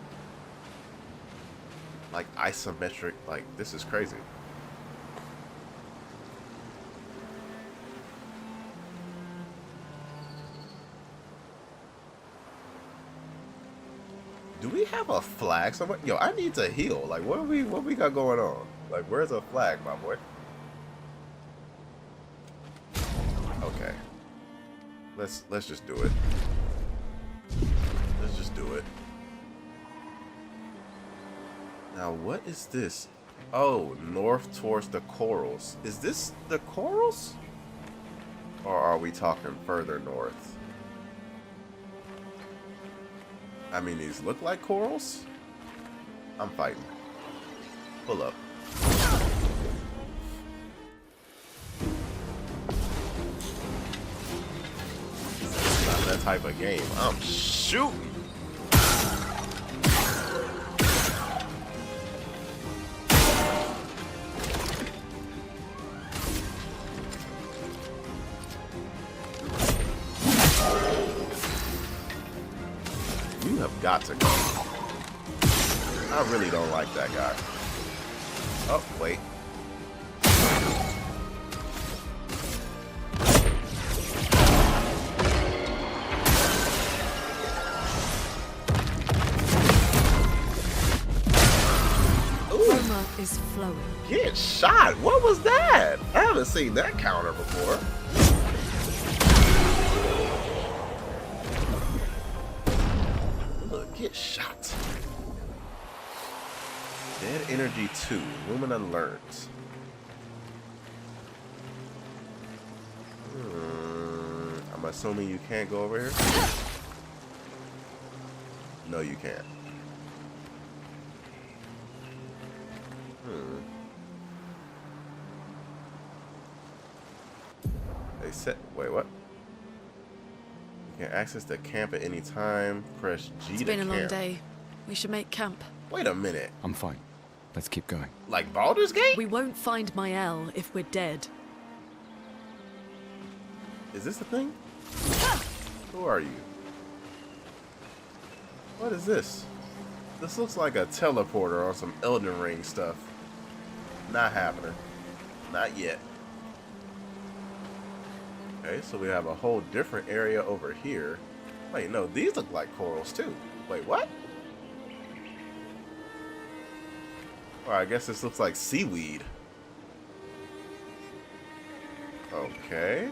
like isometric, like this is crazy. Do we have a flag somewhere? Yo, I need to heal. Like what we got going on? Like where's a flag, my boy? Okay. Let's just do it. Let's just do it. Now what is this? Oh, north towards the corals. Is this the corals? Or are we talking further north? I mean, these look like corals. I'm fighting. Pull up. It's not that type of game. I'm shooting. You have got to go. I really don't like that guy. Oh, wait. Aroma is flowing. Get shot. What was that? I haven't seen that counter before. Look, get shot. Dead Energy 2, Lumina learns. I'm assuming you can't go over here? No, you can't. They said, wait, what? You can access the camp at any time. Press G to camp. It's been a long day. We should make camp. Wait a minute. I'm fine. Let's keep going. Like Baldur's Gate? We won't find Mael if we're dead. Is this the thing? Who are you? What is this? This looks like a teleporter on some Elden Ring stuff. Not happening. Not yet. Okay, so we have a whole different area over here. Wait, no, these look like corals too. Wait, what? Or I guess this looks like seaweed. Okay.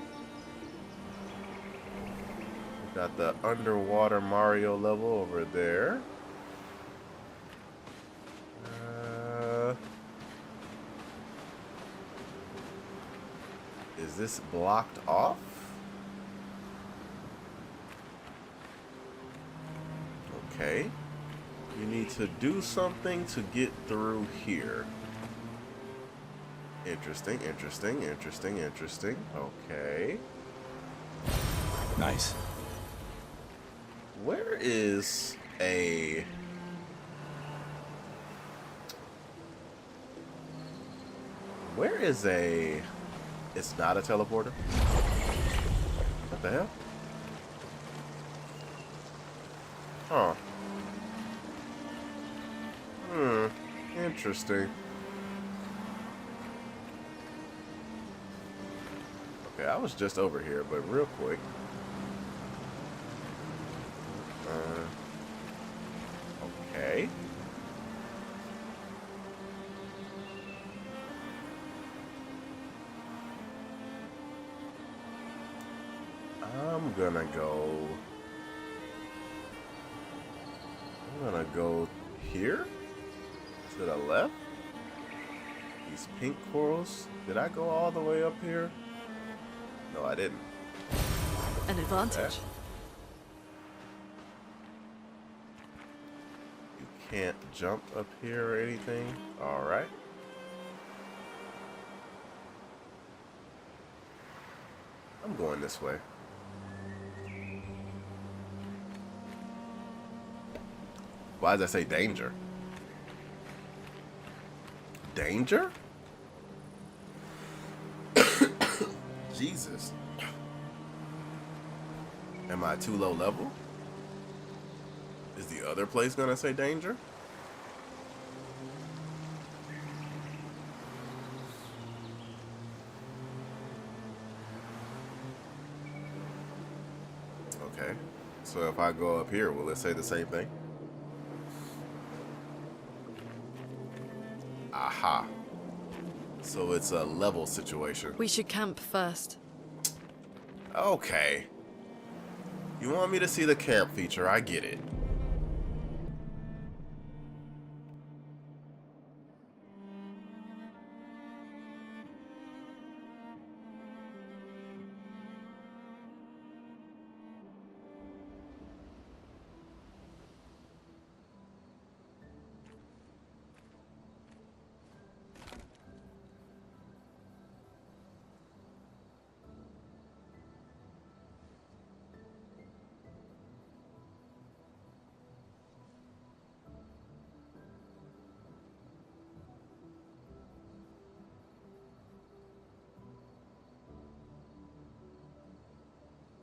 Got the underwater Mario level over there. Is this blocked off? Okay. You need to do something to get through here. Interesting, interesting, interesting, interesting. Okay. Nice. Where is a... Where is a... It's not a teleporter? What the hell? Huh. Interesting. Okay, I was just over here, but real quick. Okay. I'm gonna go here to the left. These pink corals. Did I go all the way up here? No, I didn't. An advantage. Okay. You can't jump up here or anything. All right. I'm going this way. Why does that say danger? Danger? Jesus. Am I too low level? Is the other place gonna say danger? Okay. So if I go up here, will it say the same thing? Aha. So it's a level situation. We should camp first. Okay. You want me to see the camp feature, I get it.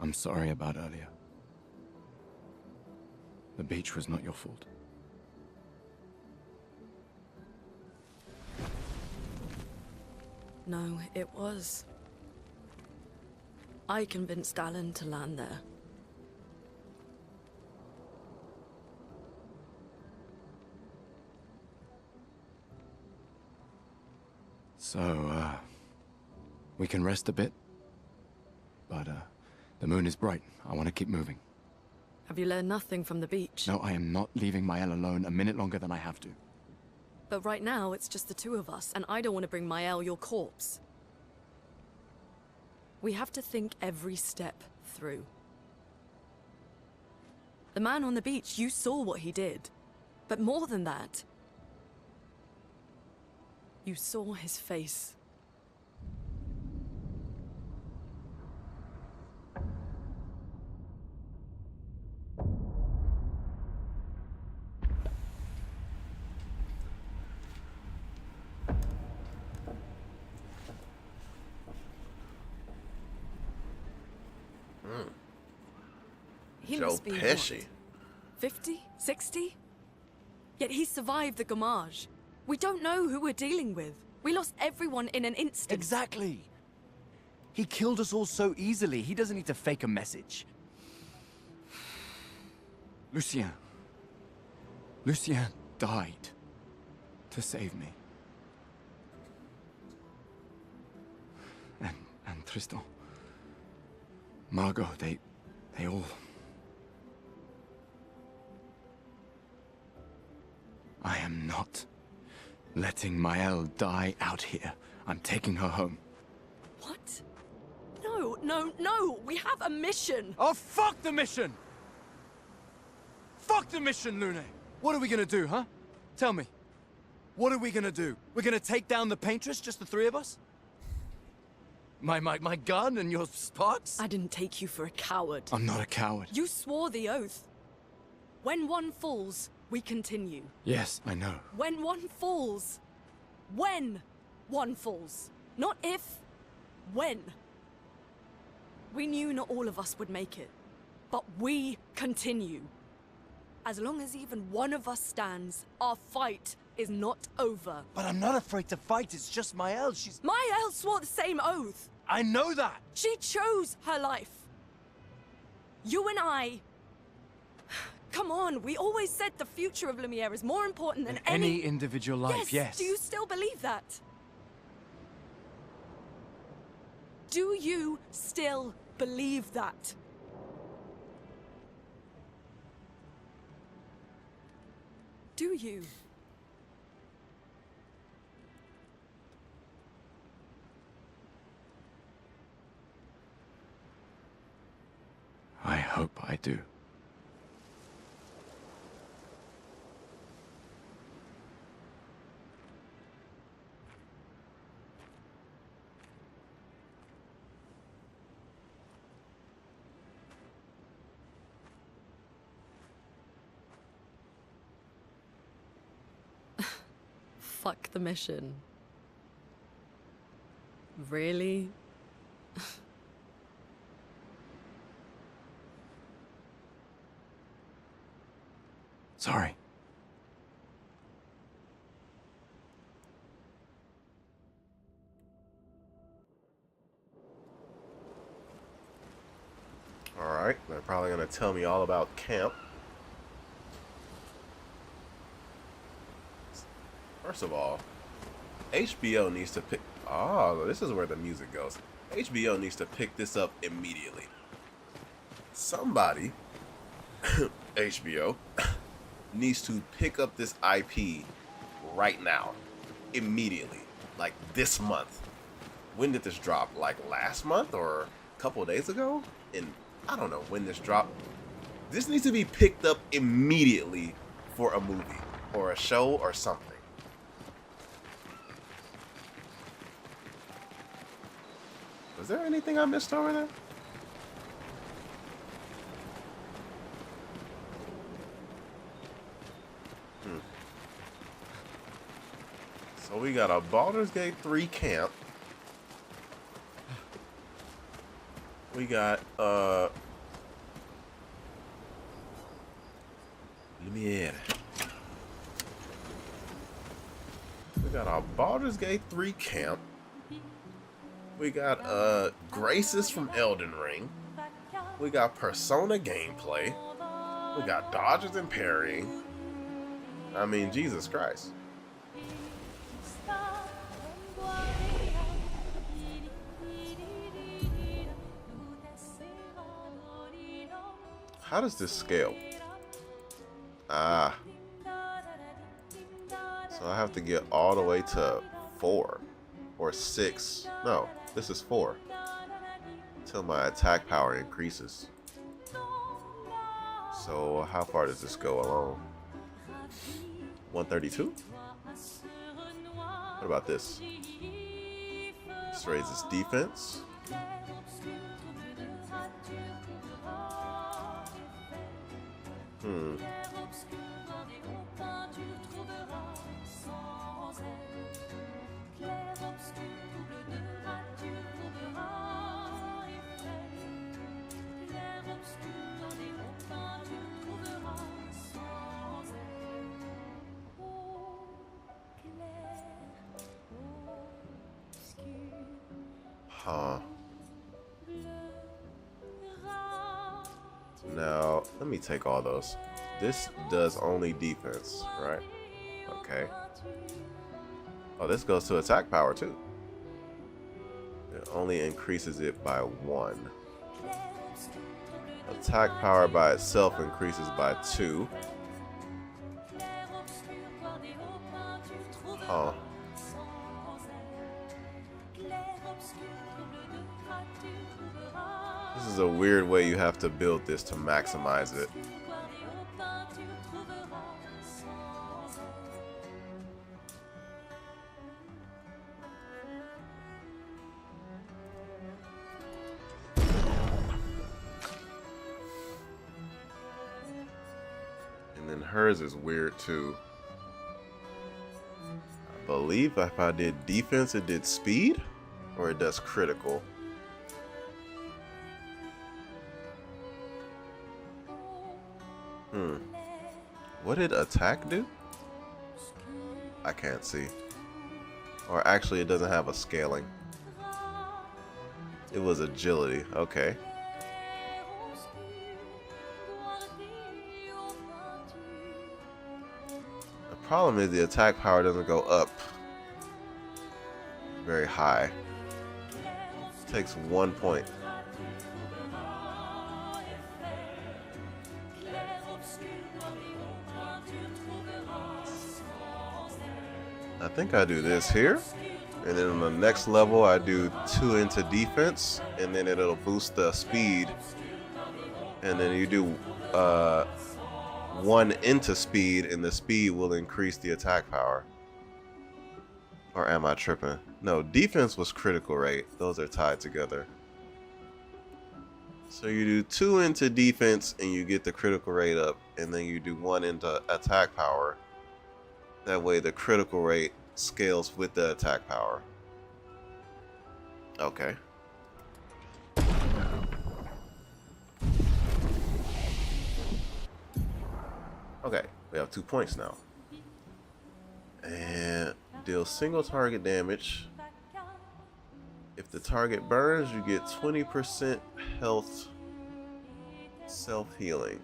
I'm sorry about earlier. The beach was not your fault. No, it was. I convinced Alan to land there. So, we can rest a bit? But, the moon is bright. I want to keep moving. Have you learned nothing from the beach? No, I am not leaving Mael alone a minute longer than I have to. But right now, it's just the two of us, and I don't want to bring Mael your corpse. We have to think every step through. The man on the beach, you saw what he did. But more than that, you saw his face. He Joe must be, Pesci. what, 50? 60? Yet he survived the Gommage. We don't know who we're dealing with. We lost everyone in an instant. Exactly. He killed us all so easily. He doesn't need to fake a message. Lucien. Lucien died to save me. And Tristan. Margot, they all not letting Mael die out here. I'm taking her home. What? No, no, no! We have a mission! Oh, fuck the mission! Fuck the mission, Lune! What are we gonna do, huh? Tell me. What are we gonna do? We're gonna take down the Paintress, just the three of us? My gun and your sparks? I didn't take you for a coward. I'm not a coward. You swore the oath. When one falls, we continue. Yes, I know. When one falls. When one falls. Not if. When. We knew not all of us would make it. But we continue. As long as even one of us stands, our fight is not over. But I'm not afraid to fight. It's just Mael. She's... Mael swore the same oath. I know that. She chose her life. You and I... Come on, we always said the future of Lumiere is more important than any individual life, yes. Do you still believe that? Do you still believe that? Do you? I hope I do. Fuck the mission. Really? Sorry. Alright, they're probably going to tell me all about camp. First of all, HBO needs to pick... Oh, this is where the music goes. HBO needs to pick this up immediately. Somebody, HBO, needs to pick up this IP right now. Immediately. Like this month. When did this drop? Like last month or a couple of days ago? And I don't know when this dropped. This needs to be picked up immediately for a movie or a show or something. Was there anything I missed over there? So we got a Baldur's Gate 3 camp. We got Lumiere. We got a Baldur's Gate 3 camp. We got Graces from Elden Ring. We got Persona gameplay. We got dodges and parrying. I mean, Jesus Christ. How does this scale? Ah. So I have to get all the way to 4 or 6. No, this is 4. Until my attack power increases. So how far does this go along? 132? What about this? This raises defense. Huh. Now, let me take all those. This does only defense, right? Okay. Oh, this goes to attack power too. It only increases it by 1. Attack power by itself increases by 2. This is a weird way you have to build this to maximize it. And then hers is weird too. I believe if I did defense, it did speed, or it does critical. What did attack do? I can't see. Or actually, it doesn't have a scaling. It was agility. Okay. The problem is the attack power doesn't go up very high. It takes 1 point. I think I do this here, and then on the next level I do 2 into defense, and then it'll boost the speed, and then you do 1 into speed, and the speed will increase the attack power. Or am I tripping? No, defense was critical rate. Those are tied together. So you do 2 into defense and you get the critical rate up, and then you do 1 into attack power. That way the critical rate scales with the attack power. Okay. Okay, we have 2 points now. And deal single target damage. If the target burns, you get 20% health self-healing.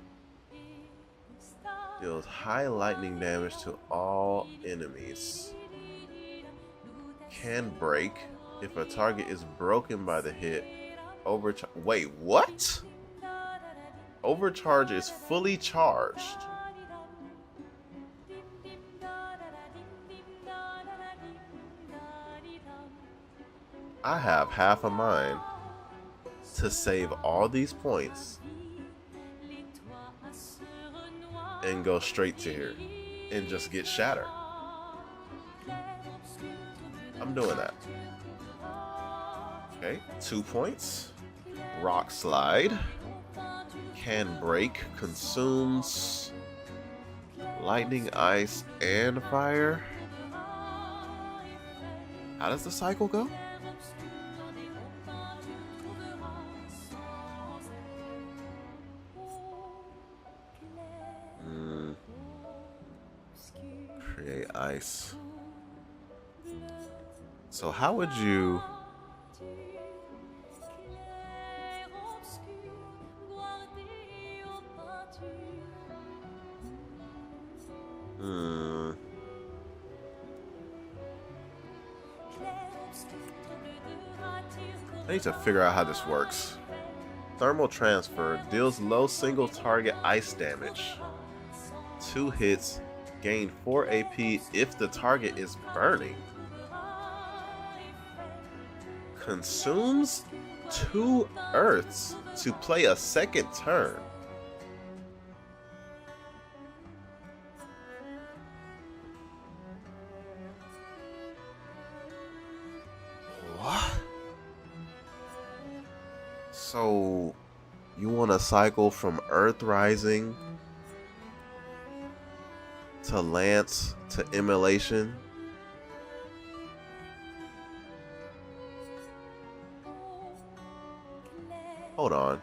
Deals high lightning damage to all enemies. Can break. If a target is broken by the hit, overcharge. Wait, what? Overcharge is fully charged. I have half a mind to save all these points and go straight to here and just get Shatter. I'm doing that. Okay, 2 points. Rock Slide. Can break. Consumes lightning, ice, and fire. How does the cycle go? Create ice. So how would you... I need to figure out how this works. Thermal transfer deals low single target ice damage. 2 hits, gain 4 AP if the target is burning. Consumes 2 earths to play a second turn. What? So, you want to cycle from Earth Rising to Lance to Immolation? Hold on.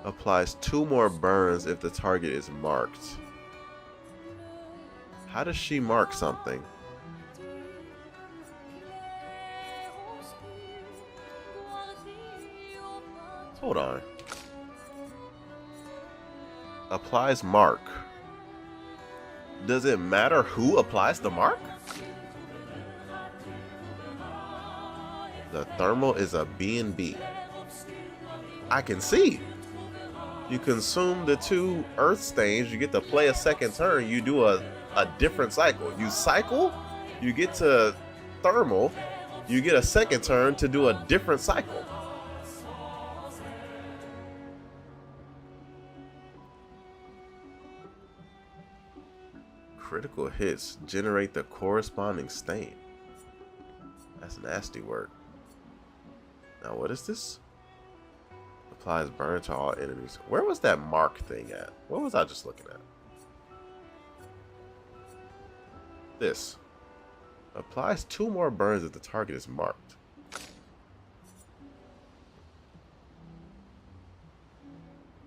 Applies 2 more burns if the target is marked. How does she mark something? Hold on. Applies mark. Does it matter who applies the mark? The thermal is a B&B. I can see. You consume the 2 earth stains, you get to play a second turn, you do a different cycle. You cycle, you get to thermal, you get a second turn to do a different cycle. Critical hits generate the corresponding stain. That's nasty work. Now what is this? Applies burn to all enemies. Where was that mark thing at? What was I just looking at? This. Applies 2 more burns if the target is marked.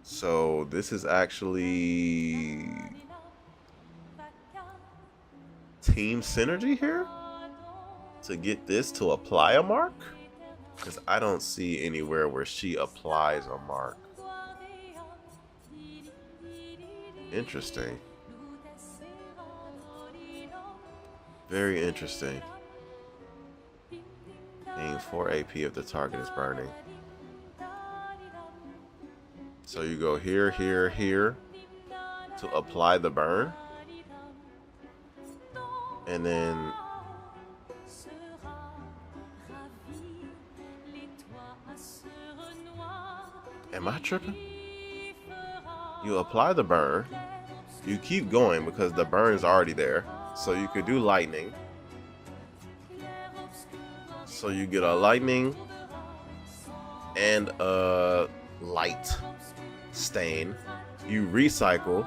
So this is actually team synergy here to get this to apply a mark, because I don't see anywhere where she applies a mark. Interesting. Very interesting. Gain 4 AP if the target is burning. So you go here, here, here to apply the burn. And then am I tripping? You apply the burn. You keep going because the burn is already there. So you could do lightning. So you get a lightning and a light stain. You recycle.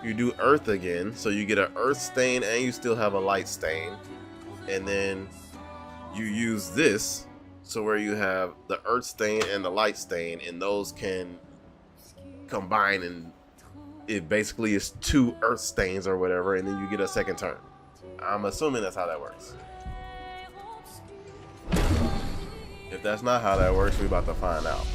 You do earth again. So you get an earth stain and you still have a light stain. And then you use this. So where you have the earth stain and the light stain, and those can combine, and it basically is 2 earth stains or whatever, and then you get a second turn. I'm assuming that's how that works. If that's not how that works, we're about to find out.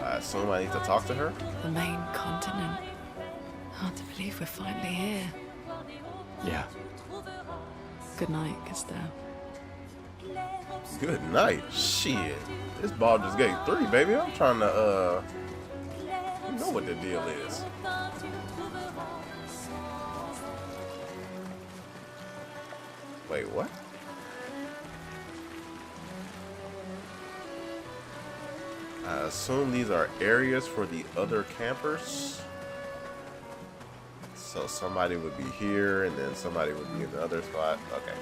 I assume I need to talk to her. The main continent. Hard to believe we're finally here. Yeah. Good night, Gustav. Good night. Shit. This ball just gave 3, baby. I'm trying to, you know what the deal is. Wait, what? I assume these are areas for the other campers. So somebody would be here, and then somebody would be in the other spot. Okay.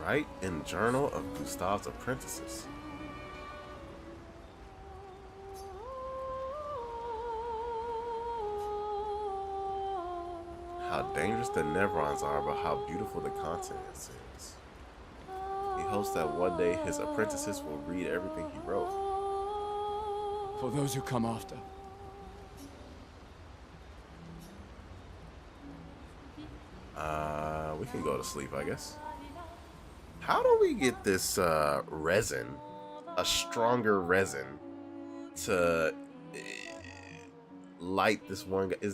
Write in Journal of Gustav's Apprentices. How dangerous the Nevrons are, but how beautiful the continent seems. He hopes that one day his apprentices will read everything he wrote. For those who come after. We can go to sleep, I guess. How do we get this resin, a stronger resin, to light this one guy? Is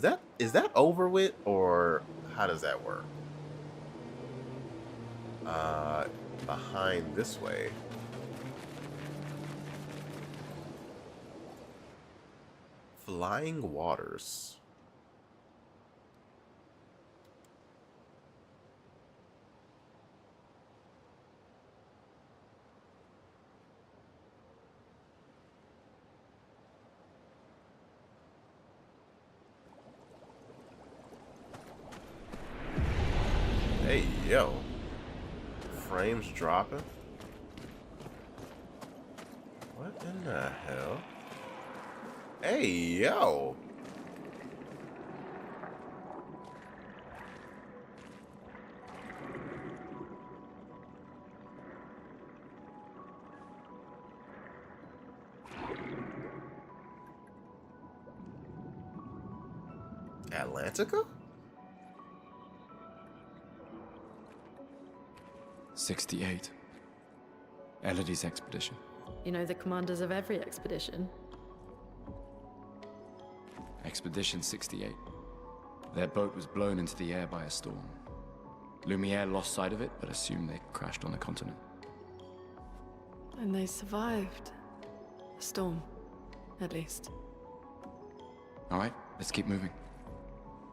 that over with, or how does that work? Behind this way. Flying waters. Hey, yo. Frames dropping. What in the hell? Hey, yo. Atlantica? 68. Elodie's expedition. You know the commanders of every expedition. Expedition 68. Their boat was blown into the air by a storm. Lumiere lost sight of it, but assumed they crashed on the continent. And they survived. The storm, at least. All right, let's keep moving.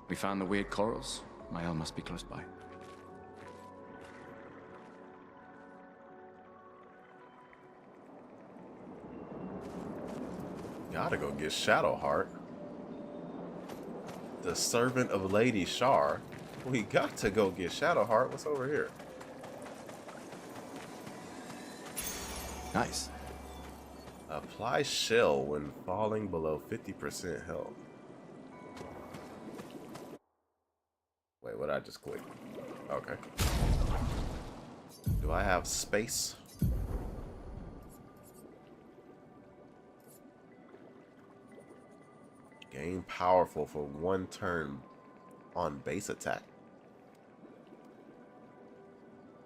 We found the weird corals. Mael must be close by. Gotta go get Shadowheart. The servant of Lady Shar. We got to go get Shadowheart. What's over here? Nice. Apply shell when falling below 50% health. Wait, what did I just click? Okay. Do I have space? Gain powerful for 1 turn on base attack.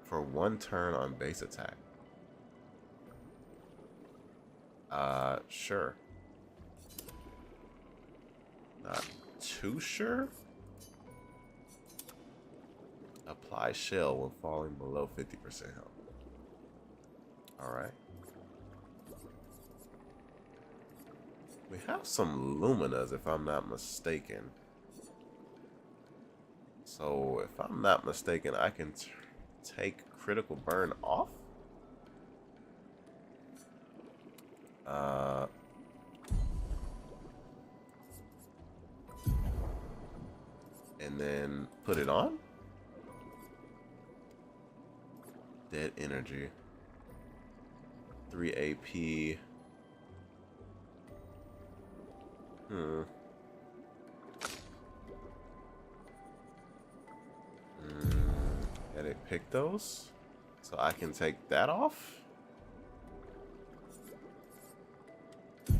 For 1 turn on base attack. Sure. Not too sure. Apply shell when falling below 50% health. Alright. We have some Luminas, if I'm not mistaken. So, if I'm not mistaken, I can take critical burn off? And then put it on? Dead energy. 3 AP. Edit pick those. So I can take that off.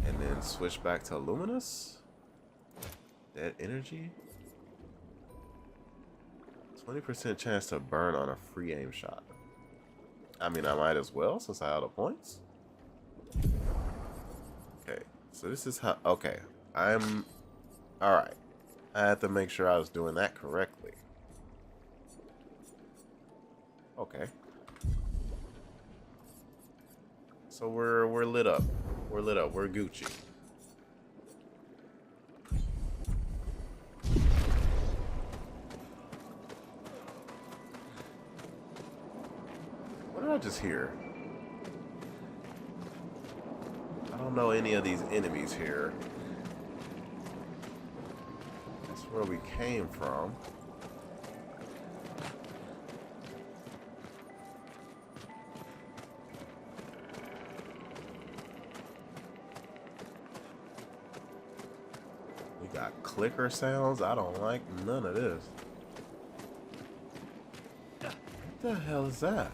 And then switch back to Luminous. Dead energy. 20% chance to burn on a free aim shot. I mean, I might as well since I have the points. Okay, so this is how. Okay, I'm. Alright. I had to make sure I was doing that correctly. Okay. So we're lit up. We're lit up. We're Gucci. What did I just hear? I don't know any of these enemies here. That's where we came from. We got clicker sounds. I don't like none of this. What the hell is that?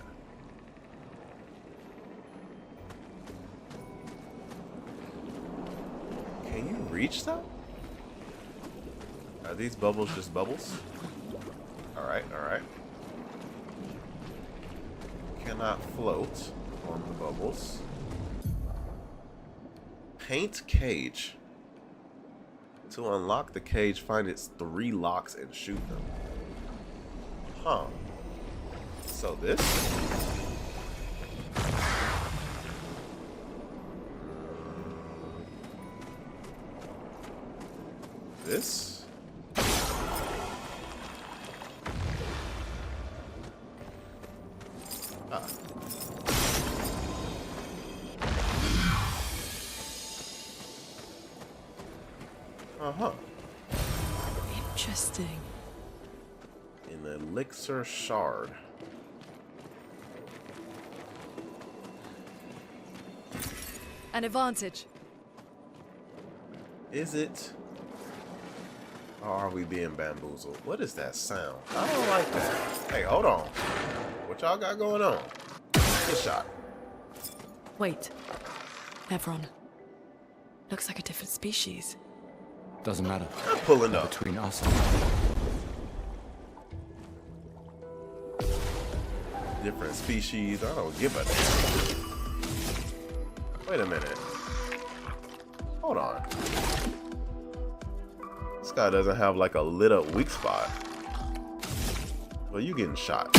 Can you reach that? Are these bubbles just bubbles? Alright, alright. Cannot float on the bubbles. Paint cage. To unlock the cage, find its 3 locks and shoot them. Huh. So this? This? Ah. Uh-huh. Interesting. An elixir shard. An advantage. Is it? Or are we being bamboozled? What is that sound? I don't like that. Hey, hold on. What y'all got going on? Good shot. Wait. Nevron. Looks like a different species. Doesn't matter. I'm pulling up. Between us and different species. I don't give a damn. Wait a minute. Hold on. This guy doesn't have like a lit up weak spot. Well, you getting shot.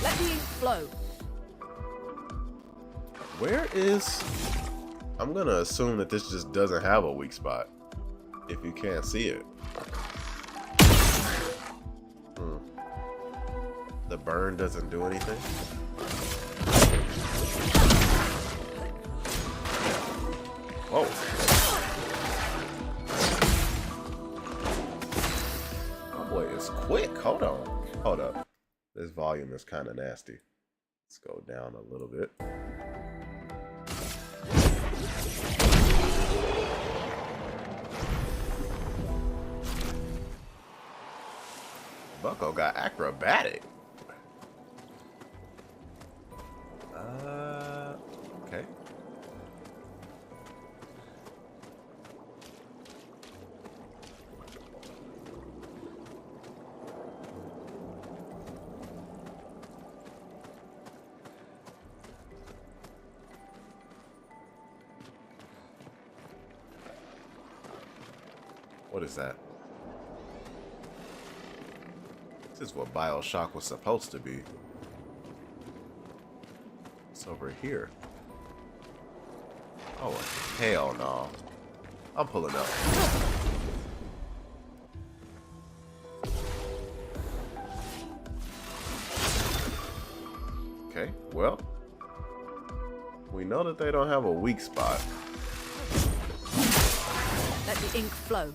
Let me flow. Where is... I'm gonna assume that this just doesn't have a weak spot if you can't see it. The burn doesn't do anything. Whoa. Oh boy, it's quick. Hold on. Hold up. This volume is kind of nasty. Let's go down a little bit. Bucko got acrobatic. Okay. What is that? This is what Bioshock was supposed to be. It's over here. Oh, hell no. I'm pulling up. Okay, well. We know that they don't have a weak spot. Let the ink flow.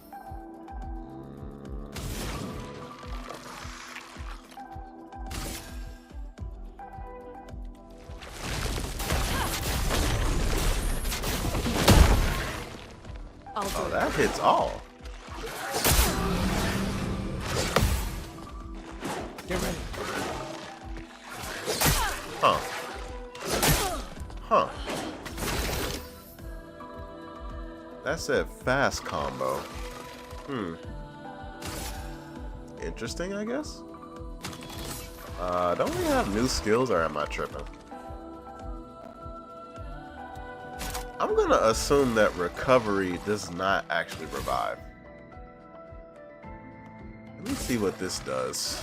Oh, that hits all. Get ready. Huh. Huh. That said fast combo. Interesting, I guess. Don't we have new skills, or am I tripping? I'm gonna assume that recovery does not actually revive. Let me see what this does.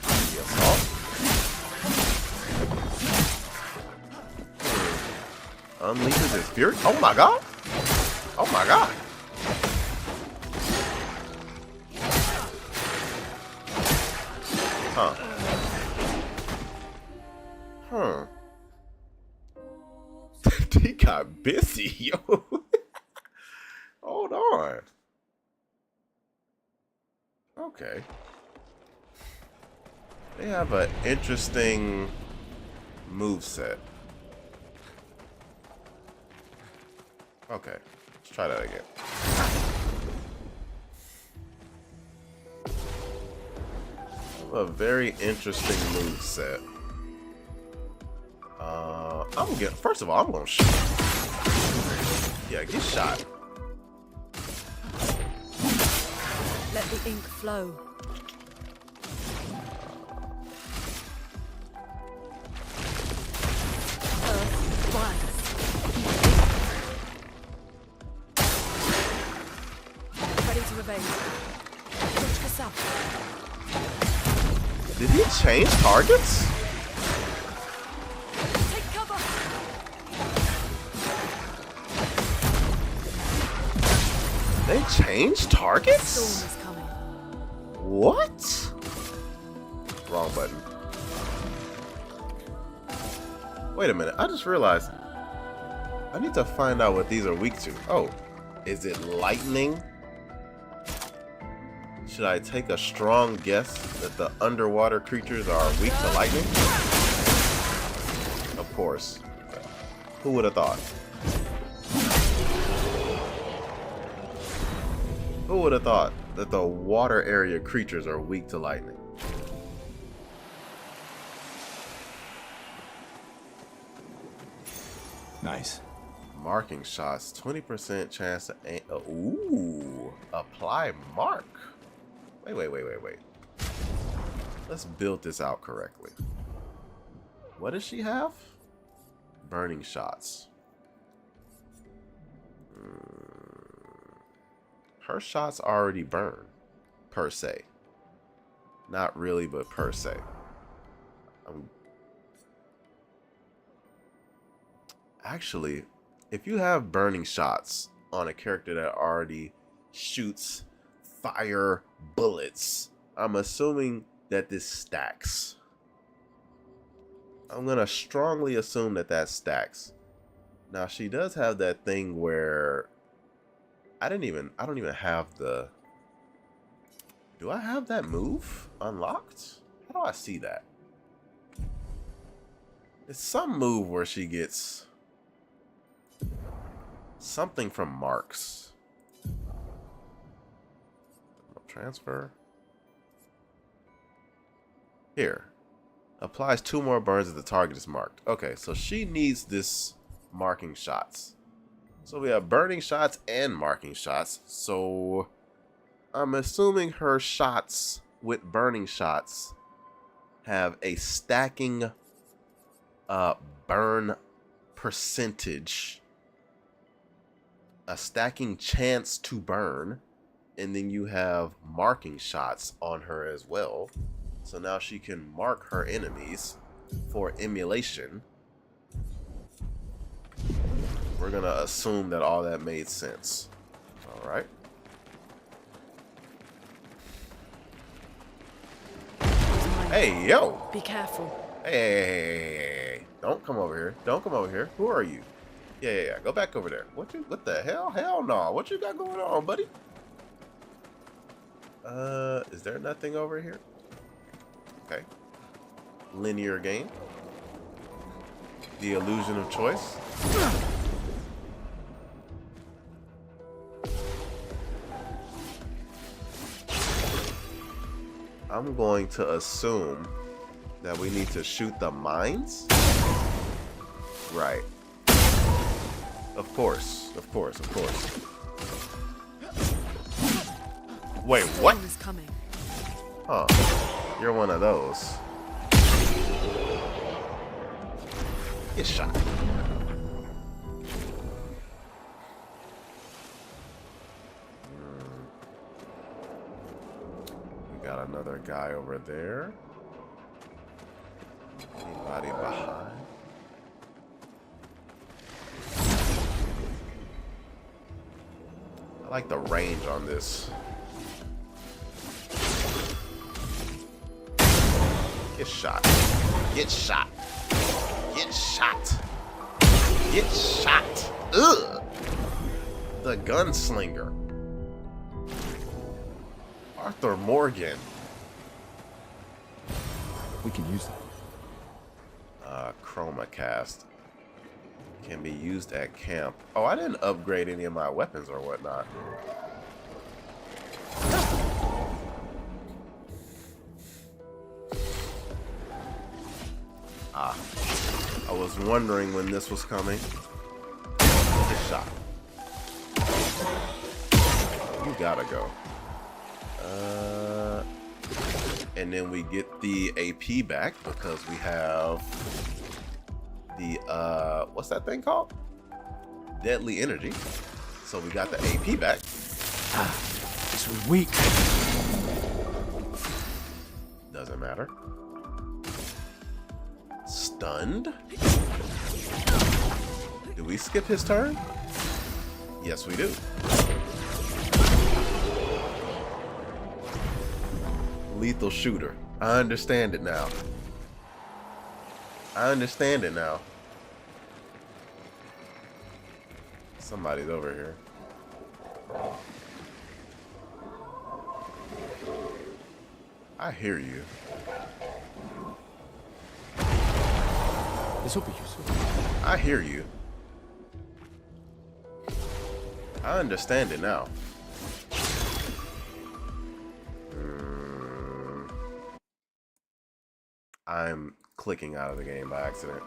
The assault. Unleashes his fury. Oh my god! Oh my god! Huh. Huh. He got busy, yo. Hold on. Okay. They have an interesting moveset. Okay, let's try that again. A very interesting moveset. I'm gonna get. First of all, I'm gonna shoot. Yeah, get shot. Let the ink flow. Earth rise. Ready to evade. Push this up. Did he change targets? Take cover. They changed targets? Storm is coming. What? Wrong button. Wait a minute, I just realized I need to find out what these are weak to. Oh, is it lightning? Should I take a strong guess that the underwater creatures are weak to lightning? Of course. Who would have thought? Who would have thought that the water area creatures are weak to lightning? Nice. Marking shots, 20% chance to aim. Ooh, apply mark. Wait. Let's build this out correctly. What does she have? Burning shots. Her shots already burn, per se. Not really, but per se. Actually, if you have burning shots on a character that already shoots fire bullets, I'm assuming that this stacks. I'm gonna strongly assume that that stacks. Now she does have that thing where I don't even have the. Do I have that move unlocked? How do I see that? It's some move where she gets something from marks. Transfer. Here. Applies 2 more burns if the target is marked. Okay, so she needs this marking shots. So we have burning shots and marking shots. So I'm assuming her shots with burning shots have a stacking burn percentage. A stacking chance to burn. And then you have marking shots on her as well. So now she can mark her enemies for emulation. We're going to assume that all that made sense. All right. Hey, yo. Be careful. Hey. Don't come over here. Don't come over here. Who are you? Yeah. Go back over there. What the hell? Hell no. What you got going on, buddy? Is there nothing over here? Okay. Linear game. The illusion of choice. I'm going to assume that we need to shoot the mines. Right. Of course. Wait, what? Is coming. Huh. You're one of those. Get shot. We got another guy over there. Anybody behind? I like the range on this. Get shot. Get shot. Get shot. Get shot. Ugh. The gunslinger. Arthur Morgan. We can use that. Chroma cast. Can be used at camp. Oh, I didn't upgrade any of my weapons or whatnot. I was wondering when this was coming. Get shot. You gotta go. And then we get the AP back because we have the what's that thing called? Deadly energy. So we got the AP back. This was weak. Doesn't matter. Stunned. Do we skip his turn? Yes, we do. Lethal shooter. I understand it now. Somebody's over here. I hear you. This will be useful. I hear you. I understand it now. I'm clicking out of the game by accident.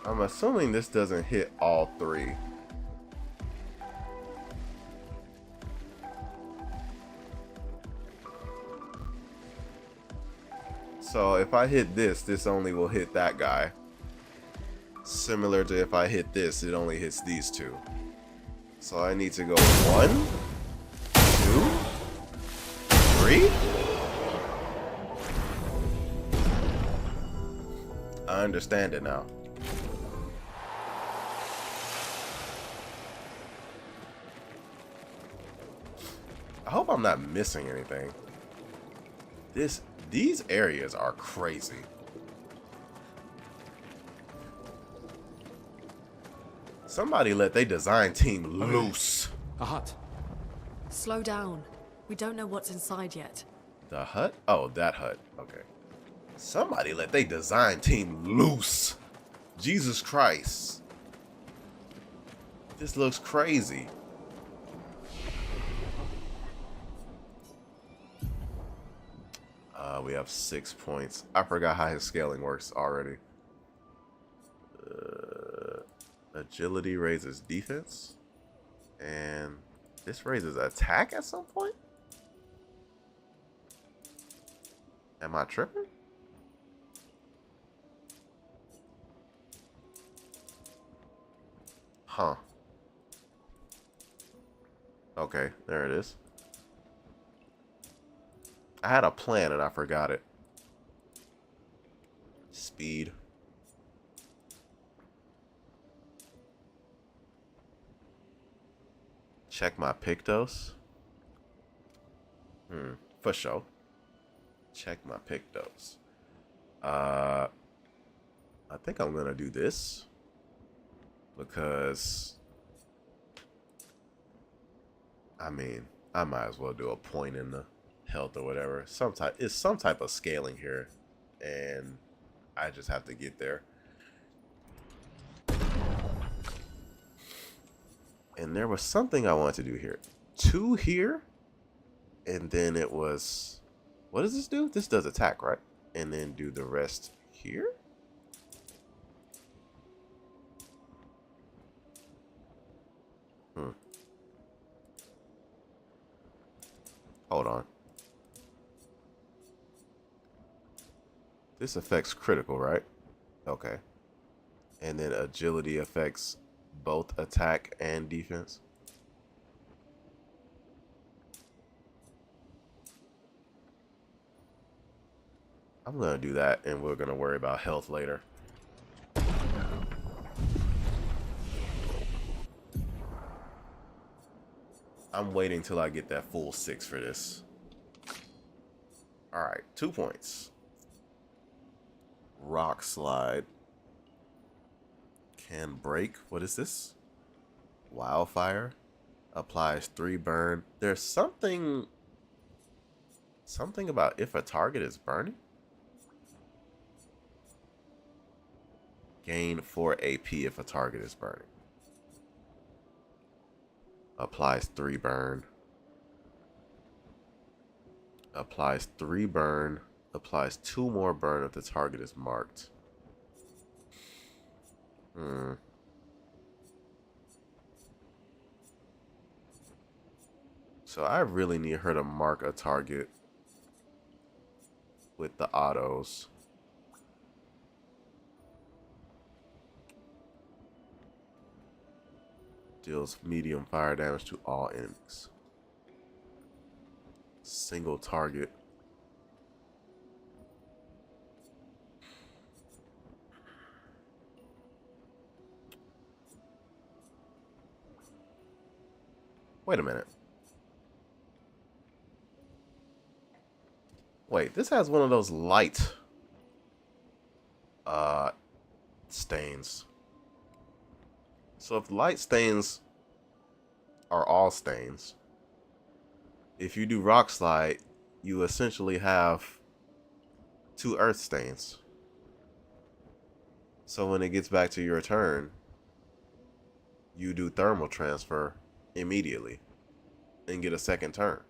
I'm assuming this doesn't hit all three. So if I hit this, this only will hit that guy. Similar to if I hit this, it only hits these two. So I need to go 1, 2, 3. I understand it now. I hope I'm not missing anything. These areas are crazy. Somebody let their design team loose. A hut. Slow down. We don't know what's inside yet. The hut? Oh, that hut. Okay. Somebody let their design team loose. Jesus Christ. This looks crazy. We have 6 points. I forgot how his scaling works already. Agility raises defense. And this raises attack at some point? Am I tripping? Huh. Okay, there it is. I had a plan and I forgot it. Speed. Check my Pictos. For sure. Check my Pictos. I think I'm gonna do this because I mean I might as well do a point in the health or whatever. It's some type of scaling here, and I just have to get there. And there was something I wanted to do here. 2 here, and then it was, what does this do? This does attack, right? And then do the rest here. Hold on. This affects critical, right? Okay. And then agility affects both attack and defense. I'm gonna do that, and we're gonna worry about health later. I'm waiting till I get that full 6 for this. Alright, 2 points. Rock slide. Can break. What is this? Wildfire. Applies 3 burn. There's something about if a target is burning. Gain 4 AP if a target is burning. Applies 3 burn. Applies 3 burn. Applies 2 more burn if the target is marked. So I really need her to mark a target with the autos. Deals medium fire damage to all enemies. Single target. Wait a minute. Wait, this has one of those light stains. So if light stains are all stains, if you do rock slide, you essentially have 2 earth stains. So when it gets back to your turn, you do thermal transfer immediately and get a second turn.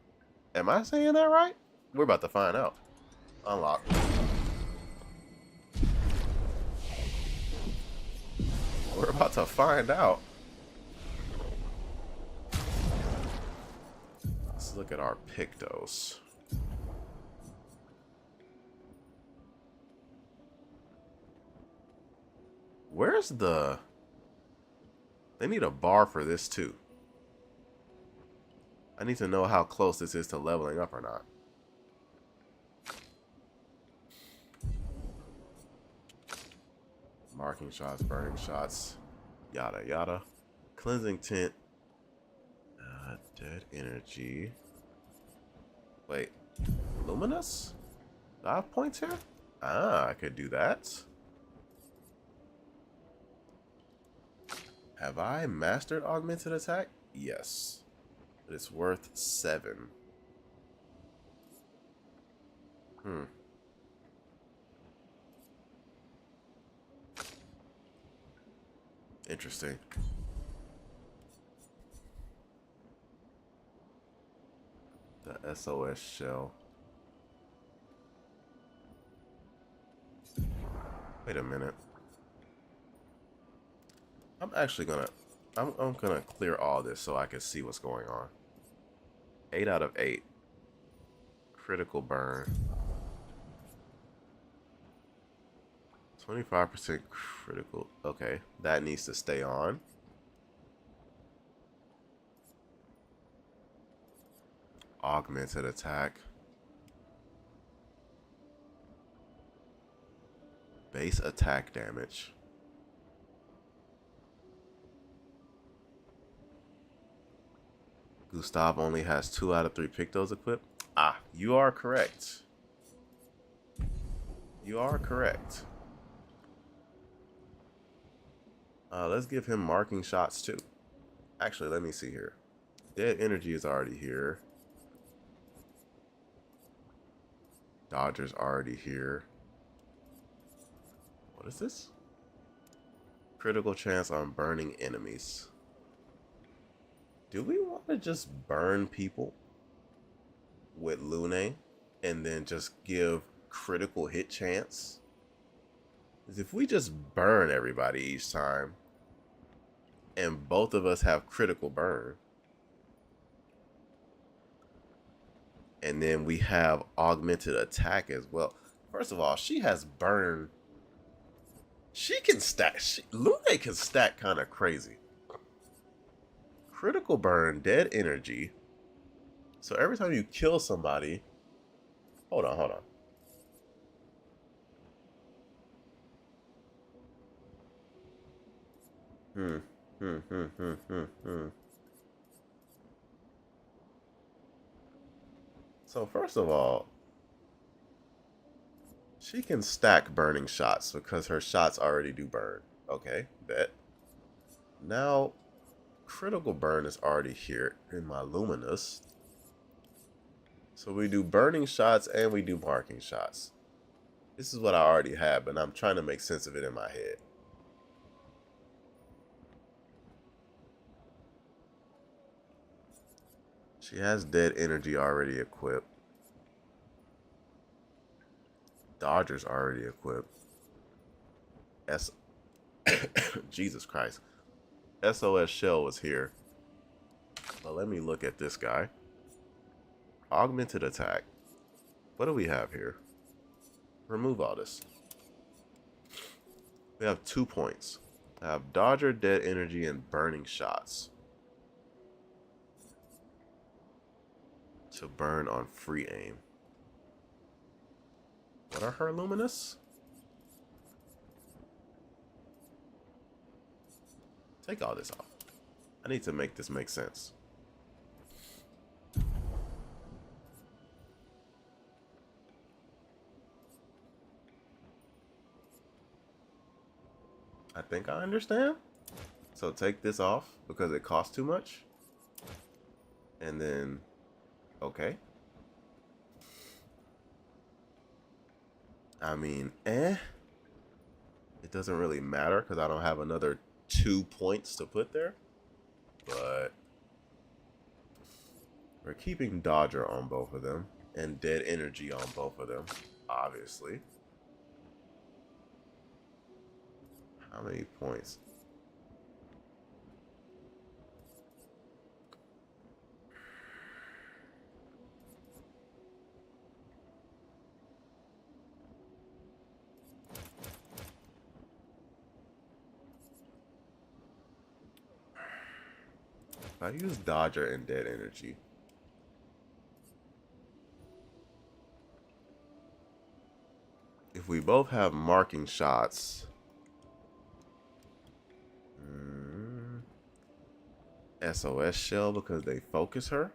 Am I saying that right? We're about to find out. Unlock. We're about to find out. Let's look at our Pictos. Where's the... They need a bar for this too. I need to know how close this is to leveling up or not. Marking shots, burning shots, yada yada. Cleansing tint. Dead energy. Wait, luminous? Do I have points here? Ah, I could do that. Have I mastered augmented attack? Yes. But it's worth 7. Interesting. The SOS shell. Wait a minute. I'm actually gonna I'm gonna clear all this so I can see what's going on. 8 out of 8. Critical burn. 25% critical. Okay, that needs to stay on. Augmented attack. Base attack damage. Gustav only has 2 out of 3 Pictos equipped. Ah, you are correct. You are correct. Let's give him marking shots too. Actually, let me see here. Dead energy is already here. Dodger's already here. What is this? Critical chance on burning enemies. Do we want to just burn people with Lune and then just give critical hit chance? Because if we just burn everybody each time and both of us have critical burn, and then we have augmented attack as well. First of all, she has burn. She can stack. Lune can stack kind of crazy. Critical burn, dead energy. So every time you kill somebody, hold on. So first of all, she can stack burning shots because her shots already do burn. Okay, bet. Now, critical burn is already here in my luminous. So we do burning shots and we do marking shots. This is what I already have, but I'm trying to make sense of it in my head. She has dead energy already equipped. Dodger's already equipped. Jesus Christ. SOS shell was here. Well, let me look at this guy. Augmented attack. What do we have here? Remove all this. We have 2 points. I have Dodger, dead energy, and burning shots. To burn on free aim. What are her luminous? Take all this off. I need to make this make sense. I think I understand. So take this off because it costs too much. And then, okay. I mean, It doesn't really matter because I don't have another 2 points to put there. But we're keeping Dodger on both of them and dead energy on both of them, obviously. How many points? I use Dodger and dead energy. If we both have marking shots, SOS shell because they focus her.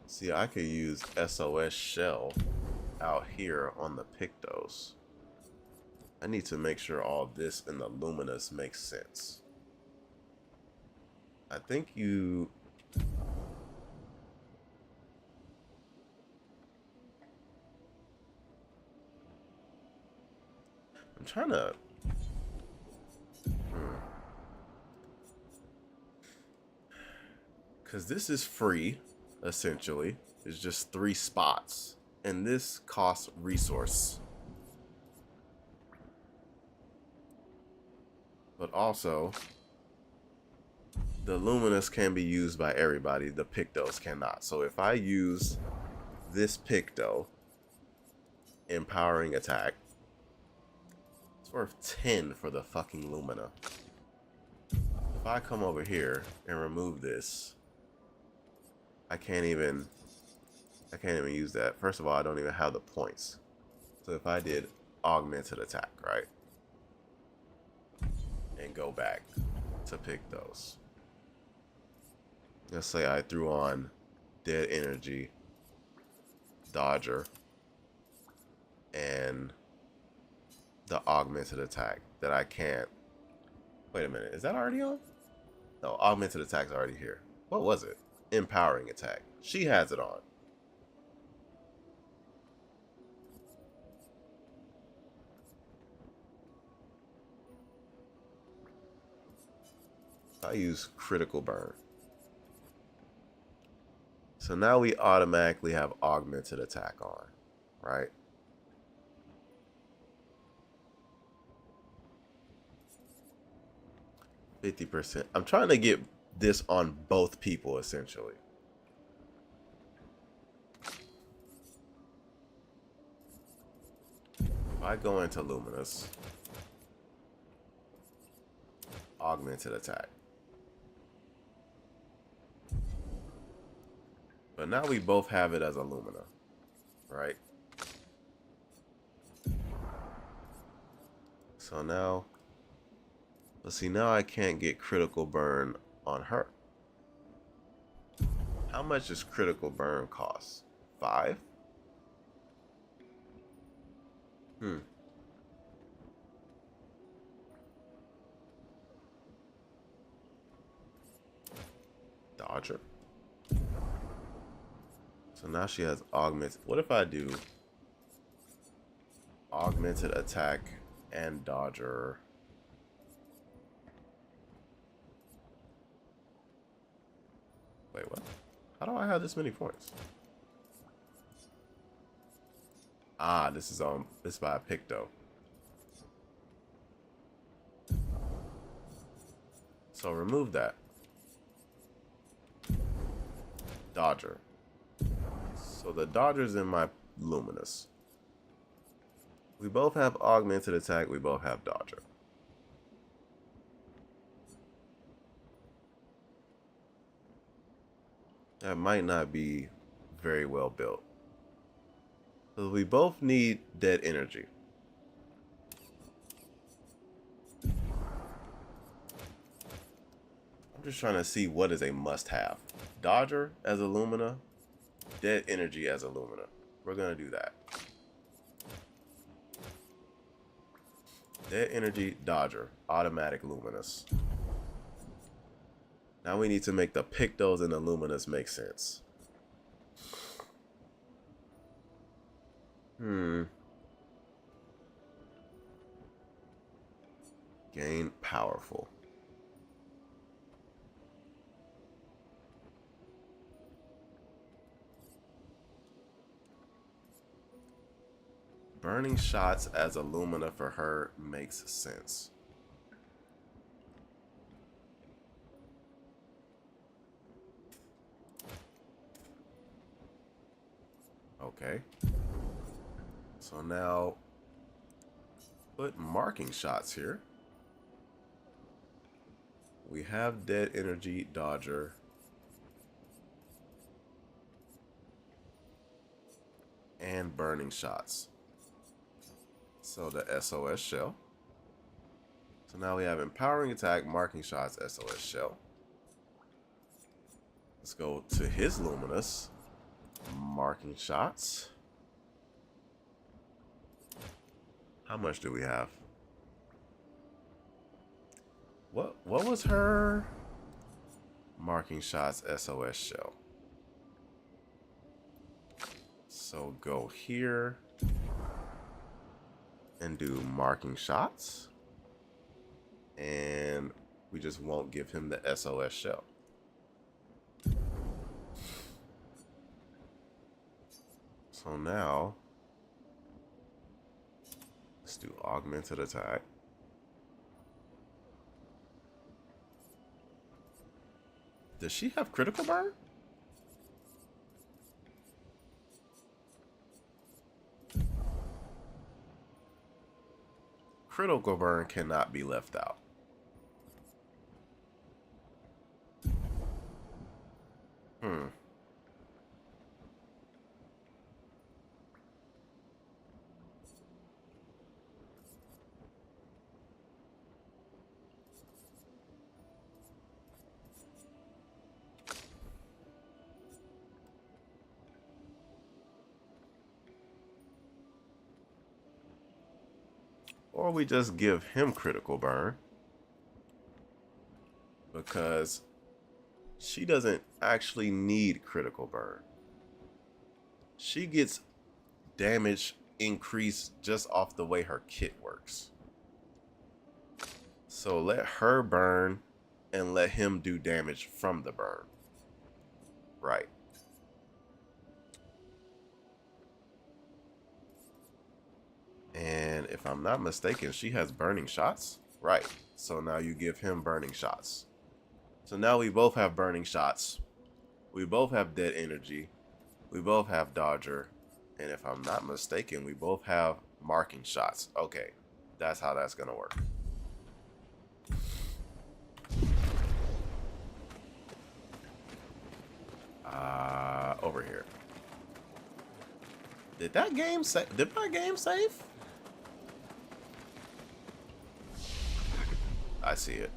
See, I could use SOS shell out here on the Pictos. I need to make sure all this in the Luminous makes sense. I think you... I'm trying to... Because this is free, essentially. It's just 3 spots. And this costs resource. But also, the Luminous can be used by everybody. The Pictos cannot. So if I use this Picto, empowering attack, it's worth 10 for the fucking Lumina. If I come over here and remove this, I can't even use that. First of all, I don't even have the points. So if I did augmented attack, right? And go back to Pictos. Let's say I threw on Dead Energy, Dodger, and the augmented attack that I can't. Wait a minute, is that already on? No, augmented attack's already here. What was it? Empowering attack. She has it on. I use critical burn. So now we automatically have augmented attack on, right? %. I'm trying to get this on both people, essentially. If I go into Luminous, augmented attack. But now we both have it as a Lumina, right? So now, let's see, now I can't get critical burn on her. How much does critical burn cost? 5? Dodger. So now she has augmented. What if I do augmented attack and Dodger? Wait, what? How do I have this many points? Ah, this is by a Picto. So remove that. Dodger. So the Dodger's in my Luminous. We both have augmented attack. We both have Dodger. That might not be very well built. So we both need Dead Energy. I'm just trying to see what is a must-have. Dodger as a Lumina, Dead Energy as a Lumina. We're gonna do that. Dead Energy, Dodger, automatic Luminous. Now we need to make the Pictos and the Luminous make sense. Gain powerful. Burning shots as a Lumina for her makes sense. Okay. So now put marking shots here. We have Dead Energy, Dodger, and burning shots. So the SOS shell. So now we have empowering attack, marking shots, SOS shell. Let's go to his luminous. Marking shots. How much do we have? What was her marking shots SOS shell? So go here and do marking shots, and we just won't give him the SOS shell. So now let's do augmented attack. Does she have critical burn? Critical burn cannot be left out. Or we just give him critical burn, because she doesn't actually need critical burn. She gets damage increased just off the way her kit works. So let her burn and let him do damage from the burn. Right. And if I'm not mistaken, she has burning shots. Right. So now you give him burning shots. So now we both have burning shots. We both have dead energy. We both have dodger. And if I'm not mistaken, we both have marking shots. Okay. That's how that's going to work. Over here. Did that game save? Did my game save? I see it.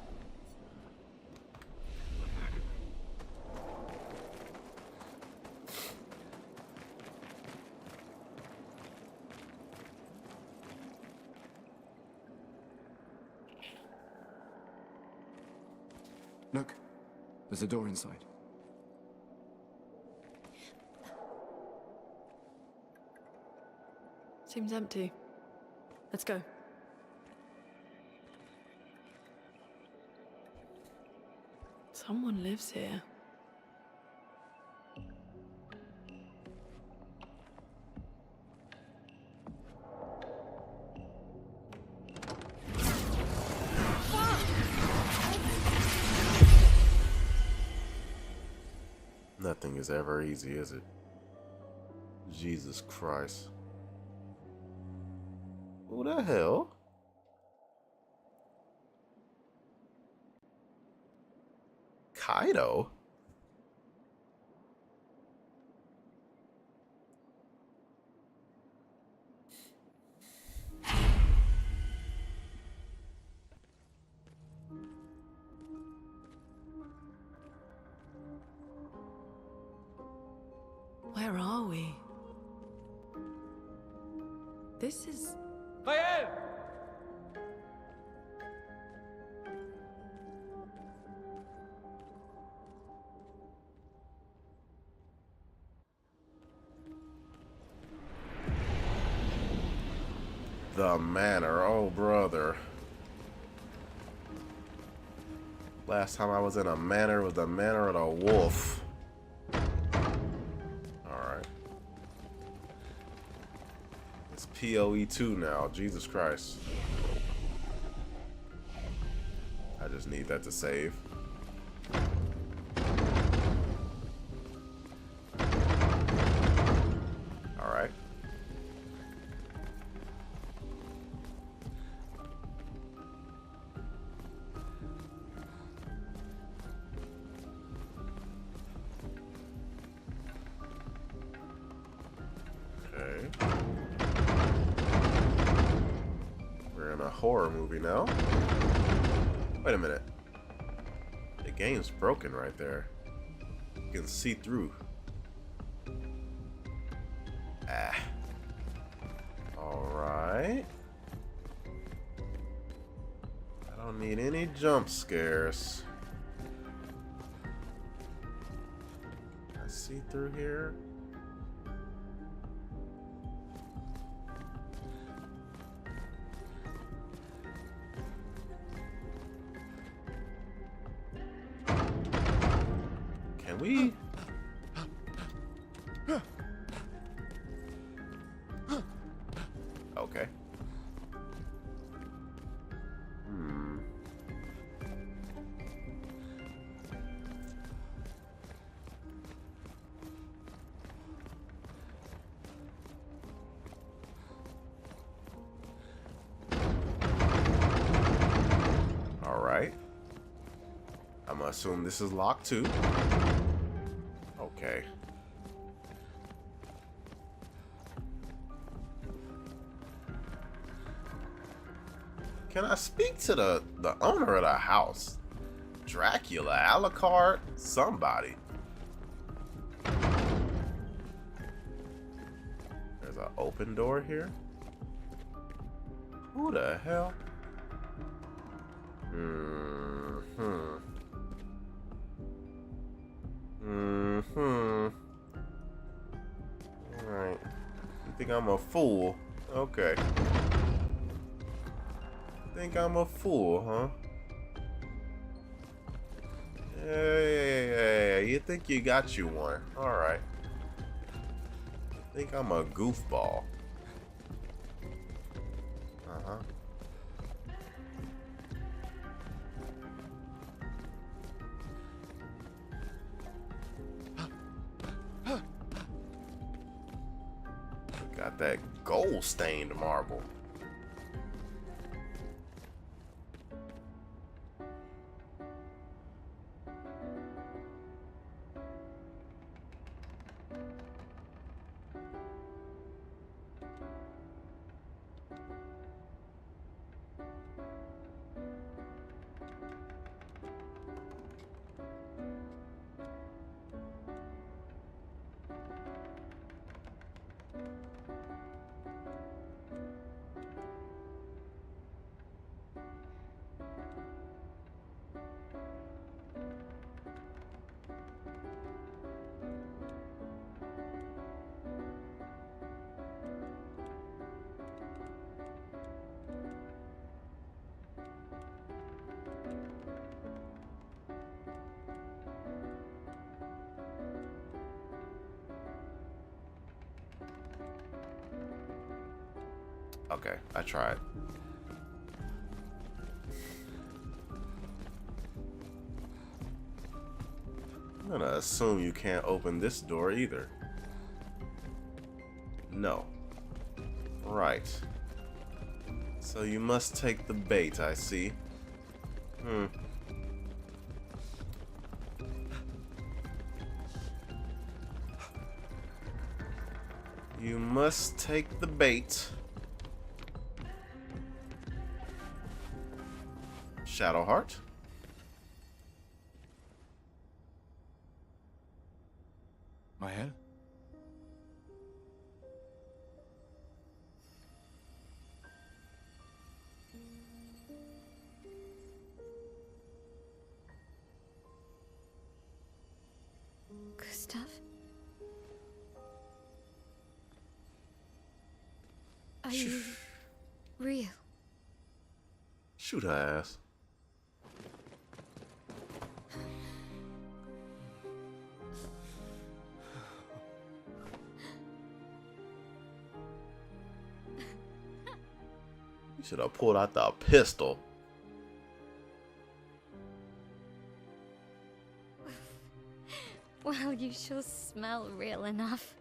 Look, there's a door inside. Seems empty. Let's go. Someone lives here. Nothing is ever easy, is it? Jesus Christ. Who the hell? Kaido? Where are we? This is... Clair! The manor, oh brother. Last time I was in a manor was the manor of the wolf. Alright. It's PoE 2 now, Jesus Christ. I just need that to save. Alright. Okay. We're in a horror movie now. Wait a minute. The game's broken right there. can see through. Ah. Alright. I don't need any jump scares. Can I see through here? Can we? Okay. All right. I'm gonna assume this is locked too. Okay. Can I speak to the owner of the house? Dracula, Alucard, somebody. There's an open door here. Who the hell? Alright. You think I'm a fool? Okay. Think I'm a fool, huh? Hey, you think you got you one. Alright. Think I'm a goofball. Uh-huh. Got that gold-stained marble. Okay, I tried. I'm gonna assume you can't open this door either. No. Right. So you must take the bait, I see. You must take the bait. Shadowheart. Mael? Gustav? Are you real? Shoot her ass. You should have pulled out the pistol. Well, you sure smell real enough.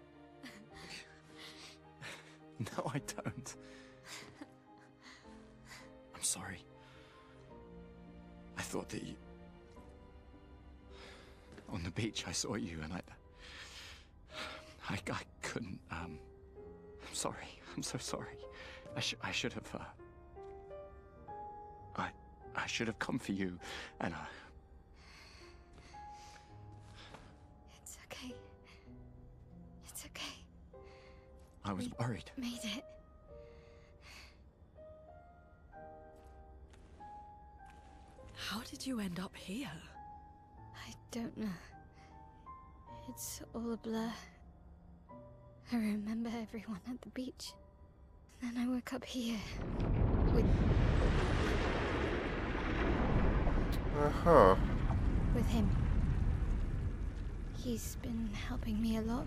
No, I don't. I'm sorry. I thought that you... On the beach, I saw you and I couldn't, I'm sorry. I'm so sorry. I should have, I should have come for you, and It's I was worried. Made it. How did you end up here? I don't know. It's all a blur. I remember everyone at the beach. Then I woke up here. With... Uh-huh. With him. He's been helping me a lot.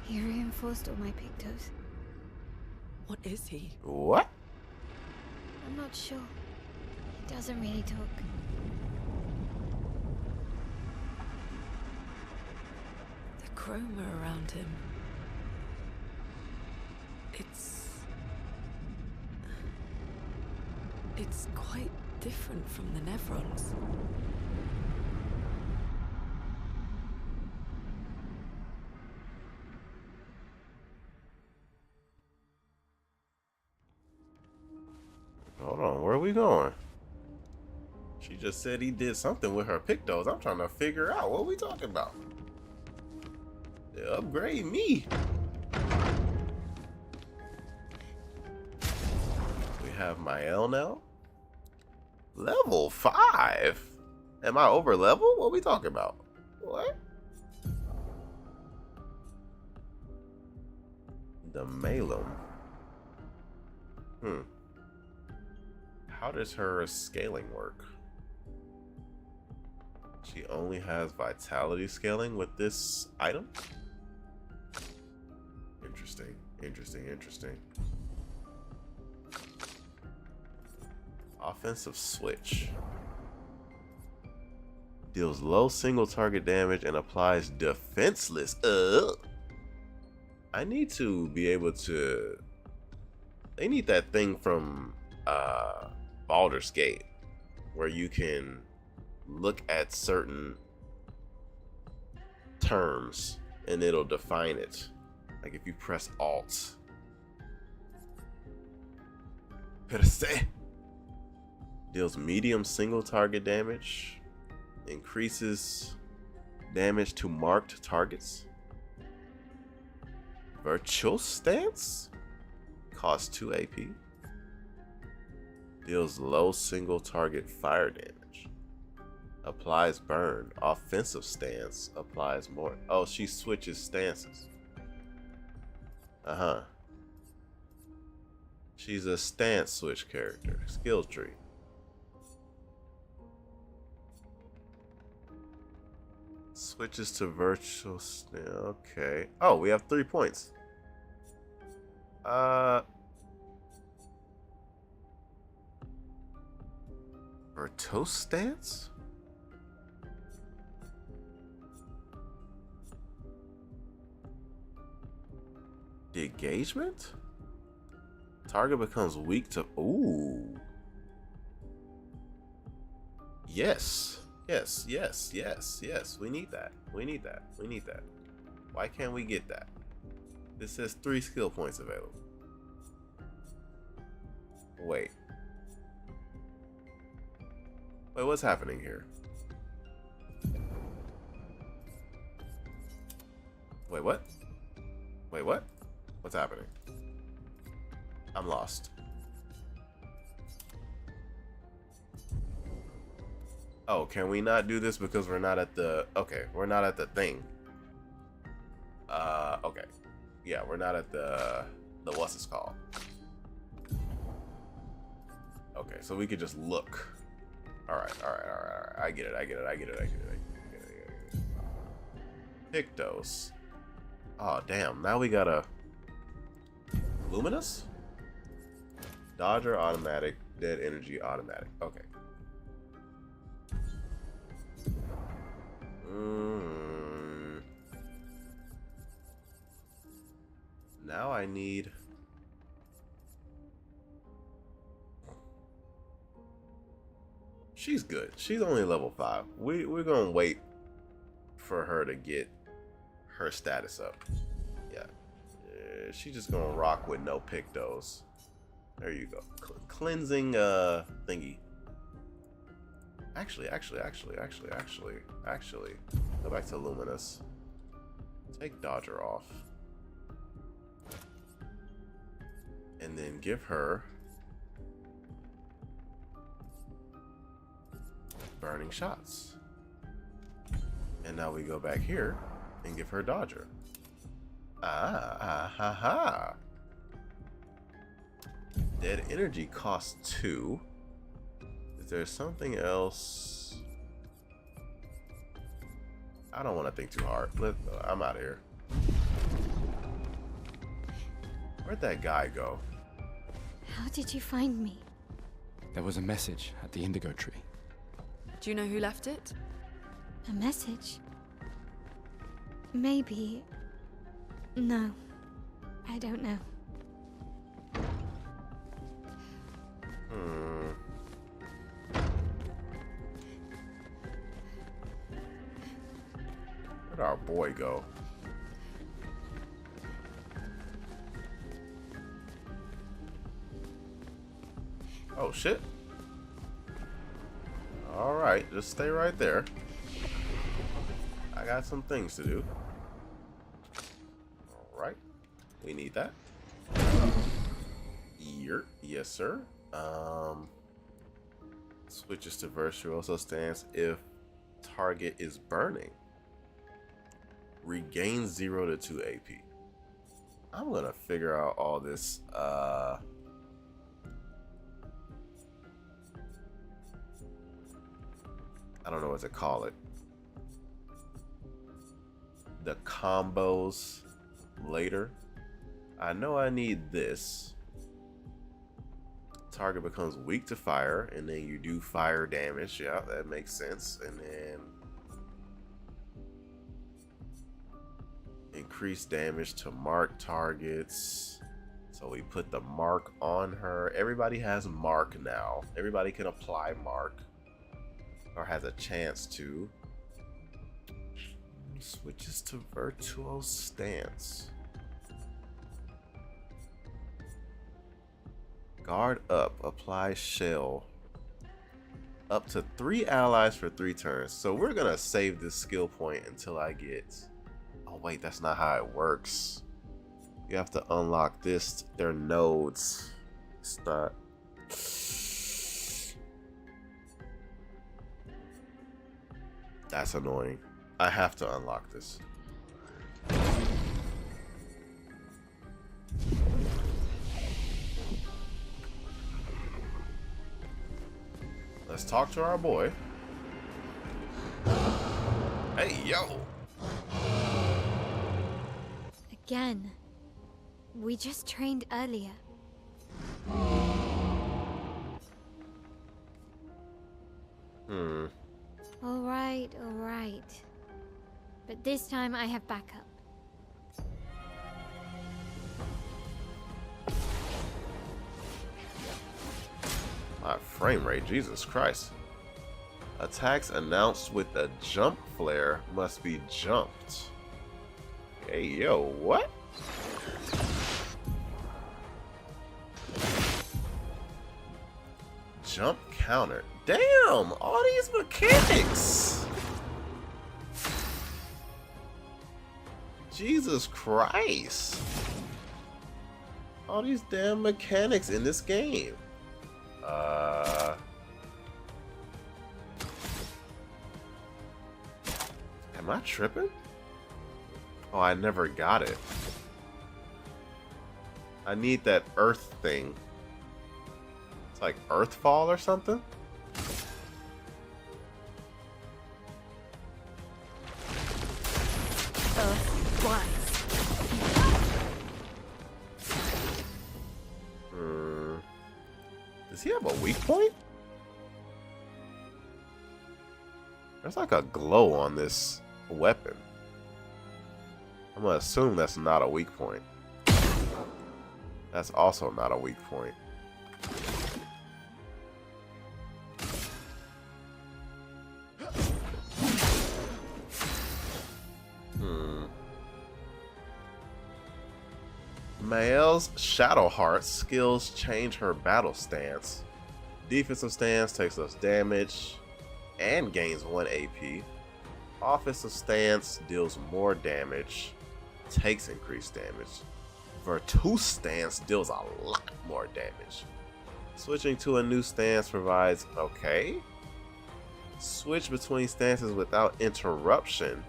He reinforced all my pictos. What is he? What? I'm not sure. He doesn't really talk. The chroma around him. It's quite different from the Nevrons. Hold on, where are we going? She just said he did something with her pictos. I'm trying to figure out what we talking about. They upgrade me. We have Mael now. Level 5. Am I over level? What are we talking about? What? The Malum. How does her scaling work? She only has vitality scaling with this item? Interesting, interesting, interesting. Offensive switch. Deals low single target damage and applies defenseless. I need to be able to... They need that thing from Baldur's Gate where you can look at certain terms and it'll define it. Like if you press Alt. Deals medium single target damage. Increases damage to marked targets. Virtual Stance? Costs 2 AP. Deals low single target fire damage. Applies burn. Offensive stance. Applies more. Oh, she switches stances. Uh-huh. She's a stance switch character. Skill tree. Switches to virtual stance. Okay. Oh, we have 3 points. Virtual stance? The engagement? Target becomes weak to... Ooh. Yes. Yes, yes, yes, yes. We need that. We need that. We need that. Why can't we get that? This says 3 skill points available. Wait. Wait, what's happening here? Wait, what? Wait, what? What's happening? I'm lost. Oh, can we not do this because we're not at the... Okay, we're not at the thing. Okay. Yeah, we're not at the what's this called? Okay, so we could just look. Alright. I get it. Pictos. Oh, damn. Now we gotta... Luminous? Dodger automatic. Dead energy automatic. Okay. Now I need... She's good. She's only level 5. We're gonna wait for her to get her status up. Yeah. She's just gonna rock with no pictos. There you go. Cleansing thingy. Actually, go back to Luminous. Take Dodger off. And then give her burning shots. And now we go back here and give her dodger. Ha. Dead energy costs 2. Is there something else? I don't want to think too hard. I'm out of here. Where'd that guy go? How did you find me? There was a message at the indigo tree. Do you know who left it? A message? Maybe. No. I don't know. Where'd our boy go? Oh shit. Alright, just stay right there. I got some things to do. Alright. We need that. Yes, sir. Switches to virtuoso stance if target is burning. Regain 0 to 2 AP. I'm gonna figure out all this. I don't know what to call it. The combos later. I know I need this. Target becomes weak to fire, and then you do fire damage. Yeah, that makes sense. And then increase damage to mark targets. So we put the mark on her. Everybody has mark now. Everybody can apply mark, or has a chance to. Switches to virtual stance. Guard up, apply shell. Up to 3 allies for 3 turns. So we're gonna save this skill point until I get. Oh wait, that's not how it works. You have to unlock this, their nodes. It's not. That's annoying. I have to unlock this. Let's talk to our boy. Hey, yo! Again. We just trained earlier. Alright. But this time I have backup. My frame rate, Jesus Christ. Attacks announced with a jump flare must be jumped. Hey, yo, what? Jump counter. Damn, all these mechanics. Jesus Christ. All these damn mechanics in this game. Am I tripping? Oh, I never got it. I need that earth thing. It's like Earthfall or something? Does he have a weak point? There's like a glow on this weapon. I'm gonna assume that's not a weak point. That's also not a weak point. Mael's Shadowheart skills change her battle stance. Defensive stance takes less damage and gains 1 AP. Offensive stance deals more damage, takes increased damage. Vertus stance deals a lot more damage. Switching to a new stance provides... Okay. Switch between stances without interruption.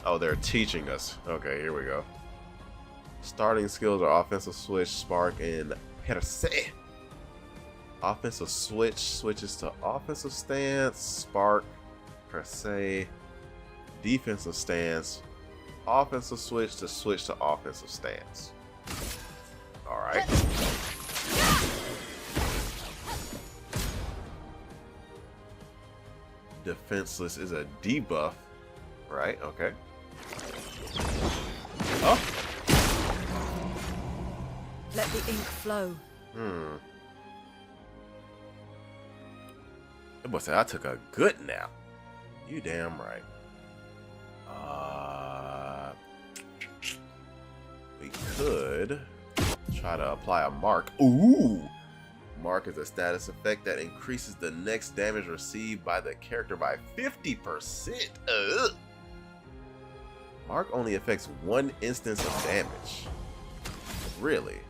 Oh, they're teaching us. Okay, here we go. Starting skills are offensive switch, spark, and per se. Offensive switch switches to offensive stance, spark, per se. Defensive stance, offensive switch to offensive stance. Alright. Defenseless is a debuff. Right, okay. Oh! Let the ink flow. That boy said I took a good nap. You damn right. We could try to apply a mark. Ooh! Mark is a status effect that increases the next damage received by the character by 50%. Ugh. Mark only affects one instance of damage. Really?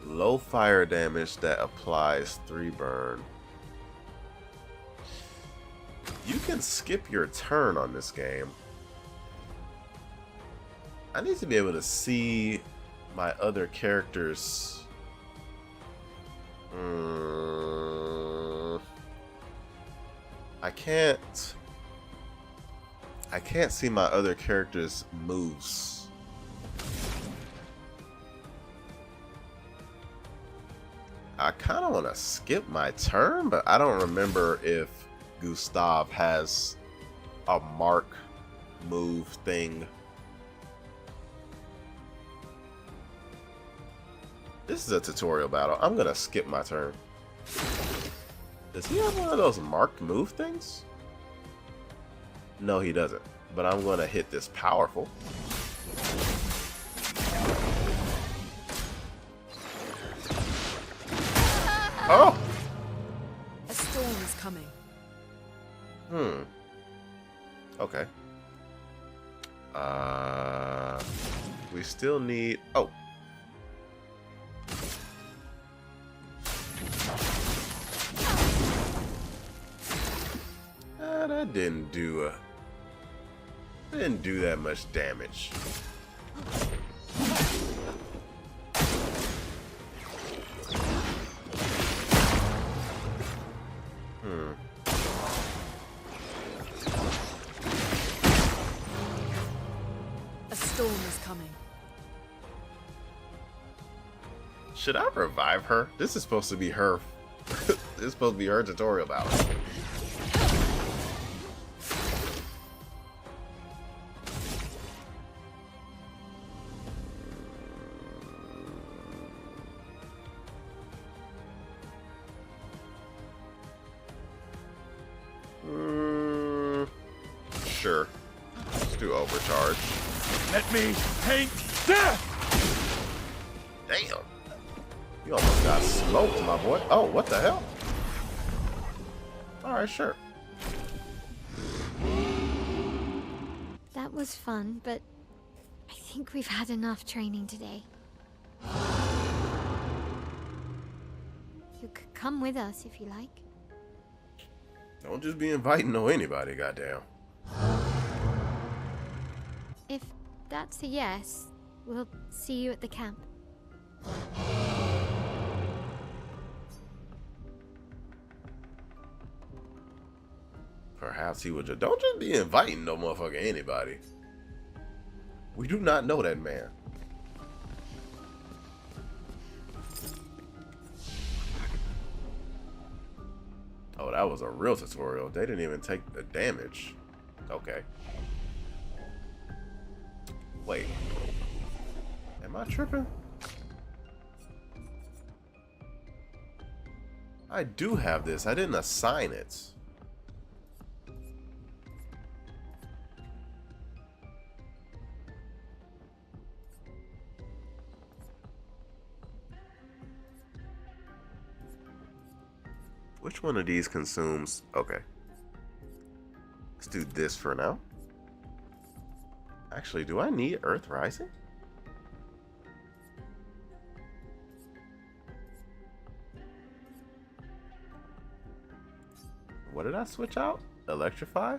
Low fire damage that applies 3 burn. You can skip your turn on this game. I need to be able to see my other characters. I can't see my other characters' moves. I kind of want to skip my turn, but I don't remember if Gustav has a mark move thing. This is a tutorial battle. I'm gonna skip my turn. Does he have one of those marked move things? No, he doesn't. But I'm gonna hit this powerful. Oh! A storm is coming. Okay. We still need... Oh! That didn't do that much damage. A storm is coming. Should I revive her? This is supposed to be her. This is supposed to be her tutorial battle. Sure. Let's do overcharge. Let me paint death! Damn. You almost got smoked, my boy. Oh, what the hell? Alright, sure. That was fun, but I think we've had enough training today. You could come with us if you like. Don't just be inviting no anybody, goddamn. If that's a yes, we'll see you at the camp. Perhaps he would just... Don't just be inviting no motherfucker anybody. We do not know that man. Oh, that was a real tutorial. They didn't even take the damage. Okay. Wait. Am I tripping? I do have this. I didn't assign it. Which one of these consumes? Okay. Let's do this for now. Actually, do I need Earth Rising? What did I switch out? Electrify?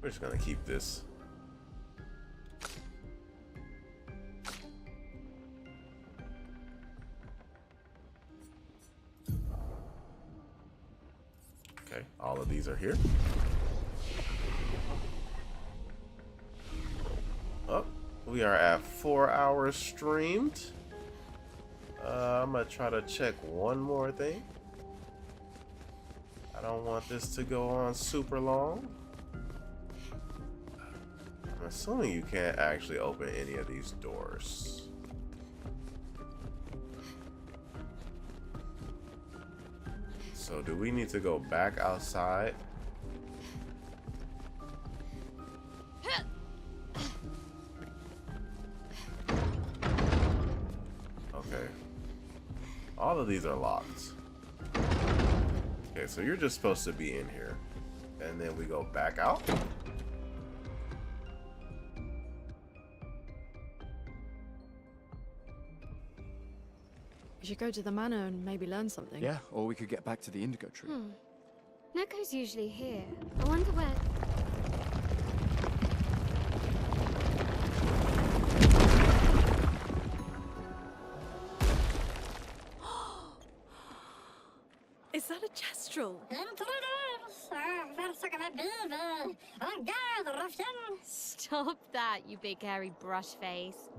We're just gonna keep this. Okay, all of these are here. Oh, we are at 4 hours streamed. I'm gonna try to check one more thing. I don't want this to go on super long. I'm assuming you can't actually open any of these doors. So do we need to go back outside? Okay. All of these are locked. Okay, so you're just supposed to be in here. And then we go back out. We should go to the manor and maybe learn something. Yeah, or we could get back to the indigo tree. Neko's usually here. I wonder where... Is that a Gestrel? Stop that, you big hairy brush face.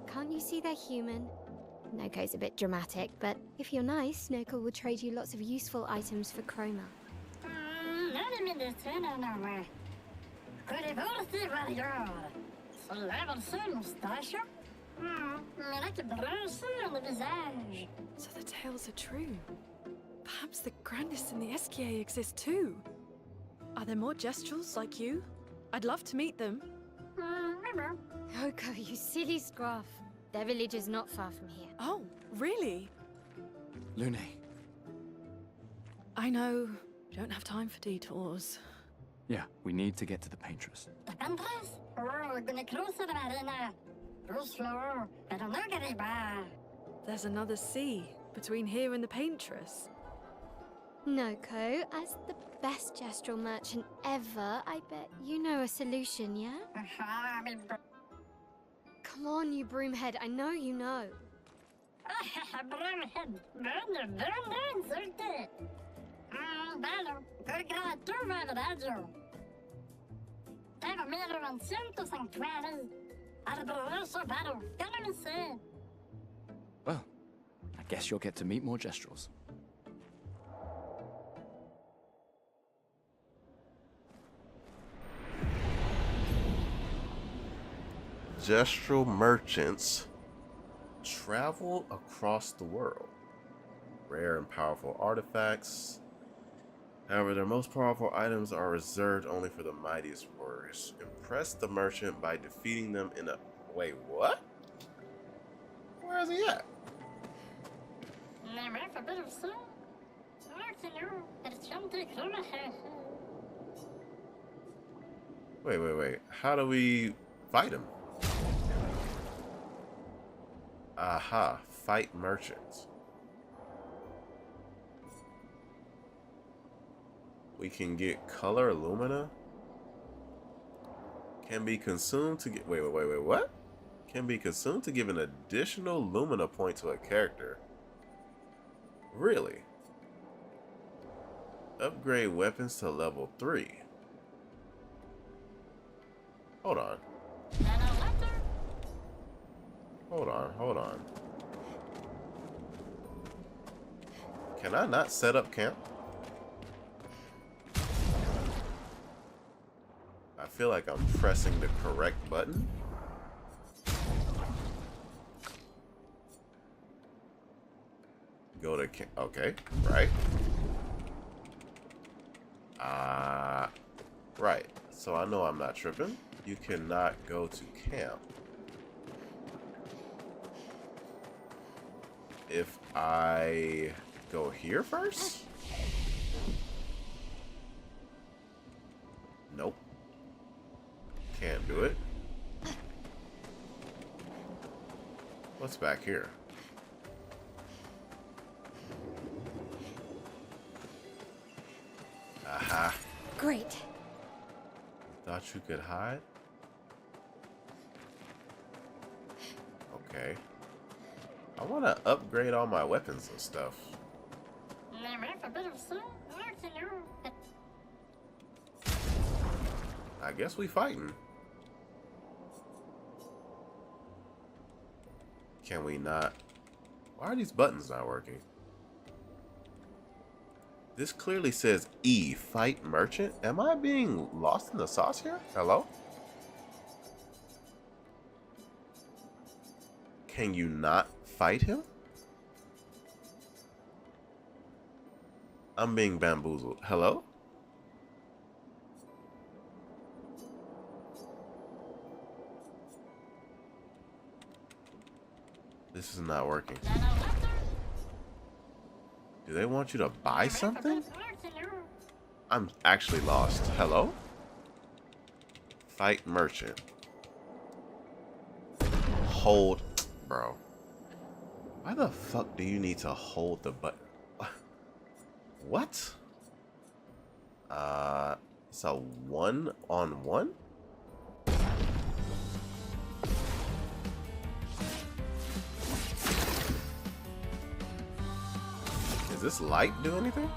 Can't you see they're human? Noko's a bit dramatic, but if you're nice, Noko will trade you lots of useful items for chroma. So the tales are true. Perhaps the grandest in the Esquier exist too. Are there more Gestrels like you? I'd love to meet them. Noko, you silly scruff. Their village is not far from here. Oh, really? Lune. I know. Don't have time for detours. Yeah, we need to get to the paintress. There's another sea between here and the paintress. Noko, as the best Gestrel merchant ever, I bet you know a solution, yeah? Come on, you broomhead, I know you know. Well, I guess you'll get to meet more Gestrels. Gestrel merchants travel across the world. Rare and powerful artifacts. However, their most powerful items are reserved only for the mightiest warriors. Impress the merchant by defeating them in a... Wait, what? Where is he at? Wait. How do we fight him? Aha, fight merchants. We can get color lumina. Can be consumed to get... Wait, what? Can be consumed to give an additional lumina point to a character. Really? Upgrade weapons to level 3. Hold on. Hold on. Can I not set up camp? I feel like I'm pressing the correct button. Go to camp. Okay, right. Right. So I know I'm not tripping. You cannot go to camp. If I go here first? Can't do it. What's back here? Aha. Great. Thought you could hide? Okay. I want to upgrade all my weapons and stuff. I guess we fighting. Can we not? Why are these buttons not working? This clearly says E, fight merchant. Am I being lost in the sauce here? Hello? Can you not fight him? I'm being bamboozled. Hello? This is not working. Do they want you to buy something? I'm actually lost. Hello? Fight merchant. Hold. Bro. Why the fuck do you need to hold the button? What? It's a 1-on-1? Does this light do anything?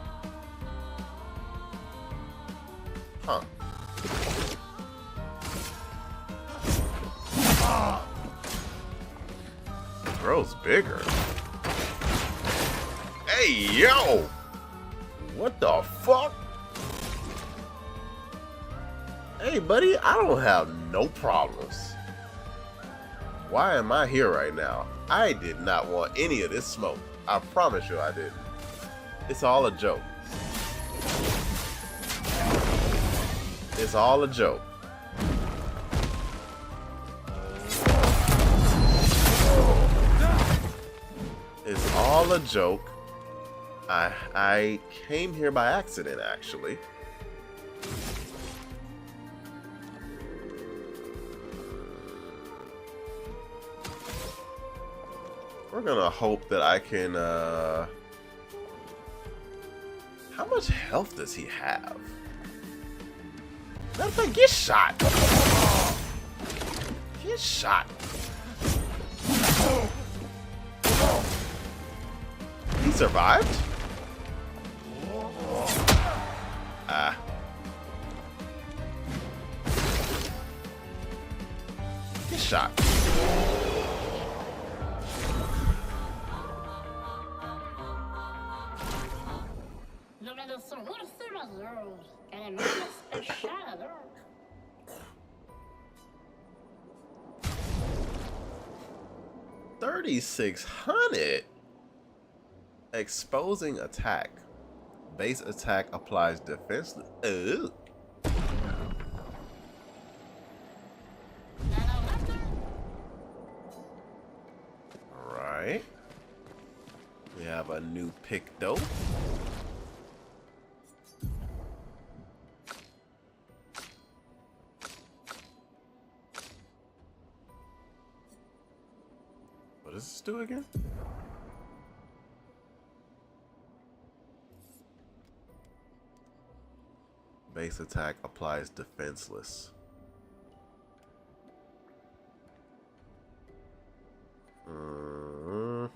Huh. Grows bigger. Hey, yo! What the fuck? Hey, buddy, I don't have no problems. Why am I here right now? I did not want any of this smoke. I promise you I didn't. It's all a joke. It's all a joke. It's all a joke. I came here by accident, actually. We're gonna hope that I can, how much health does he have? Matter of fact, get shot. Get shot. He survived? Ah. Get shot. $3,600. Exposing attack. Base attack applies defense. Ooh. Alright. We have a new picto. What does this do again? Base attack applies defenseless. I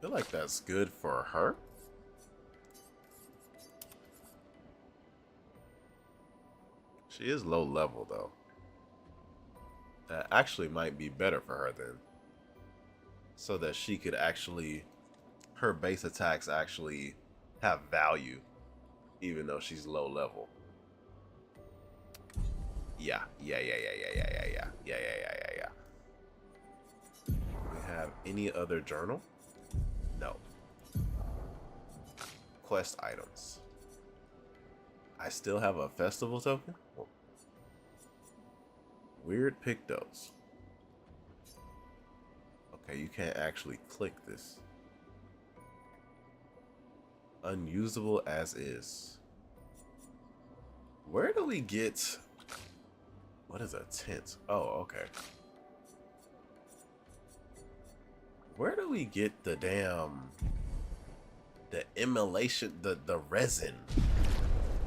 feel like that's good for her. She is low level though. That actually might be better for her then. So that she could actually, her base attacks actually have value, even though she's low level. Yeah. We have any other journal? No. Quest items. I still have a festival token? Weird pictos. Okay, you can't actually click this. Unusable as is. Where do we get... What is a tent? Oh, okay. Where do we get the damn... The immolation, the resin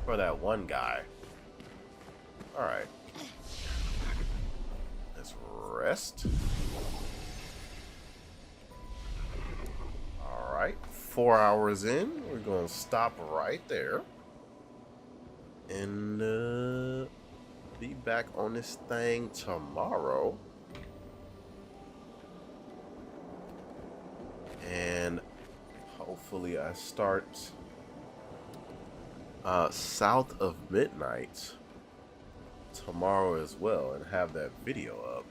for that one guy? Alright. Let's rest. Alright. 4 hours in. We're going to stop right there. And be back on this thing tomorrow. And hopefully I start south of midnight tomorrow as well and have that video up.